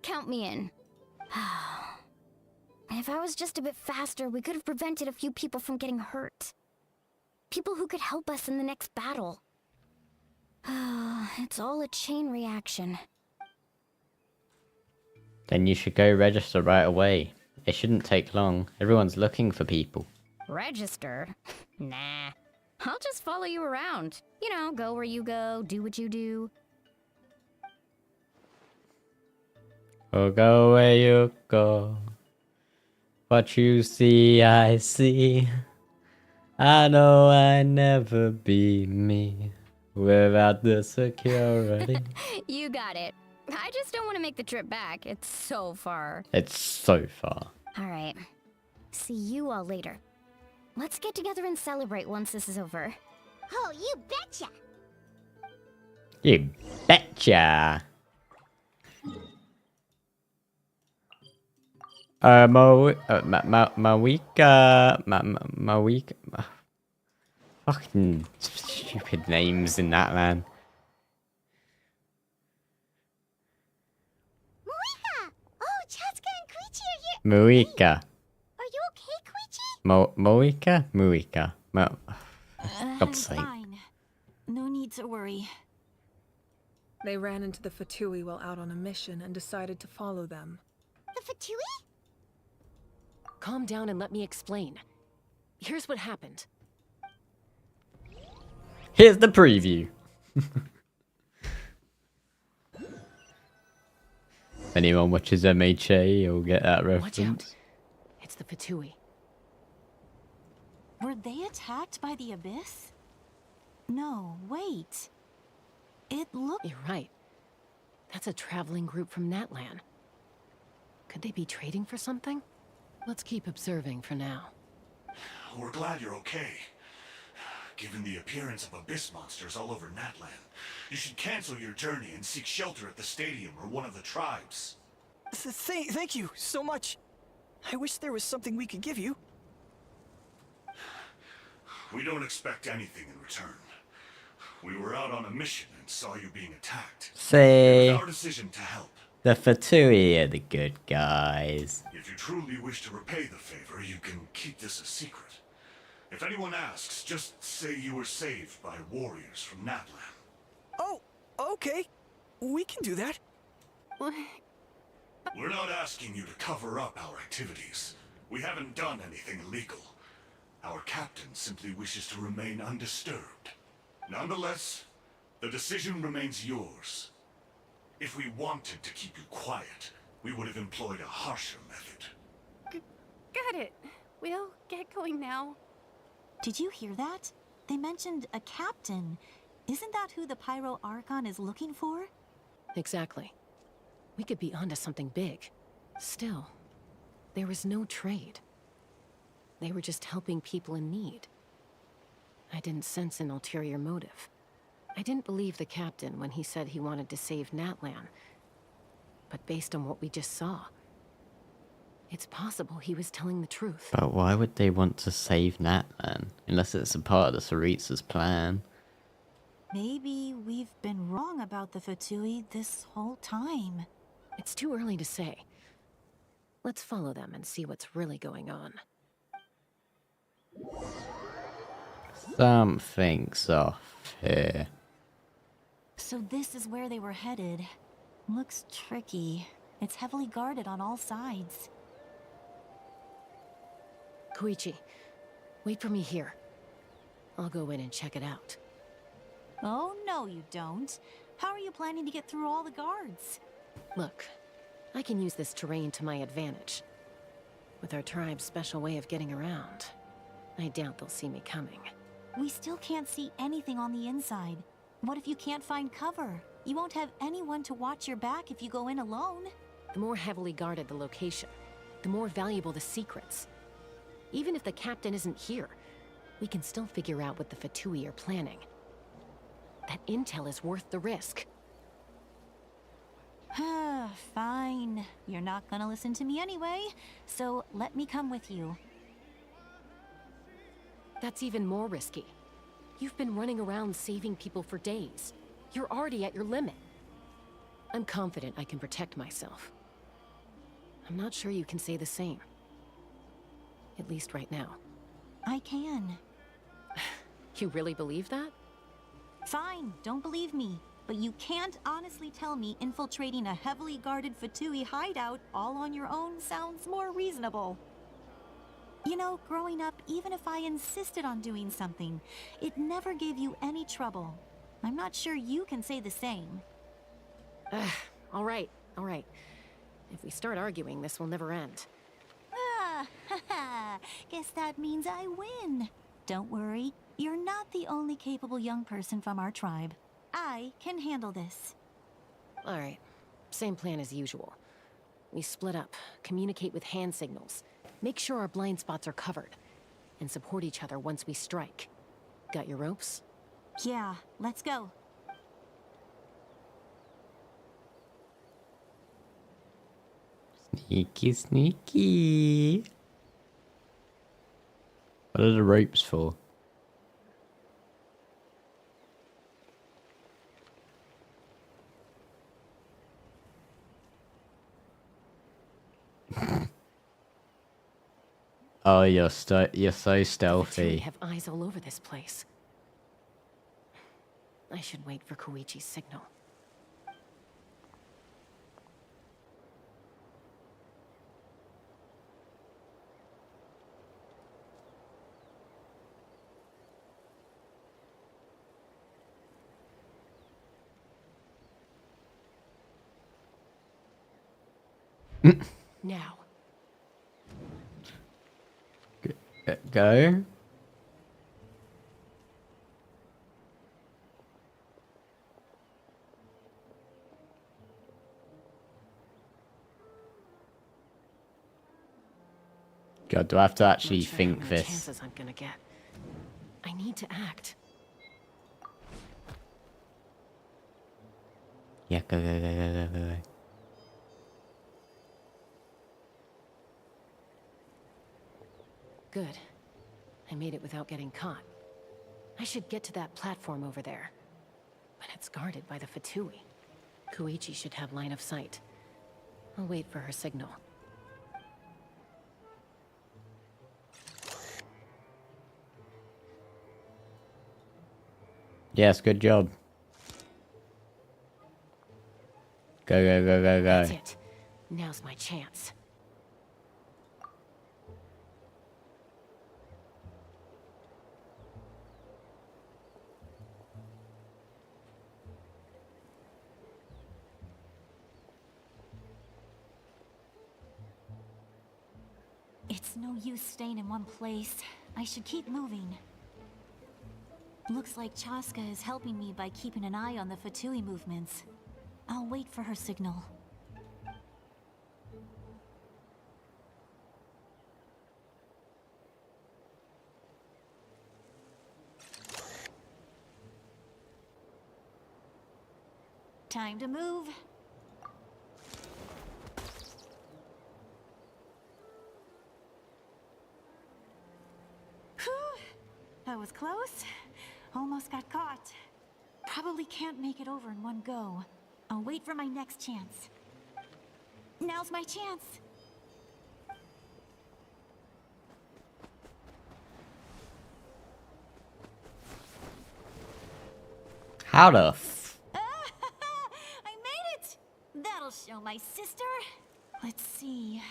Count me in. If I was just a bit faster, we could have prevented a few people from getting hurt. People who could help us in the next battle. It's all a chain reaction. Then you should go register right away. It shouldn't take long. Everyone's looking for people. Register? Nah. I'll just follow you around. You know, go where you go, do what you do. Oh, go where you go. What you see, I see. I know I never be me without the security. You got it. I just don't want to make the trip back. It's so far. It's so far. Alright. See you all later. Let's get together and celebrate once this is over. Oh, you betcha! You betcha! Mawika. Fucking stupid names in that, man. Moika! Oh, Chatska and Koichi are here! Muika. Are you okay, Koichi? Moika? Muika. God's sake. Fine. No need to worry. They ran into the Fatui while out on a mission and decided to follow them. The Fatui? Calm down and let me explain. Here's what happened. Here's the preview. If anyone watches MHA, you'll get that reference. Watch out. It's the Fatui. Were they attacked by the Abyss? No, wait. It looked... You're right. That's a traveling group from Natlan. Could they be trading for something? Let's keep observing for now. We're glad you're okay. Given the appearance of abyss monsters all over Natlan, you should cancel your journey and seek shelter at the stadium or one of the tribes. Thank you so much. I wish there was something we could give you. We don't expect anything in return. We were out on a mission and saw you being attacked. Say, It was our decision to help. the Fatui are the good guys. If you truly wish to repay the favor, you can keep this a secret. If anyone asks, just say you were saved by warriors from Natlan. Oh, okay. We can do that. We're not asking you to cover up our activities. We haven't done anything illegal. Our captain simply wishes to remain undisturbed. Nonetheless, the decision remains yours. If we wanted to keep you quiet, we would have employed a harsher method. Got it. We'll get going now. Did you hear that? They mentioned a captain. Isn't that who the Pyro Archon is looking for? Exactly. We could be onto something big. Still, there was no trade. They were just helping people in need. I didn't sense an ulterior motive. I didn't believe the captain when he said he wanted to save Natlan. But based on what we just saw, it's possible he was telling the truth. But why would they want to save Natlan? Unless it's a part of the Saritsa's plan. Maybe we've been wrong about the Fatui this whole time. It's too early to say. Let's follow them and see what's really going on. Something's off here. So this is where they were headed. Looks tricky. It's heavily guarded on all sides. Koichi, wait for me here. I'll go in and check it out. Oh, no you don't. How are you planning to get through all the guards? Look, I can use this terrain to my advantage. With our tribe's special way of getting around, I doubt they'll see me coming. We still can't see anything on the inside. What if you can't find cover? You won't have anyone to watch your back if you go in alone. The more heavily guarded the location, the more valuable the secrets. Even if the captain isn't here, we can still figure out what the Fatui are planning. That intel is worth the risk. Fine. You're not gonna listen to me anyway, so let me come with you. That's even more risky. You've been running around saving people for days. You're already at your limit. I'm confident I can protect myself. I'm not sure you can say the same. At least right now. I can. You really believe that? Fine, don't believe me. But you can't honestly tell me infiltrating a heavily guarded Fatui hideout all on your own sounds more reasonable. You know, growing up, even if I insisted on doing something, it never gave you any trouble. I'm not sure you can say the same. All right. If we start arguing, this will never end. Guess that means I win. Don't worry, you're not the only capable young person from our tribe. I can handle this. All right. Same plan as usual. We split up, communicate with hand signals, make sure our blind spots are covered, and support each other once we strike. Got your ropes? Yeah, let's go. Sneaky, sneaky. What are the ropes for? Oh, you're so stealthy. We have eyes all over this place. I should wait for Koichi's signal. Now. Go. God, do I have to actually Not sure think how many this? chances I'm gonna get. I need to act. Yeah, go. Good. I made it without getting caught. I should get to that platform over there. But it's guarded by the Fatui. Koichi should have line of sight. I'll wait for her signal. Yes, good job. Go. That's it. Now's my chance. It's no use staying in one place. I should keep moving. Looks like Chaska is helping me by keeping an eye on the Fatui movements. I'll wait for her signal. Time to move. That was close. Almost got caught. Probably can't make it over in one go. I'll wait for my next chance. Now's my chance. How the f... I made it! That'll show my sister. Let's see.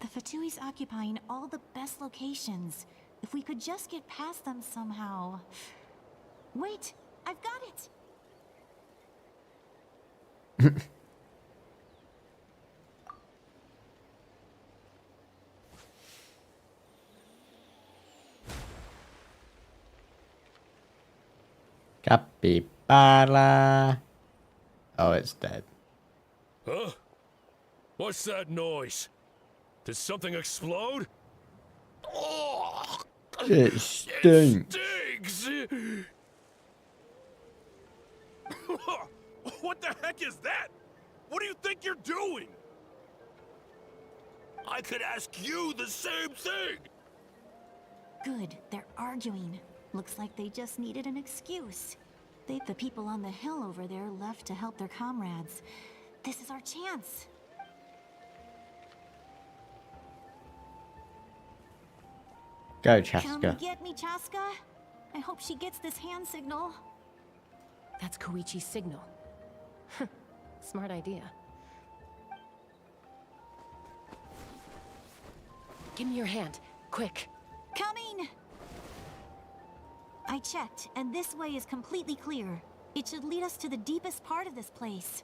The Fatui's occupying all the best locations. If we could just get past them somehow. Wait, I've got it! Capybara. Oh, it's dead. Huh? What's that noise? Did something explode? Oh, It stinks. It stinks! What the heck is that? What do you think you're doing? I could ask you the same thing! Good, they're arguing. Looks like they just needed an excuse. The people on the hill over there left to help their comrades. This is our chance. Go, Come Chaska. get me, Chaska. I hope she gets this hand signal. That's Koichi's signal. Smart idea. Give me your hand, quick. Coming! I checked, and this way is completely clear. It should lead us to the deepest part of this place.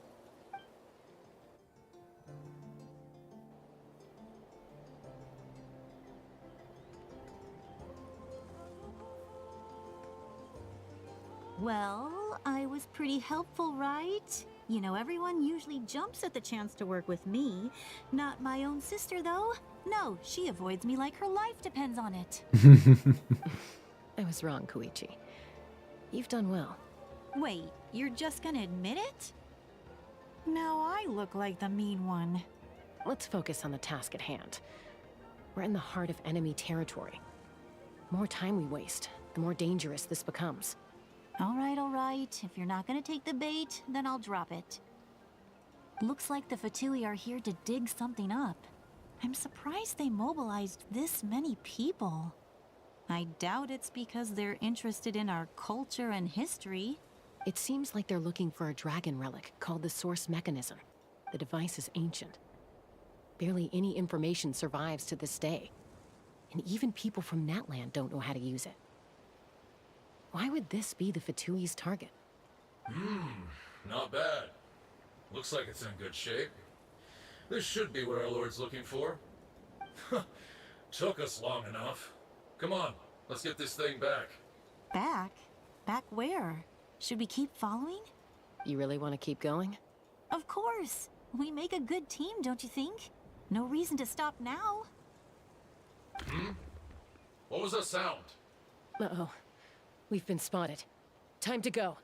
Well, I was pretty helpful, right? You know, everyone usually jumps at the chance to work with me. Not my own sister, though. No, she avoids me like her life depends on it. I was wrong, Koichi. You've done well. Wait, you're just gonna admit it? Now I look like the mean one. Let's focus on the task at hand. We're in the heart of enemy territory. The more time we waste, the more dangerous this becomes. All right. If you're not gonna take the bait, then I'll drop it. Looks like the Fatui are here to dig something up. I'm surprised they mobilized this many people. I doubt it's because they're interested in our culture and history. It seems like they're looking for a dragon relic called the Source Mechanism. The device is ancient. Barely any information survives to this day. And even people from Natlan don't know how to use it. Why would this be the Fatui's target? Not bad. Looks like it's in good shape. This should be what our Lord's looking for. Took us long enough. Come on, let's get this thing back. Back? Back where? Should we keep following? You really want to keep going? Of course. We make a good team, don't you think? No reason to stop now. What was that sound? Uh-oh. We've been spotted. Time to go.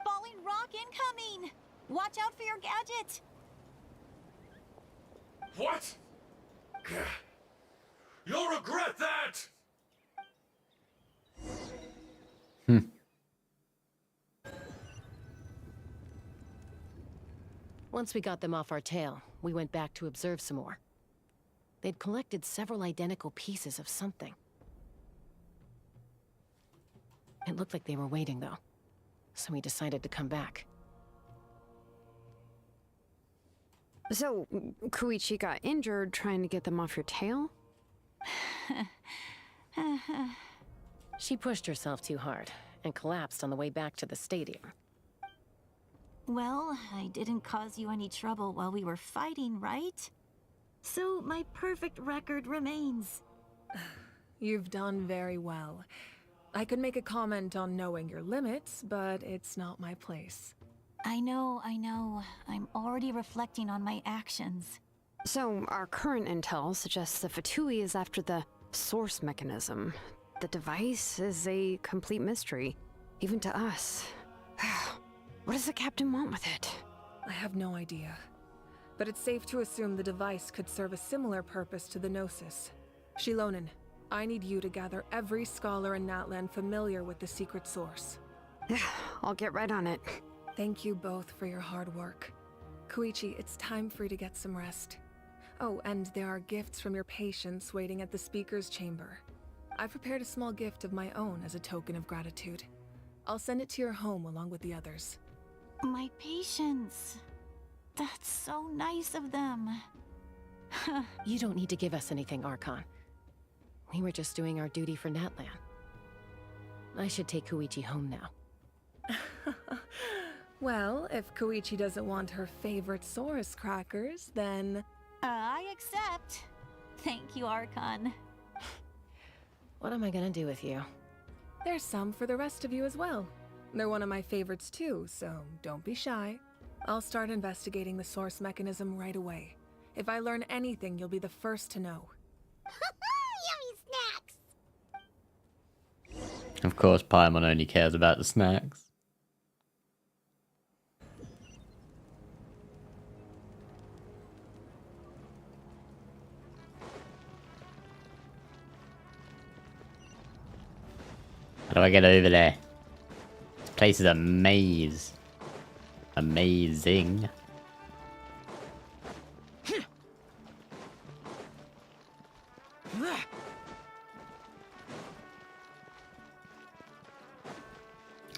Falling rock incoming! Watch out for your gadget! What? You'll regret that! Once we got them off our tail, we went back to observe some more. They'd collected several identical pieces of something. It looked like they were waiting, though, so we decided to come back. So, Koichi got injured trying to get them off your tail? She pushed herself too hard and collapsed on the way back to the stadium. Well, I didn't cause you any trouble while we were fighting, right? So my perfect record remains. You've done very well. I could make a comment on knowing your limits, but it's not my place. I know. I'm already reflecting on my actions. So, our current intel suggests the Fatui is after the source mechanism. The device is a complete mystery, even to us. What does the captain want with it? I have no idea. But it's safe to assume the device could serve a similar purpose to the Gnosis. Shilonen, I need you to gather every scholar in Natlan familiar with the secret source. I'll get right on it. Thank you both for your hard work. Koichi, it's time for you to get some rest. Oh, and there are gifts from your patients waiting at the speaker's chamber. I've prepared a small gift of my own as a token of gratitude. I'll send it to your home along with the others. My patience. That's so nice of them. You don't need to give us anything, Archon. We were just doing our duty for Natlan. I should take Koichi home now. Well, if Koichi doesn't want her favorite Saurus crackers, then... I accept. Thank you, Archon. What am I gonna do with you? There's some for the rest of you as well. They're one of my favorites too, so don't be shy. I'll start investigating the source mechanism right away. If I learn anything, you'll be the first to know. Yummy snacks! Of course, Paimon only cares about the snacks. How do I get over there? This place is a maze. Amazing.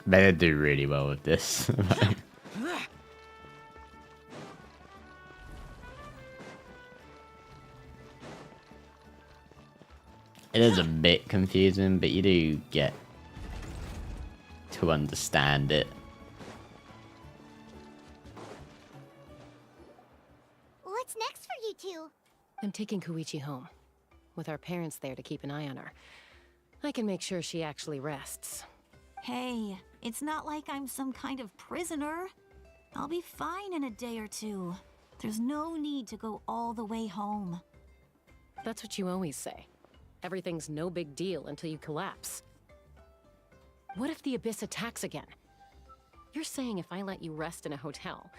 Better do really well with this. It is a bit confusing, but you do get to understand it. What's next for you two? I'm taking Koichi home. With our parents there to keep an eye on her. I can make sure she actually rests. Hey, it's not like I'm some kind of prisoner. I'll be fine in a day or two. There's no need to go all the way home. That's what you always say. Everything's no big deal until you collapse. What if the Abyss attacks again? You're saying if I let you rest in a hotel,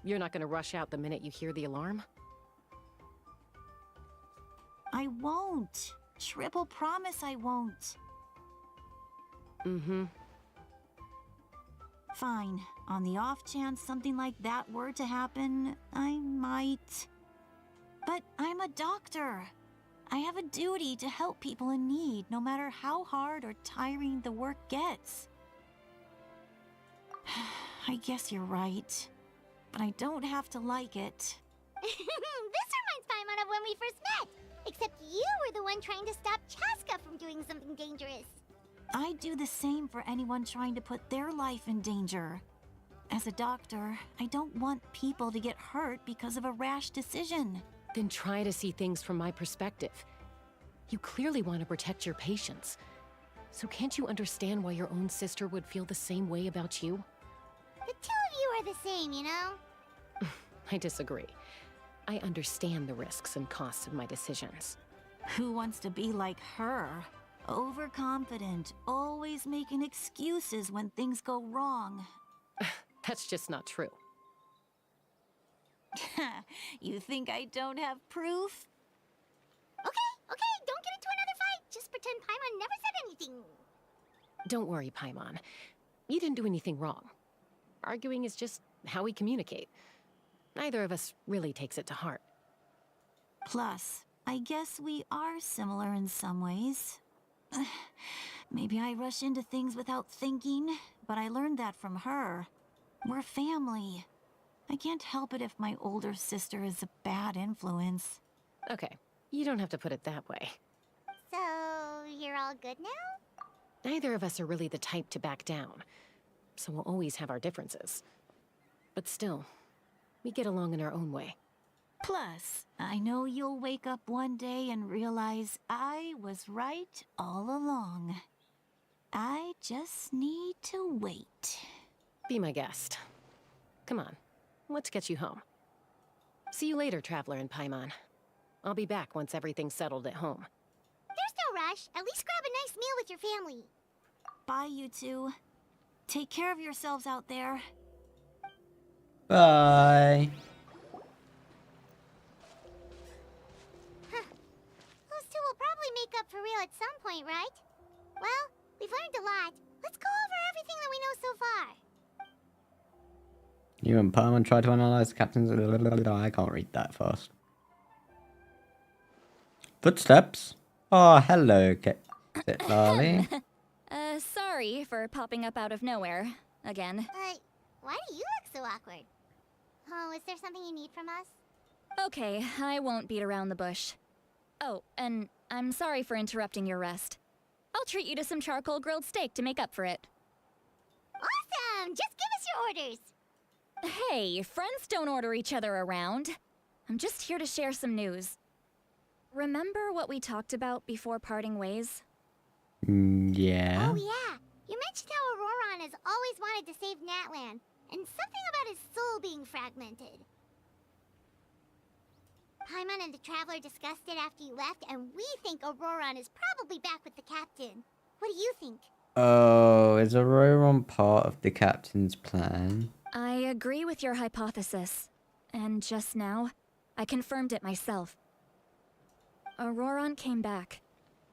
you're not gonna rush out the minute you hear the alarm? I won't. Triple promise I won't. Mm-hmm. Fine. On the off chance something like that were to happen, I might. But I'm a doctor. I have a duty to help people in need, no matter how hard or tiring the work gets. I guess you're right. But I don't have to like it. This reminds Paimon of when we first met. Except you were the one trying to stop Chaska from doing something dangerous. I'd do the same for anyone trying to put their life in danger. As a doctor, I don't want people to get hurt because of a rash decision. Then try to see things from my perspective. You clearly want to protect your patients. So can't you understand why your own sister would feel the same way about you? The two of you are the same, you know? I disagree. I understand the risks and costs of my decisions. Who wants to be like her? Overconfident, always making excuses when things go wrong. That's just not true. You think I don't have proof? Okay, don't get into another fight. Just pretend Paimon never said anything. Don't worry, Paimon. You didn't do anything wrong. Arguing is just how we communicate. Neither of us really takes it to heart. Plus, I guess we are similar in some ways. Maybe I rush into things without thinking, but I learned that from her. We're family. I can't help it if my older sister is a bad influence. Okay, you don't have to put it that way. So, you're all good now? Neither of us are really the type to back down, so we'll always have our differences. But still, we get along in our own way. Plus, I know you'll wake up one day and realize I was right all along. I just need to wait. Be my guest. Come on, let's get you home. See you later, Traveler and Paimon. I'll be back once everything's settled at home. There's no rush. At least grab a nice meal with your family. Bye, you two. Take care of yourselves out there. Bye. Those two will probably make up for real at some point, right? Well, we've learned a lot. Let's go over everything that we know so far. You and Paimon try to analyze the captain's... I can't read that fast. Footsteps? Oh, hello, Lolly. Sorry for popping up out of nowhere. Again. Why do you look so awkward? Oh, is there something you need from us? Okay, I won't beat around the bush. Oh, and I'm sorry for interrupting your rest. I'll treat you to some charcoal grilled steak to make up for it. Awesome! Just give us your orders. Hey, friends don't order each other around. I'm just here to share some news. Remember what we talked about before parting ways? Yeah. Oh yeah, you mentioned how Auroron has always wanted to save Natlan, and something about his soul being fragmented. Paimon and the Traveler discussed it after you left, and we think Auroron is probably back with the captain. What do you think? Oh, is Auroron part of the captain's plan? I agree with your hypothesis. And just now, I confirmed it myself. Auroron came back.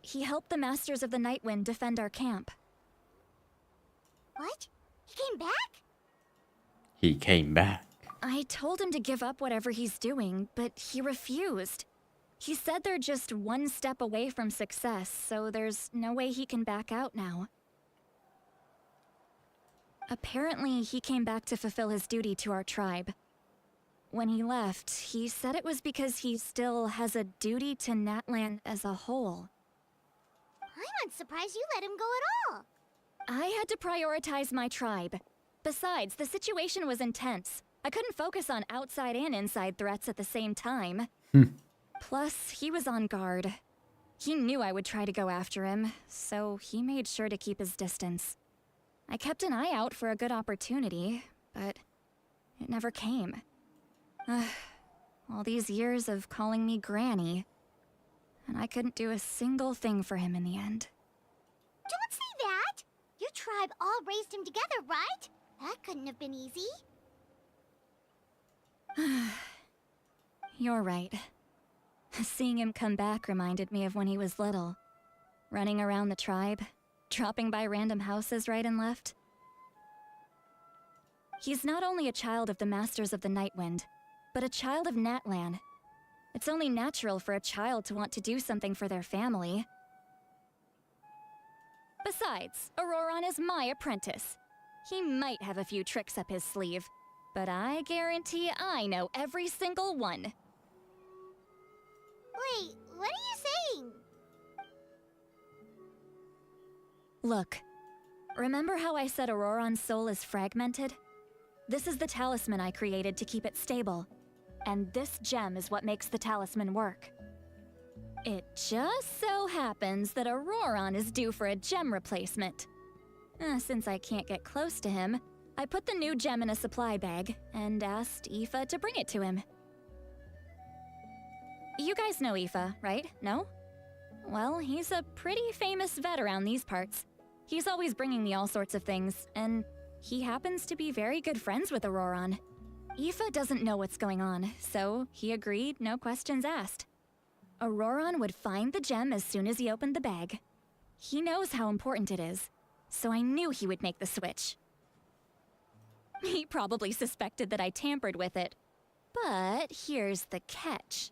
He helped the Masters of the Nightwind defend our camp. What? He came back? He came back. I told him to give up whatever he's doing, but he refused. He said they're just one step away from success, so there's no way he can back out now. Apparently, he came back to fulfill his duty to our tribe. When he left, he said it was because he still has a duty to Natlan as a whole. I'm not surprised you let him go at all. I had to prioritize my tribe. Besides, the situation was intense. I couldn't focus on outside and inside threats at the same time. Plus, he was on guard. He knew I would try to go after him, so he made sure to keep his distance. I kept an eye out for a good opportunity, but it never came. All these years of calling me Granny, and I couldn't do a single thing for him in the end. Don't say that! Your tribe all raised him together, right? That couldn't have been easy. You're right. Seeing him come back reminded me of when he was little. Running around the tribe, dropping by random houses right and left. He's not only a child of the Masters of the Nightwind, but a child of Natlan. It's only natural for a child to want to do something for their family. Besides, Auroron is my apprentice. He might have a few tricks up his sleeve, but I guarantee I know every single one. Wait, what are you saying? Look, remember how I said Auroron's soul is fragmented? This is the talisman I created to keep it stable. And this gem is what makes the talisman work. It just so happens that Auroron is due for a gem replacement. Since I can't get close to him, I put the new gem in a supply bag and asked Aoife to bring it to him. You guys know Aoife, right? No? Well, he's a pretty famous vet around these parts. He's always bringing me all sorts of things, and he happens to be very good friends with Auroron. Aoife doesn't know what's going on, so he agreed, no questions asked. Auroron would find the gem as soon as he opened the bag. He knows how important it is, so I knew he would make the switch. He probably suspected that I tampered with it. But here's the catch.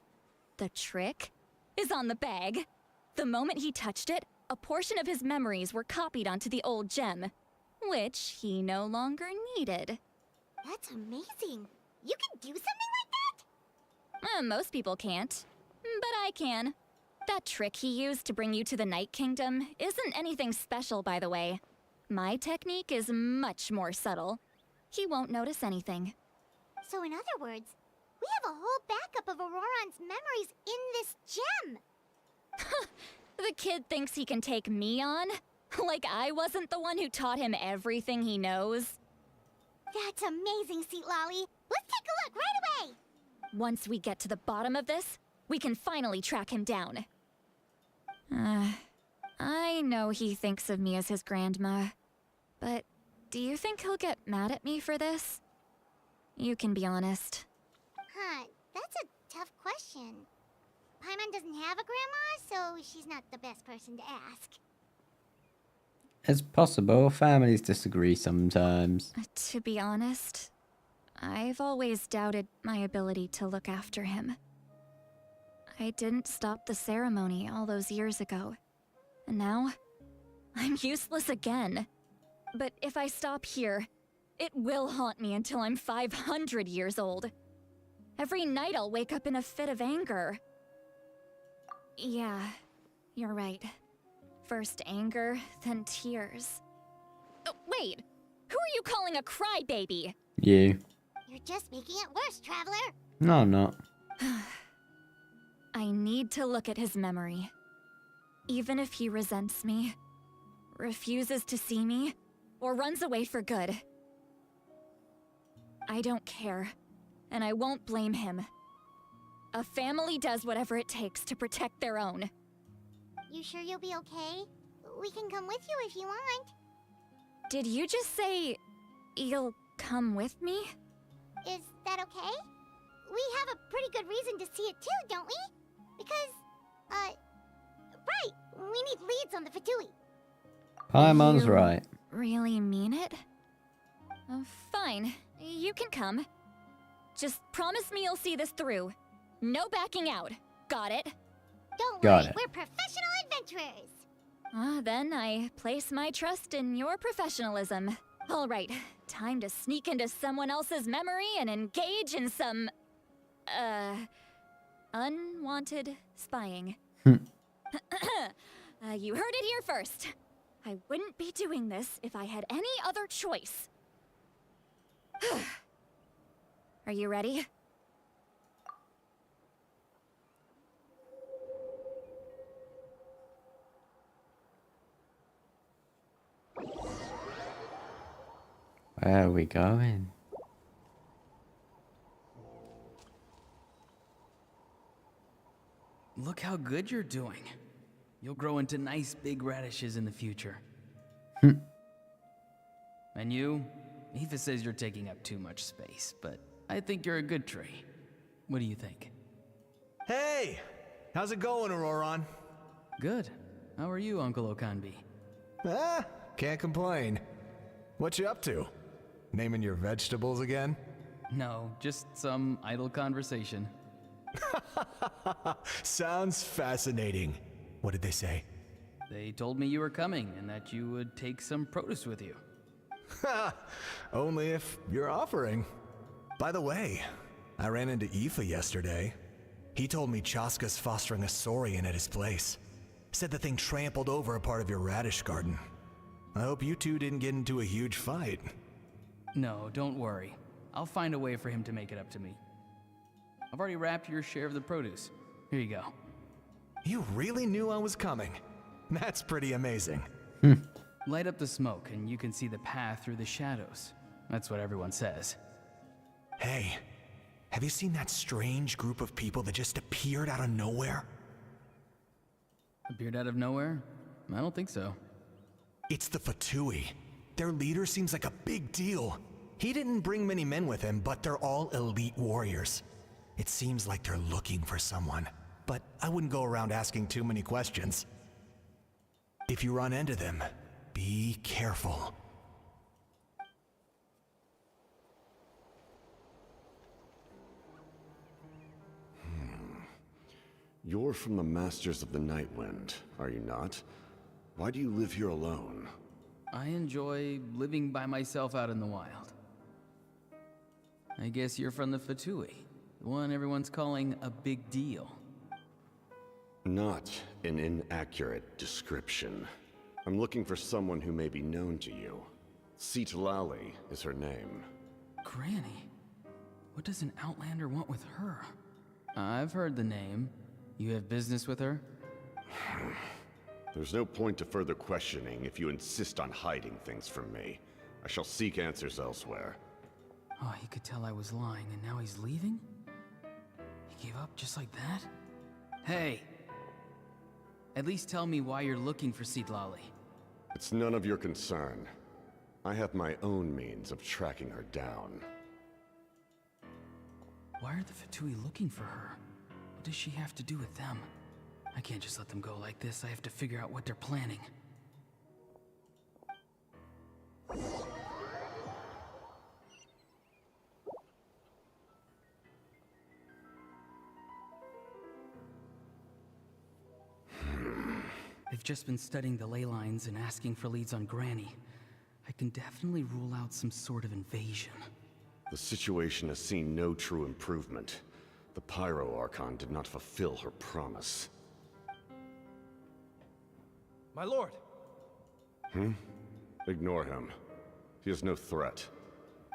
The trick is on the bag. The moment he touched it, a portion of his memories were copied onto the old gem, which he no longer needed. That's amazing. You can do something like that? Most people can't, but I can. That trick he used to bring you to the Night Kingdom isn't anything special, by the way. My technique is much more subtle. He won't notice anything. So in other words, we have a whole backup of Auroron's memories in this gem. The kid thinks he can take me on? Like I wasn't the one who taught him everything he knows? That's amazing, Seat Lolly. Let's take a look right away. Once we get to the bottom of this, we can finally track him down. I know he thinks of me as his grandma, but do you think he'll get mad at me for this? You can be honest. Huh, that's a tough question. Paimon doesn't have a grandma, so she's not the best person to ask. It's possible families disagree sometimes. To be honest, I've always doubted my ability to look after him. I didn't stop the ceremony all those years ago, and now I'm useless again. But if I stop here, it will haunt me until I'm 500 years old. Every night I'll wake up in a fit of anger. Yeah, you're right. First anger, then tears. Oh, wait! Who are you calling a crybaby? You. You're just making it worse, Traveler. No, I'm not. I need to look at his memory. Even if he resents me, refuses to see me, or runs away for good. I don't care, and I won't blame him. A family does whatever it takes to protect their own. You sure you'll be okay? We can come with you if you want. Did you just say you'll come with me? Is that okay? We have a pretty good reason to see it too, don't we? Because, right, we need leads on the Fatui. Paimon's right. really mean it? Fine, you can come. Just promise me you'll see this through. No backing out. Got it? Don't Got worry, it. we're professional adventurers. Then I place my trust in your professionalism. All right, time to sneak into someone else's memory and engage in some, unwanted spying. You heard it here first. I wouldn't be doing this if I had any other choice. Are you ready? Where are we going? Look how good you're doing. You'll grow into nice big radishes in the future. And you? Eva says you're taking up too much space, but I think you're a good tree. What do you think? Hey! How's it going, Auroron? Good. How are you, Uncle Okanbi? Can't complain. What you up to? Naming your vegetables again? No, just some idle conversation. Sounds fascinating. What did they say? They told me you were coming and that you would take some produce with you. Only if you're offering. By the way, I ran into Aoife yesterday. He told me Chaska's fostering a saurian at his place. Said the thing trampled over a part of your radish garden. I hope you two didn't get into a huge fight. No, don't worry. I'll find a way for him to make it up to me. I've already wrapped your share of the produce. Here you go. You really knew I was coming. That's pretty amazing. Light up the smoke and you can see the path through the shadows. That's what everyone says. Hey, have you seen that strange group of people that just appeared out of nowhere? Appeared out of nowhere? I don't think so. It's the Fatui. Their leader seems like a big deal. He didn't bring many men with him, but they're all elite warriors. It seems like they're looking for someone, but I wouldn't go around asking too many questions. If you run into them, be careful. You're from the Masters of the Nightwind, are you not? Why do you live here alone? I enjoy living by myself out in the wild. I guess you're from the Fatui, the one everyone's calling a big deal. Not an inaccurate description. I'm looking for someone who may be known to you. Citlali is her name. Granny? What does an Outlander want with her? I've heard the name. You have business with her? There's no point to further questioning if you insist on hiding things from me. I shall seek answers elsewhere. Oh, he could tell I was lying and now he's leaving? He gave up just like that? Hey! At least tell me why you're looking for Citlali. It's none of your concern. I have my own means of tracking her down. Why are the Fatui looking for her? What does she have to do with them? I can't just let them go like this. I have to figure out what they're planning. They've just been studying the ley lines and asking for leads on Granny. I can definitely rule out some sort of invasion. The situation has seen no true improvement. The Pyro Archon did not fulfill her promise. My lord! Ignore him. He is no threat.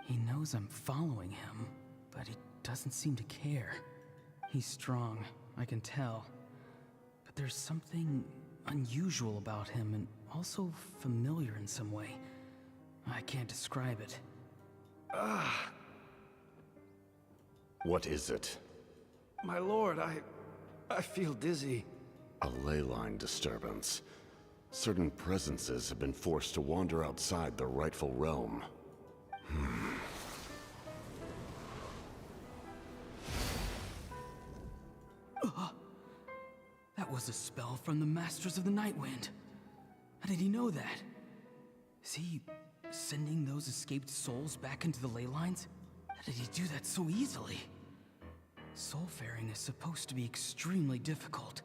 He knows I'm following him, but he doesn't seem to care. He's strong, I can tell. But there's something unusual about him and also familiar in some way. I can't describe it. What is it? My lord, I feel dizzy. A ley line disturbance. Certain presences have been forced to wander outside their rightful realm. That was a spell from the Masters of the Nightwind. How did he know that? Is he sending those escaped souls back into the ley lines? How did he do that so easily? Soulfaring is supposed to be extremely difficult.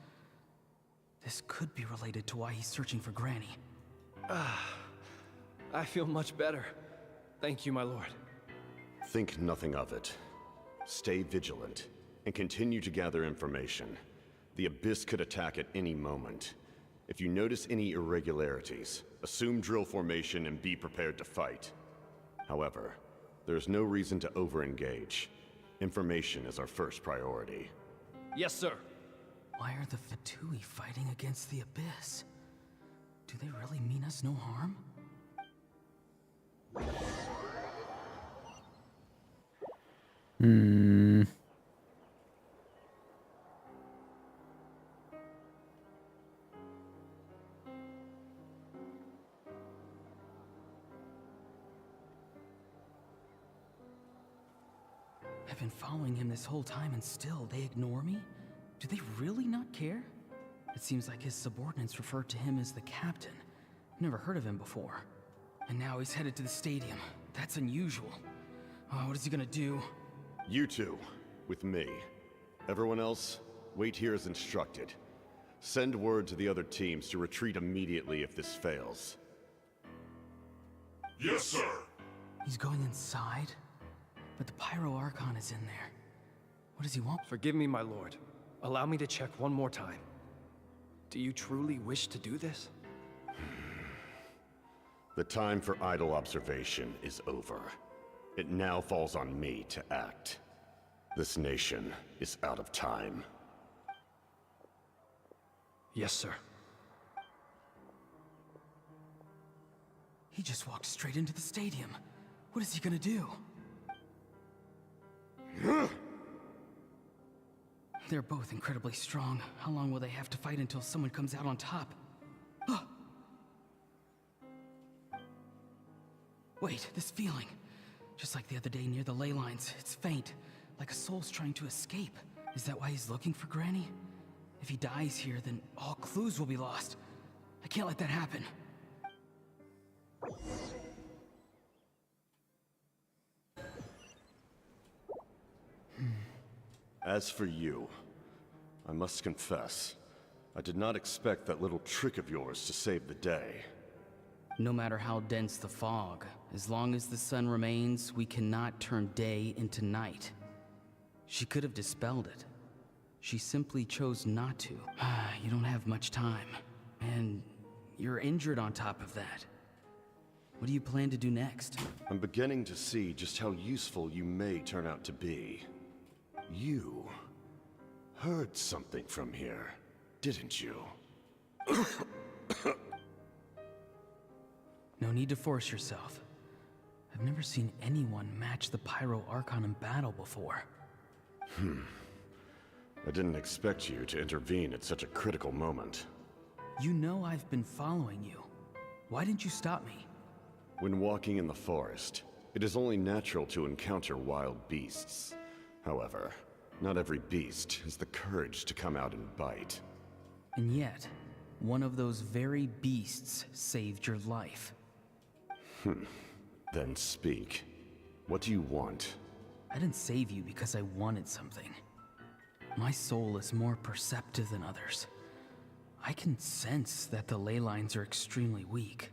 This could be related to why he's searching for Granny. I feel much better. Thank you, my lord. Think nothing of it. Stay vigilant, and continue to gather information. The Abyss could attack at any moment. If you notice any irregularities, assume drill formation and be prepared to fight. However, there's no reason to over-engage. Information is our first priority. Yes, sir. Why are the Fatui fighting against the Abyss? Do they really mean us no harm? I've been following him this whole time and still they ignore me? Do they really not care? It seems like his subordinates refer to him as the captain. Never heard of him before. And now he's headed to the stadium. That's unusual. Oh, what is he gonna do? You two, with me. Everyone else, wait here as instructed. Send word to the other teams to retreat immediately if this fails. Yes, sir. He's going inside? But the Pyro Archon is in there. What does he want? Forgive me, my lord. Allow me to check one more time. Do you truly wish to do this? The time for idle observation is over. It now falls on me to act. This nation is out of time. Yes, sir. He just walked straight into the stadium. What is he gonna do? They're both incredibly strong. How long will they have to fight until someone comes out on top? Wait, this feeling. Just like the other day near the ley lines, it's faint, like a soul's trying to escape. Is that why he's looking for Granny? If he dies here, then all clues will be lost. I can't let that happen. As for you, I must confess, I did not expect that little trick of yours to save the day. No matter how dense the fog, as long as the sun remains, we cannot turn day into night. She could have dispelled it. She simply chose not to. You don't have much time. And you're injured on top of that. What do you plan to do next? I'm beginning to see just how useful you may turn out to be. You heard something from here, didn't you? No need to force yourself. I've never seen anyone match the Pyro Archon in battle before. I didn't expect you to intervene at such a critical moment. You know I've been following you. Why didn't you stop me? When walking in the forest, it is only natural to encounter wild beasts. However, not every beast has the courage to come out and bite. And yet, one of those very beasts saved your life. Then speak. What do you want? I didn't save you because I wanted something. My soul is more perceptive than others. I can sense that the ley lines are extremely weak.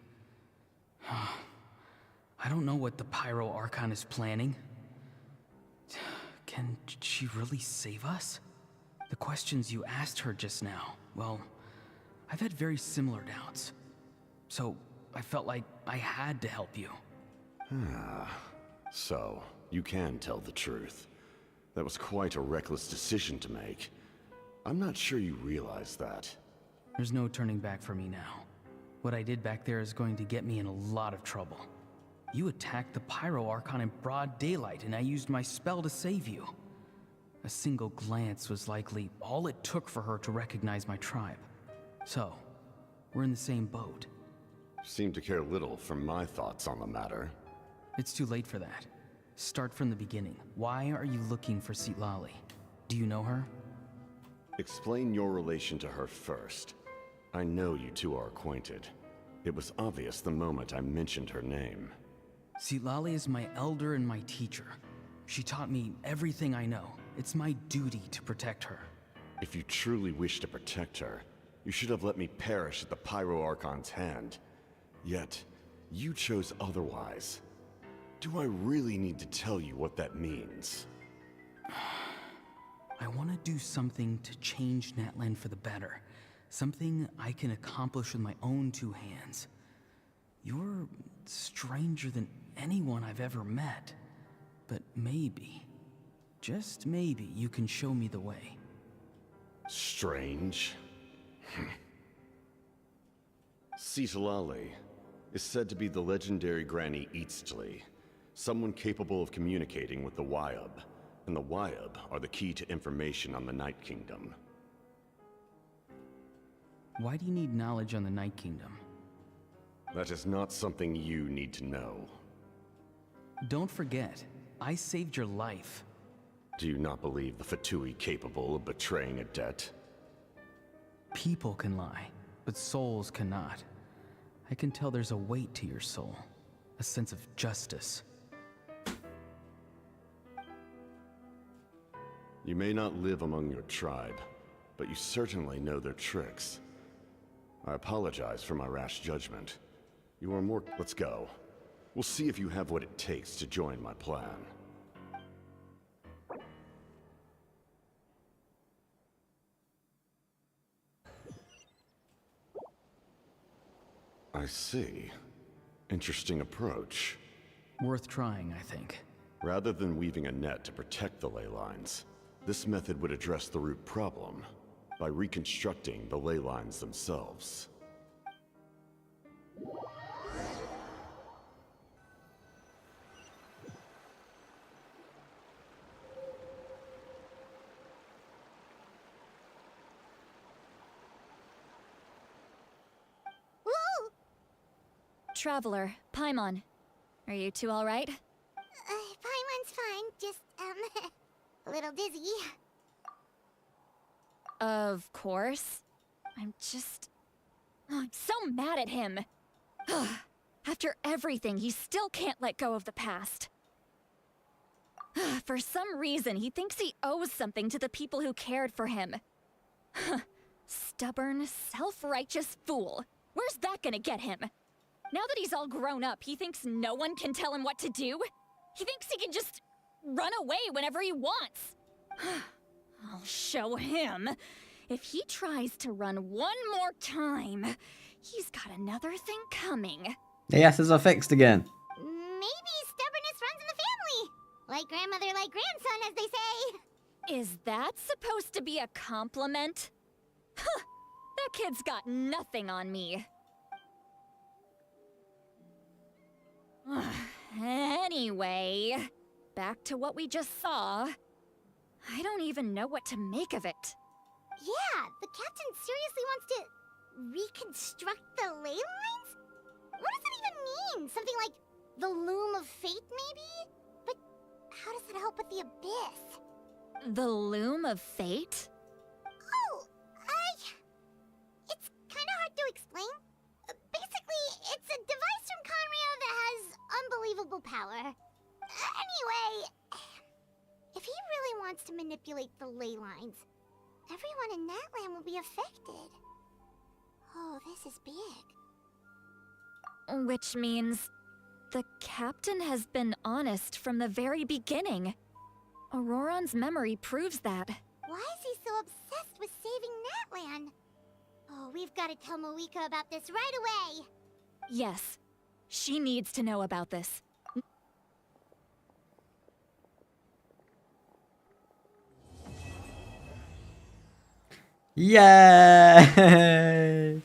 I don't know what the Pyro Archon is planning. Can she really save us? The questions you asked her just now, well, I've had very similar doubts. So I felt like I had to help you. So, you can tell the truth. That was quite a reckless decision to make. I'm not sure you realize that. There's no turning back for me now. What I did back there is going to get me in a lot of trouble. You attacked the Pyro Archon in broad daylight, and I used my spell to save you. A single glance was likely all it took for her to recognize my tribe. So, we're in the same boat. Seem to care little for my thoughts on the matter. It's too late for that. Start from the beginning. Why are you looking for Citlali? Do you know her? Explain your relation to her first. I know you two are acquainted. It was obvious the moment I mentioned her name. Citlali is my elder and my teacher. She taught me everything I know. It's my duty to protect her. If you truly wish to protect her, you should have let me perish at the Pyro Archon's hand. Yet, you chose otherwise. Do I really need to tell you what that means? I want to do something to change Natlan for the better. Something I can accomplish with my own two hands. You're stranger than anyone I've ever met. But maybe, just maybe, you can show me the way. Strange? Citlali is said to be the legendary Granny Eastly, someone capable of communicating with the Wyub, and the Wyub are the key to information on the Night Kingdom. Why do you need knowledge on the Night Kingdom? That is not something you need to know. Don't forget, I saved your life. Do you not believe the Fatui capable of betraying a debt? People can lie, but souls cannot. I can tell there's a weight to your soul, a sense of justice. You may not live among your tribe, but you certainly know their tricks. I apologize for my rash judgment. You are more... Let's go. We'll see if you have what it takes to join my plan. I see. Interesting approach. Worth trying, I think. Rather than weaving a net to protect the ley lines, this method would address the root problem by reconstructing the ley lines themselves. Woo! Traveler, Paimon. Are you two alright? Paimon's fine, just, a little dizzy. Of course. I'm just... Oh, I'm so mad at him. After everything, he still can't let go of the past. For some reason, he thinks he owes something to the people who cared for him. Stubborn, self-righteous fool. Where's that gonna get him? Now that he's all grown up, he thinks no one can tell him what to do? He thinks he can just run away whenever he wants. I'll show him. If he tries to run one more time, he's got another thing coming. The S's are fixed again. Maybe stubbornness runs in the family. Like grandmother, like grandson, as they say. Is that supposed to be a compliment? Huh, that kid's got nothing on me. Anyway, back to what we just saw. I don't even know what to make of it. Yeah, the captain seriously wants to reconstruct the ley lines? What does that even mean? Something like the loom of fate, maybe? But how does that help with the abyss? The loom of fate? Oh, it's kind of hard to explain. Basically, it's a device from Conrio that has unbelievable power. Anyway, if he really wants to manipulate the ley lines, everyone in Natlan will be affected. Oh, this is big. Which means the captain has been honest from the very beginning. Auroron's memory proves that. Why is he so obsessed with saving Natlan? Oh, we've got to tell Moeka about this right away. Yes, she needs to know about this. Yay!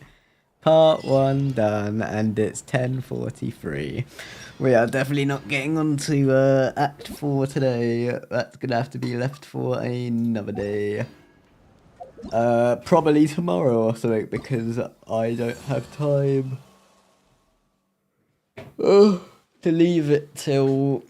Part 1 done, and it's 10:43. We are definitely not getting on to Act 4 today. That's gonna have to be left for another day. Probably tomorrow or something, because I don't have time to leave it till...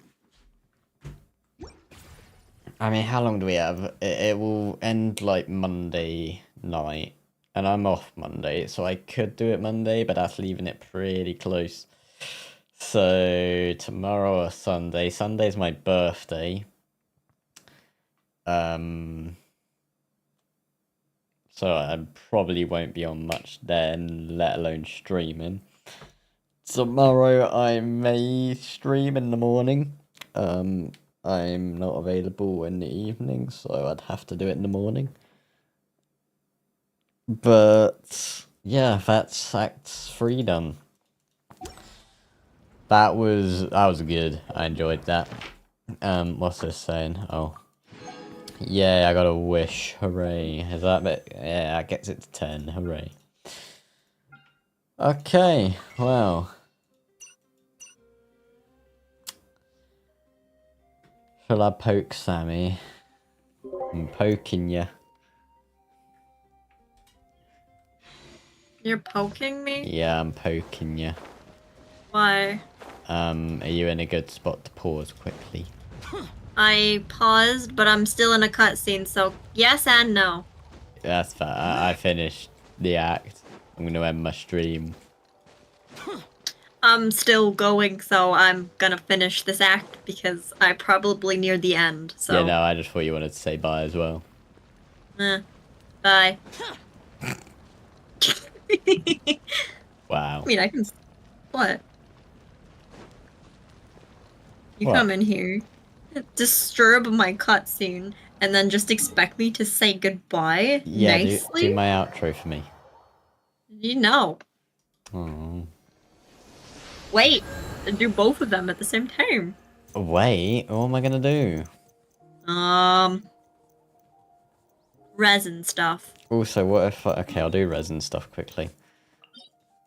I mean, how long do we have? It will end like Monday night, And I'm off Monday, so I could do it Monday, but that's leaving it pretty close. So tomorrow or Sunday. Sunday's my birthday. So I probably won't be on much then, let alone streaming. Tomorrow I may stream in the morning. I'm not available in the evening, so I'd have to do it in the morning. But yeah, that's Act 3 done. That was good. I enjoyed that. What's this saying? Oh. Yeah, I got a wish. Hooray. Is that bit? Yeah, that gets it to 10. Hooray. Okay, well. Shall I poke Sammy? I'm poking ya. You're poking me? Yeah, I'm poking ya. Why? Are you in a good spot to pause quickly? I paused, but I'm still in a cutscene, so yes and no. That's fair. I finished the act. I'm gonna end my stream. I'm still going, so I'm gonna finish this act because I'm probably near the end, so... Yeah, no, I just thought you wanted to say bye as well. Bye. Wow. I mean, I can... What? You What? come in here, disturb my cutscene, and then just expect me to say goodbye Yeah, nicely? do my outro for me. You know. Oh. Wait, and do both of them at the same time. Wait, what am I gonna do? Resin stuff. Also, what if... Okay, I'll do resin stuff quickly.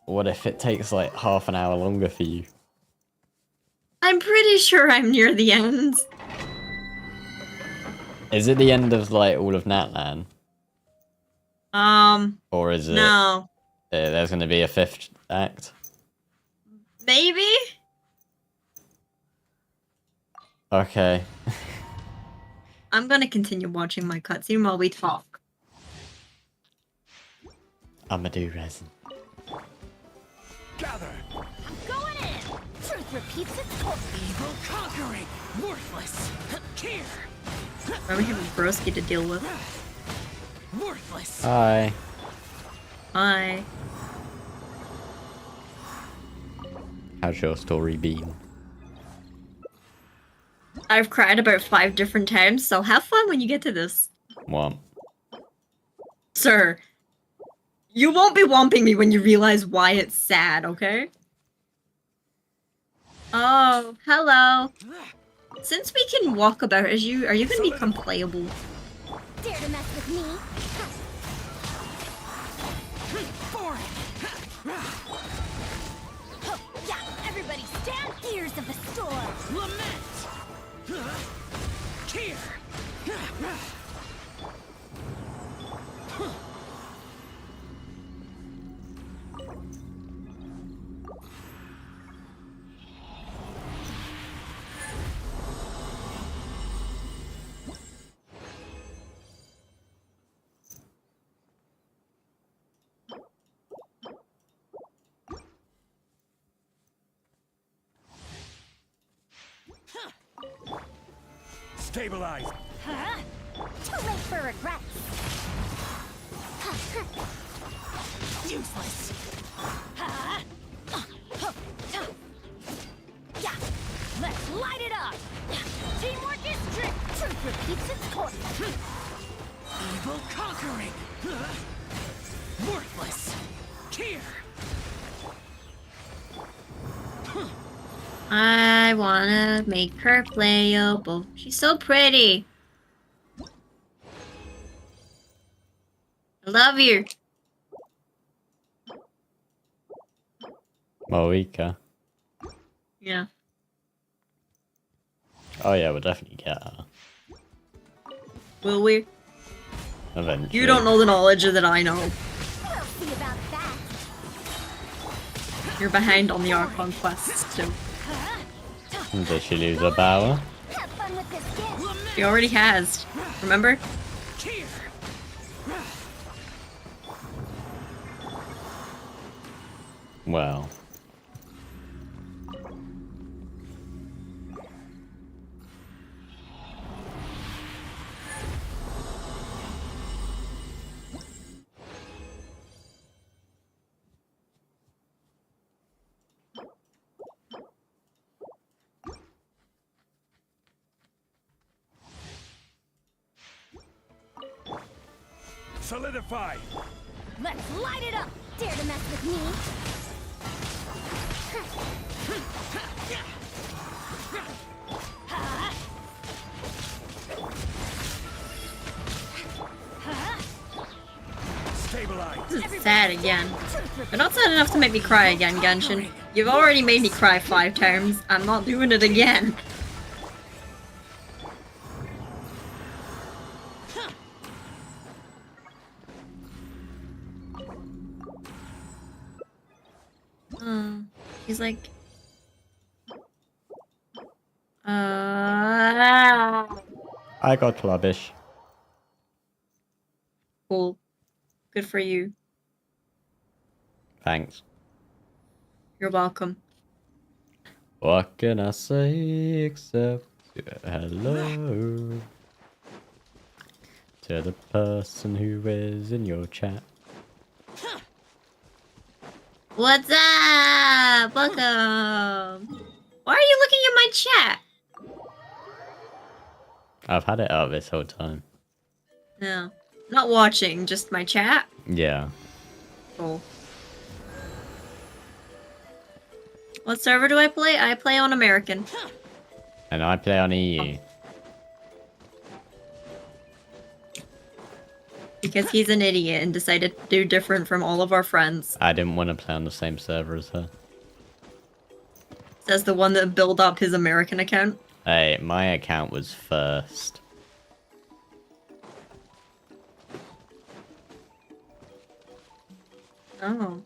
What if it takes like half an hour longer for you? I'm pretty sure I'm near the end. Is it the end of like all of Natlan? Or is it... No. There's gonna be a 5th act? Maybe? Okay. I'm gonna continue watching my cutscene while we talk. I'ma do resin. Gather! I'm going in! Truth repeats its course. Evil conquering! Worthless! Here! Why we have a broski to deal with? Worthless! Hi. Hi. How's your story been? I've cried about 5 different times, so have fun when you get to this. What? Sir, you won't be womping me when you realize why it's sad, okay? Oh, hello. Since we can walk about, are you gonna become playable? Dare to mess with me? For it! Yeah, everybody stand ears of the storm! Lament! Here! Stabilize! Huh? Too late for regrets! Useless! Huh? Yeah, let's light it up! Teamwork is trick! Truth repeats its course! Evil conquering! Worthless! Here! I wanna make her playable. She's so pretty. I love you. Moika. Yeah. Oh yeah, we'll definitely get her. Will we? Eventually. You don't know the knowledge that I know. We'll see about that! You're behind on the Archon Quest, too. Did she lose her power? Have fun with this gift! She already has. Remember? Well. Solidify! Let's light it up! Dare to mess with me? This is sad again. But not sad enough to make me cry again, Genshin. You've already made me cry 5 times. I'm not doing it again. He's like... I got clubbish. Cool. Good for you. Thanks. You're welcome. What can I say except hello to the person who is in your chat? What's up? Welcome. Why are you looking at my chat? I've had it up this whole time. No. Not watching, just my chat. Yeah. Cool. What server do I play? I play on American. And I play on EU. Because he's an idiot and decided to do different from all of our friends. I didn't want to play on the same server as her. Says the one that built up his American account. Hey, my account was first. Oh.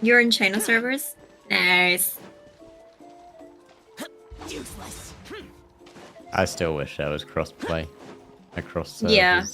You're in China servers? Nice. Useless. I still wish there was crossplay across servers. Yeah.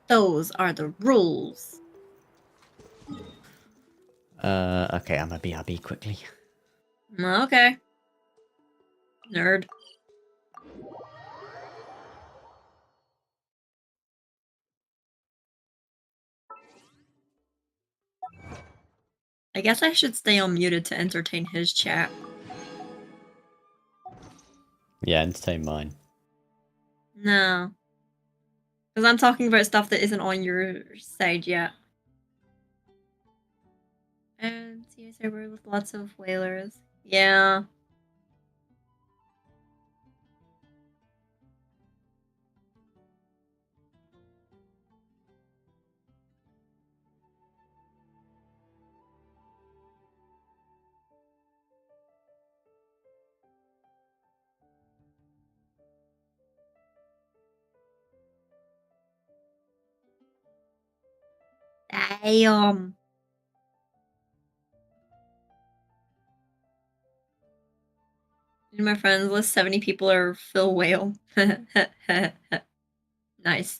Those are the rules. Okay, I'm a BRB quickly. Okay. Nerd. I guess I should stay unmuted to entertain his chat. Yeah, entertain mine. No. Because I'm talking about stuff that isn't on your side yet. And see a server with lots of whalers. Yeah. Damn. In my friends list, 70 people are Phil Whale. Nice.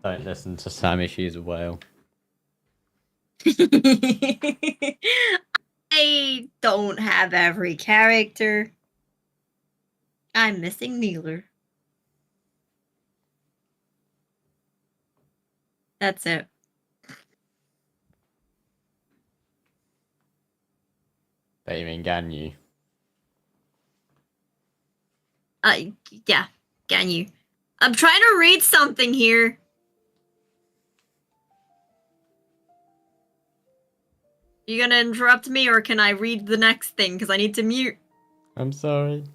Don't listen to Sammy, she's a whale. I don't have every character. I'm missing Neeler. That's it. But you mean Ganyu? Yeah, Ganyu. I'm trying to read something here. You gonna interrupt me, or can I read the next thing? Because I need to mute. I'm sorry.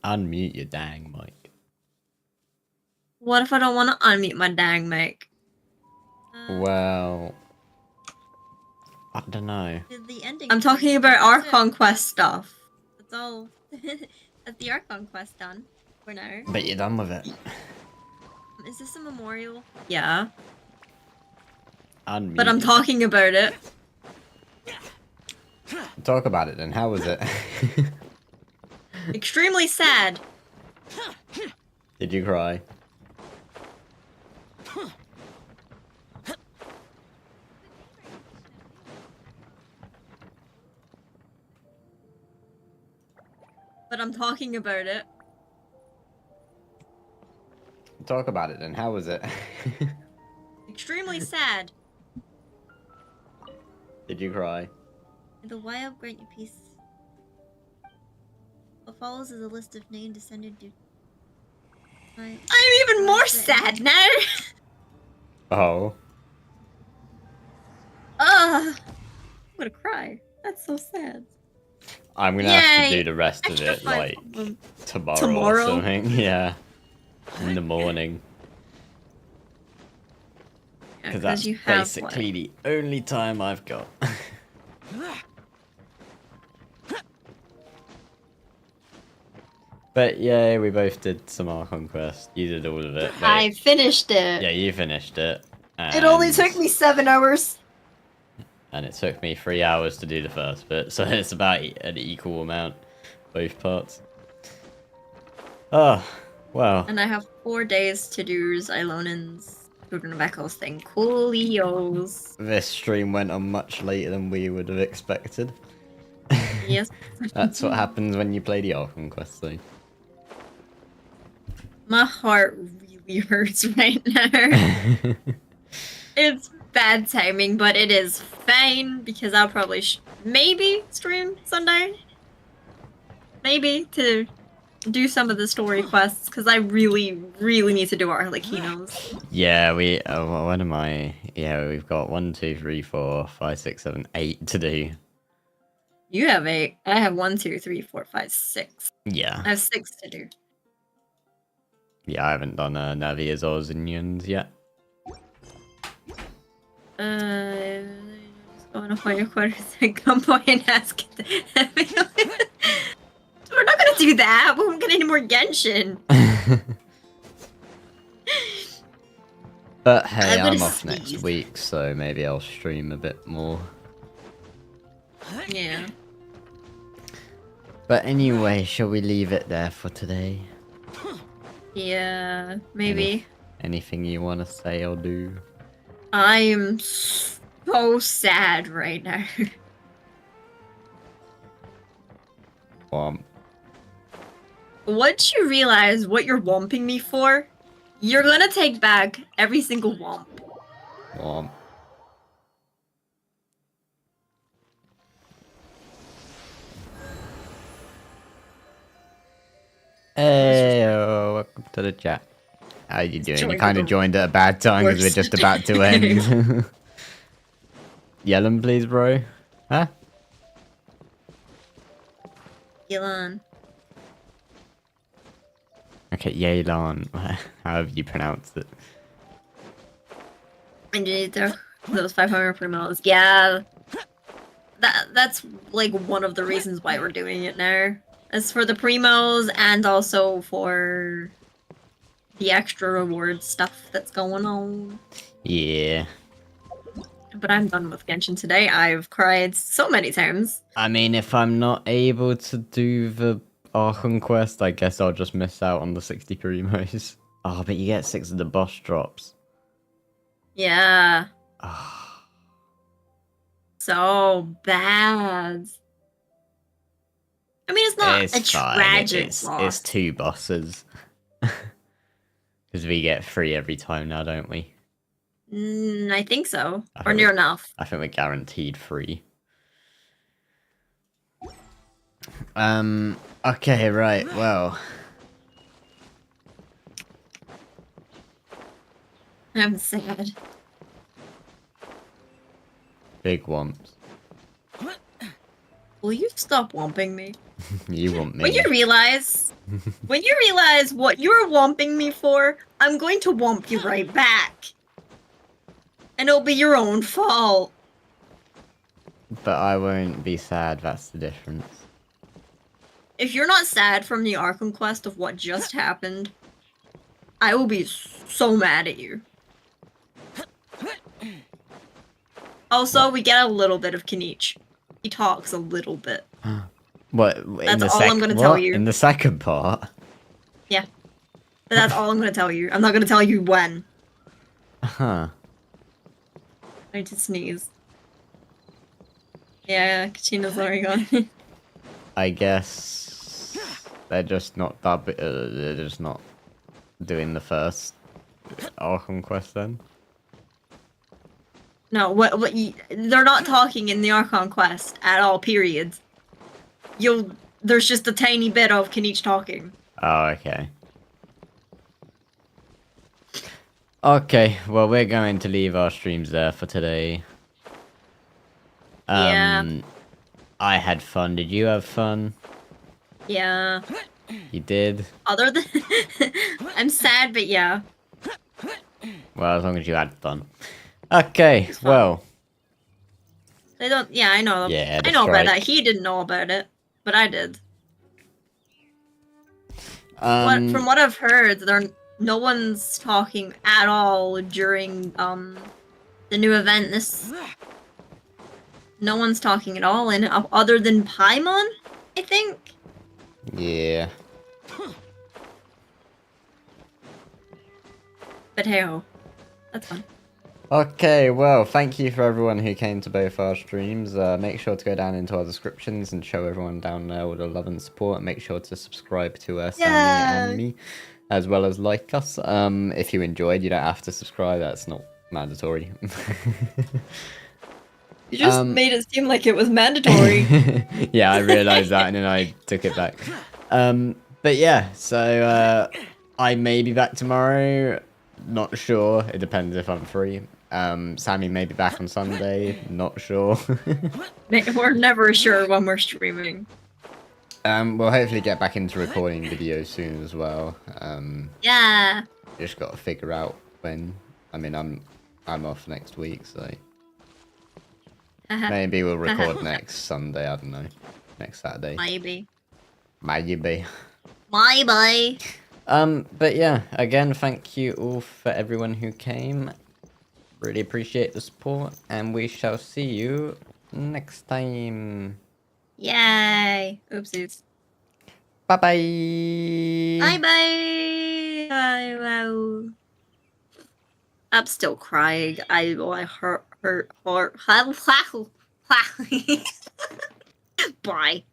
Unmute your dang mic. What if I don't want to unmute my dang mic? Well, I don't know. The ending. I'm talking about Archon Quest stuff. That's all. That's the Archon Quest done for now. But you're done with it. Is this a memorial? Yeah. Unmute. But I'm talking about it. Talk about it then. How was it? Extremely sad. Did you cry? But I'm talking about it. Talk about it then. How was it? Extremely sad. Did you cry? The wild grant you peace. What follows is a list of named descended due. I'm even more sad now. Oh. I'm gonna cry. That's so sad. I'm gonna have to Yay! do the rest of it like tomorrow or something. Yeah. In the morning. Because that's basically the only time I've got. But yeah, we both did some Archon Quest. You did all of it. I finished it. Yeah, you finished it. It only took me 7 hours. And it took me 3 hours to do the first bit, so it's about an equal amount, both parts. Oh, well. And I have 4 days to do Xylonen's Children of Echoes thing. Coolios. This stream went on much later than we would have expected. Yes. That's what happens when you play the Archon Quest thing. My heart really hurts right now. It's bad timing, but it is fine because I'll probably maybe stream Sunday. Maybe to do some of the story quests because I really need to do our Arlequinos. Yeah, we. What am I? Yeah, we've got 1, 2, 3, 4, 5, 6, 7, 8 to do. You have 8. I have 1, 2, 3, 4, 5, 6. Yeah. I have 6 to do. Yeah, I haven't done Navia's Oz Unions yet. Just going to find your quarters at gunpoint and ask. We're not gonna do that. We won't get any more Genshin. But hey, I'm off next week, so maybe I'll stream a bit more. Yeah. But anyway, shall we leave it there for today? Yeah, maybe. Anything you want to say or do? I am so sad right now. Once you realize what you're womping me for, you're gonna take back every single womp. Womp. Hey, welcome to the chat. How you doing? You kind of joined at a bad time because we're just about to end. Yell 'em, please, bro. Huh? Elon. Okay, Yelan. However you pronounce it. And you need to those 500 primos. Yeah. That's like one of the reasons why we're doing it now. As for the primos and also for the extra reward stuff that's going on. Yeah. But I'm done with Genshin today. I've cried so many times. I mean, if I'm not able to do the Archon Quest, I guess I'll just miss out on the 60 primos. Oh, but you get 6 of the boss drops. Yeah. So bad. I mean, it's not a tragic loss. It's 2 bosses. Because we get 3 every time now, don't we? I think so. Or near enough. I think we're guaranteed 3. Okay, right, well. I'm sad. Big womps. Will you stop womping me? You want me? When you realize what you're womping me for, I'm going to womp you right back. And it'll be your own fault. But I won't be sad, that's the difference. If you're not sad from the Archon Quest of what just happened, I will be so mad at you. Also, we get a little bit of Kinich. He talks a little bit. What? That's all I'm gonna tell you. In the second part? Yeah. But that's all I'm gonna tell you. I'm not gonna tell you when. Huh. I need to sneeze. Yeah, Kachina's already gone. I guess they're just not they're just not doing the first Archon Quest then. No, they're not talking in the Archon Quest at all, period. There's just a tiny bit of Kinich talking. Oh, okay. Okay, well, we're going to leave our streams there for today. Yeah. I had fun. Did you have fun? Yeah. You did? Other than... I'm sad, but yeah. Well, as long as you had fun. Okay, well. They don't... Yeah, I know. Yeah, I know about right. that. He didn't know about it, but I did. From what I've heard, no one's talking at all during the new event. No one's talking at all in it, other than Paimon, I think. Yeah. But hey-ho. That's fun. Okay, well, thank you for everyone who came to both our streams. Make sure to go down into our descriptions and show everyone down there all the love and support. And make sure to subscribe to Sammy and me, as well as like us. If you enjoyed, you don't have to subscribe. That's not mandatory. You just made it seem like it was mandatory. Yeah, I realized that and then I took it back. But yeah, so I may be back tomorrow. Not sure. It depends if I'm free. Sammy may be back on Sunday. Not sure. We're never sure when we're streaming. We'll hopefully get back into recording videos soon as well. Yeah. Just got to figure out when. I mean, I'm off next week, so maybe we'll record next Sunday. I don't know. Next Saturday. Maybe. Maybe. Bye. But yeah, again, thank you all for everyone who came. Really appreciate the support, and we shall see you next time. Yay. Oopsies. Bye-bye. Bye-bye. Bye. I'm still crying. I hurt. Bye.